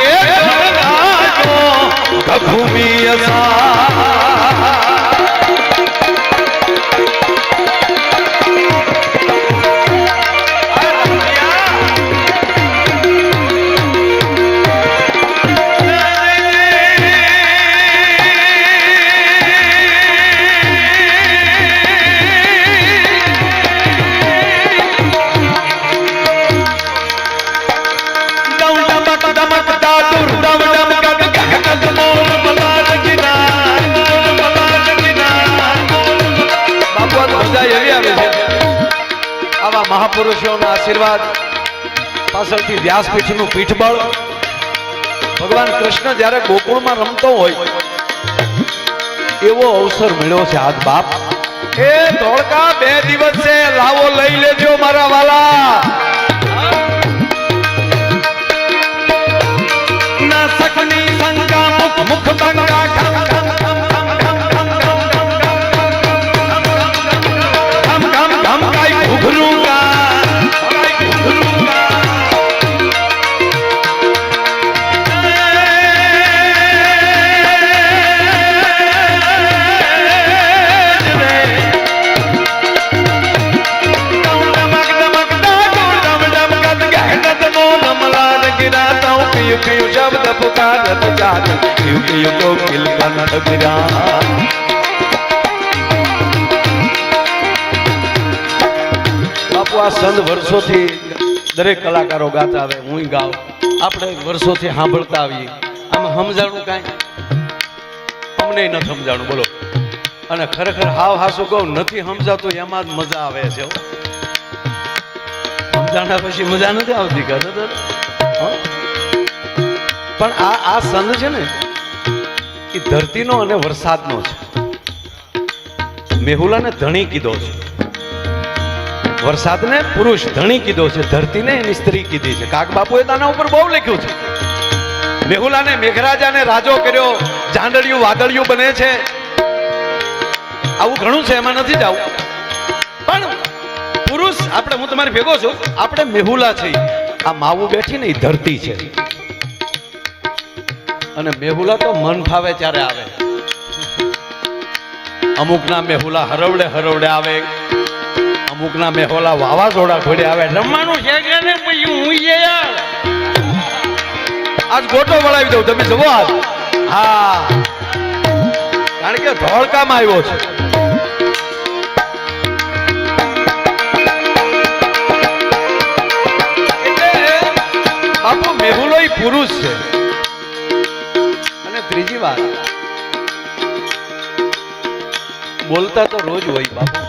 એ જગનાજો ભૂમિ મહાપુરુષોના આશીર્વાદ પાછળથી વ્યાસપીઠનું પીઠબળ ભગવાન કૃષ્ણ જ્યારે ગોકુળમાં રમતો હોય એવો અવસર મળ્યો છે આજ બાપ એ ધોળકા 2 દિવસ છે લાવો લઈ લેજો મારા વાલા ના સકની સંગા મુખ મુખ બંગા ખમ ખમ ખમ ખમ ખમ ખમ ખમ ખમ ખમ કાઈ ઘુઘરુંગા શબ્દ પુકારત જાત યુગ યુગો કિલકંઠ ગિરા બાપુ આ સંત વર્ષોથી દરેક કલાકારો ગાતા આવે હું ગાઉં આપણે વર્ષોથી સાંભળતા આવીએ આમાં સમજાણું કાંઈ અમને નથી સમજાણું બોલો અને ખરેખર હાવ હાસું કહું નથી સમજાતું એમાં જ મજા આવે છે સમજાણા પછી મજા નથી આવતી કાં પણ આ સંત છે ને એ ધરતીનો અને વરસાદનો છે મેહુલાને ધણી કીધો છે વરસાદને પુરુષ ધણી કીધો છે ધરતીને એની સ્ત્રી કીધી છે કાક બાપુએ તાના ઉપર બહુ લખ્યું છે મેહુલાને મેઘરાજાને રાજો કર્યો જાંડળિયું વાદળિયું બને છે આવું ઘણું છે એમાં નથી જાવું પણ પુરુષ આપણે હું તમારી ભેગો છું આપણે મેહુલા છીએ આ માવું બેઠી ને એ ધરતી છે અને મેહુલા તો મન ફાવે ત્યારે આવે અમુકના મેહુલા હરવડે હરવડે આવે અમુકના મેહુલા વાવાઝોડા ઘોડે આવે રમવાનું છે કે ને પછી હું યાર આજ ગોટો વળાવી દઉં તમે જુઓ આજ હા કારણ કે ધોળકામાં આવ્યો છે બાપુ મેહુલો ઈ પુરુષ છે ત્રીજી વાત બોલતા તો રોજ હોય બાપુ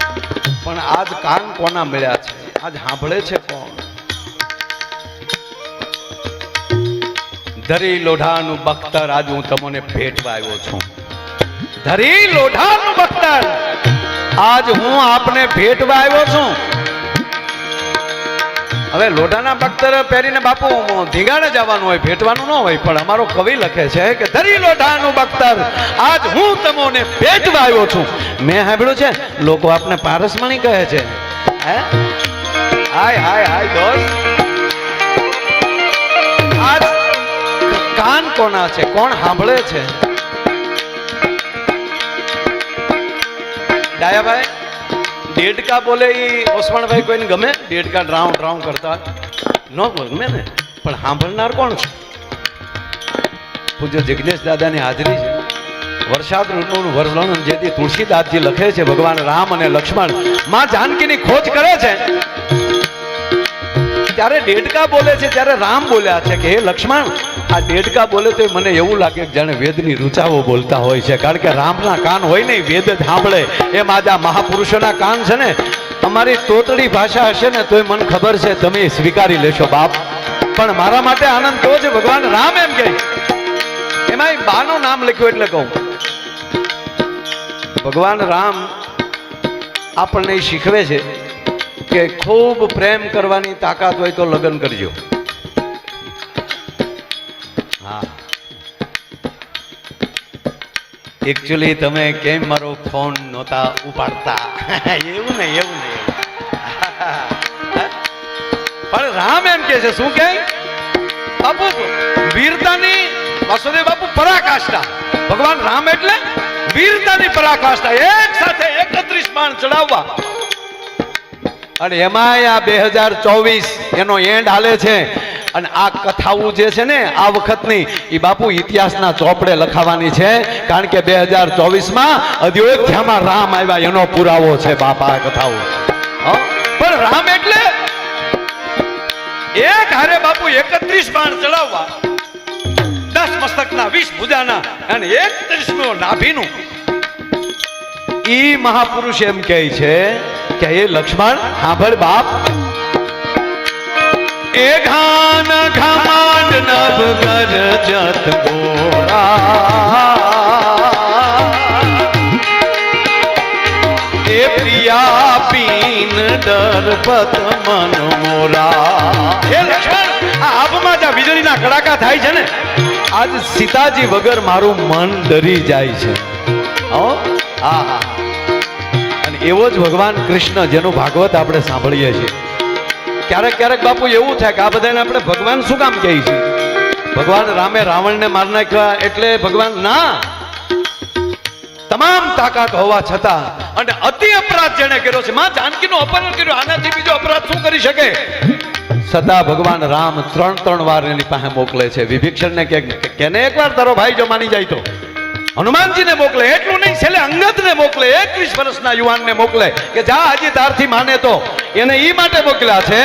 પણ આજ કાન કોના મળ્યા છે આજ સાંભળે છે કોણ ધરી લોઢાનું બખ્તર આજ હું તમને ભેટવા આવ્યો છું ધરી લોઢાનું બખ્તર આજ હું આપને ભેટવા આવ્યો છું હવે લોઢાના બખ્તર પહેરીને બાપુ ધીંગાણે જવાનું હોય ભેટવાનું ન હોય પણ અમારો કવિ લખે છે કે ધરી લોઢાનું બખ્તર આજ હું તમને ભેટવા આવ્યો છું મેં સાંભળ્યું છે લોકો આપને પારસમણી કહે છે હે હાય હાય હાય દોસ્ત આજ કાન કોના છે કોણ સાંભળે છે ડાયાભાઈ દેડકા બોલે એ ઓસવાણભાઈ કોઈને ગમે દેડકા ડ્રાઉં ડ્રાઉં કરતા ન ગમે ને પણ સાંભળનાર કોણ છે પૂજ્ય જિગ્નેશ દાદાની હાજરી છે વરસાદ ઋતુનું વર્ણન જેથી તુલસીદાસજી લખે છે ભગવાન રામ અને લક્ષ્મણ માં જાનકીની ખોજ કરે છે ત્યારે દેડકા બોલે છે ત્યારે રામ બોલ્યા છે કે હે લક્ષ્મણ આ દેડકા બોલે તો મને એવું લાગે કે જાણે વેદની રૂચાઓ બોલતા હોય છે કારણ કે રામના કાન હોય ને વેદ જ સાંભળે એમ આજે આ મહાપુરુષોના કાન છે ને અમારી તોતડી ભાષા હશે ને તોય મને ખબર છે તમે સ્વીકારી લેશો બાપ પણ મારા માટે આનંદ કેવો છે ભગવાન રામ એમ કે એમાં બાનું નામ લખ્યું એટલે કહું ભગવાન રામ આપણને શીખવે છે કે ખૂબ પ્રેમ કરવાની તાકાત હોય તો લગ્ન કરજો હા એકચ્યુઅલી તમે કેમ મારો ફોન નહોતા ઉપાડતા એવું નહીં પણ રામ એમ કે છે શું કે બાપુ વીરતાની વાસુદેવ બાપુ પરાકાષ્ઠા ભગવાન રામ એટલે વીરતાની પરાકાષ્ઠા એક સાથે 31 બાણ ચડાવવા અને એમાંય આ 2024 એનો એન્ડ હાલે છે અને આ કથાઓ જે છે ને આ વખતની એ બાપુ ઇતિહાસના ચોપડે લખાવાની છે કારણ કે 2024માં અયોધ્યામાં રામ આવ્યા એનો પુરાવો છે બાપા આ કથાઓ પણ રામ એટલે એક હારે બાપુ 31 બાણ ચડાવવા 10 મસ્તકના 20 ભુજાના અને 31નો નાભીનું ઈ મહાપુરુષ એમ કહે છે કે એ લક્ષ્મણ સાંભળ બાપ એ ઘાન ઘામાંડ નભ ગરજત ગોરા એ પ્રિયા પીન ડરપત મન મોરા હે લક્ષ્મણ આ આબમાં જ્યાં વીજળીના કડાકા થાય છે ને આજ સીતાજી વગર મારું મન ડરી જાય છે હા અને એવો જ ભગવાન કૃષ્ણ જેનું ભાગવત આપણે સાંભળીએ છીએ ક્યારેક ક્યારેક બાપુ એવું થાય કે આ બધાને આપણે ભગવાન શું કામ કહીએ છીએ ભગવાન રામે રાવણને મારી નાખ્યા એટલે ભગવાન ના તમામ તાકાત હોવા છતાં અને અતિ અપરાધ જેને કર્યો છે માં જાનકીનું અપહરણ કર્યું આનાથી બીજો અપરાધ શું કરી શકે છતાં ભગવાન રામ 3 વાર એની પાસે મોકલે છે વિભીષણને કેને એકવાર તારો ભાઈ જો માની જાય તો હનુમાનજીને મોકલે એટલું નહીં છેલ્લે અંગદને મોકલે 21 વર્ષના યુવાનને મોકલે કે જા હજી તારથી માને તો એને ઈ માટે મોકલ્યા છે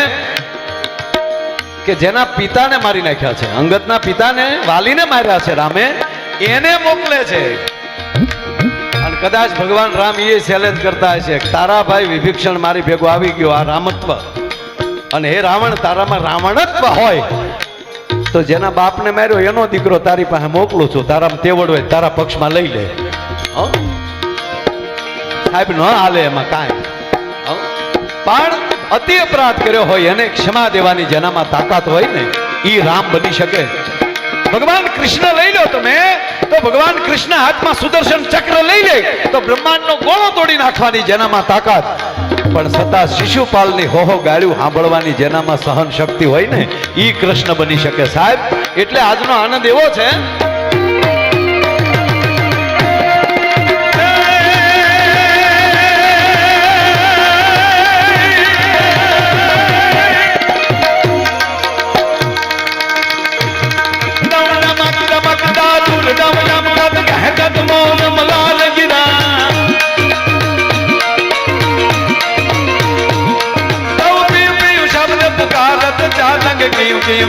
કે જેના પિતાને મારી નાખ્યા છે અંગદના પિતાને વાલીને માર્યા છે રામે એને મોકલે છે અને કદાચ ભગવાન રામ એ ચેલેન્જ કરતા હશે તારા ભાઈ વિભીષણ મારી ભેગો આવી ગયો આ રામત્વ અને હે રાવણ તારામાં રાવણત્વ હોય તો જેના બાપને માર્યો એનો દીકરો તારી પાસે મોકલું છું તારામાં તેવડ હોય તારા પક્ષમાં લઈ લે સાહેબ ન હાલે એમાં કાંઈ પણ અતિ અપરાધ કર્યો હોય એને ક્ષમા દેવાની જેનામાં તાકાત હોય ને ઈ રામ બની શકે ભગવાન કૃષ્ણ લઈ લો તમે તો ભગવાન કૃષ્ણ હાથમાં સુદર્શન ચક્ર લઈ લે તો બ્રહ્માંડનો ગોળો તોડી નાખવાની જેનામાં તાકાત પણ છતાં શિશુપાલની હોહો ગાળ્યું સાંભળવાની જેનામાં સહન શક્તિ હોય ને ઈ કૃષ્ણ બની શકે સાહેબ એટલે આજનો આનંદ એવો છે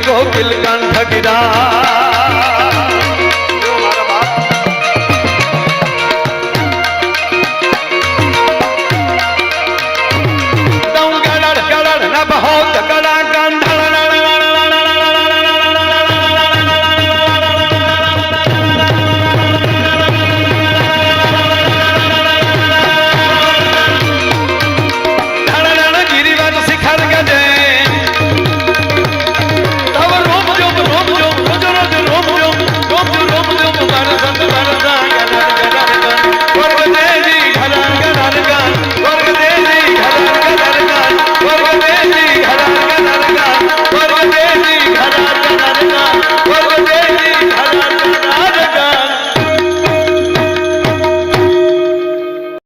ગોકિલ કંઠ ગિરા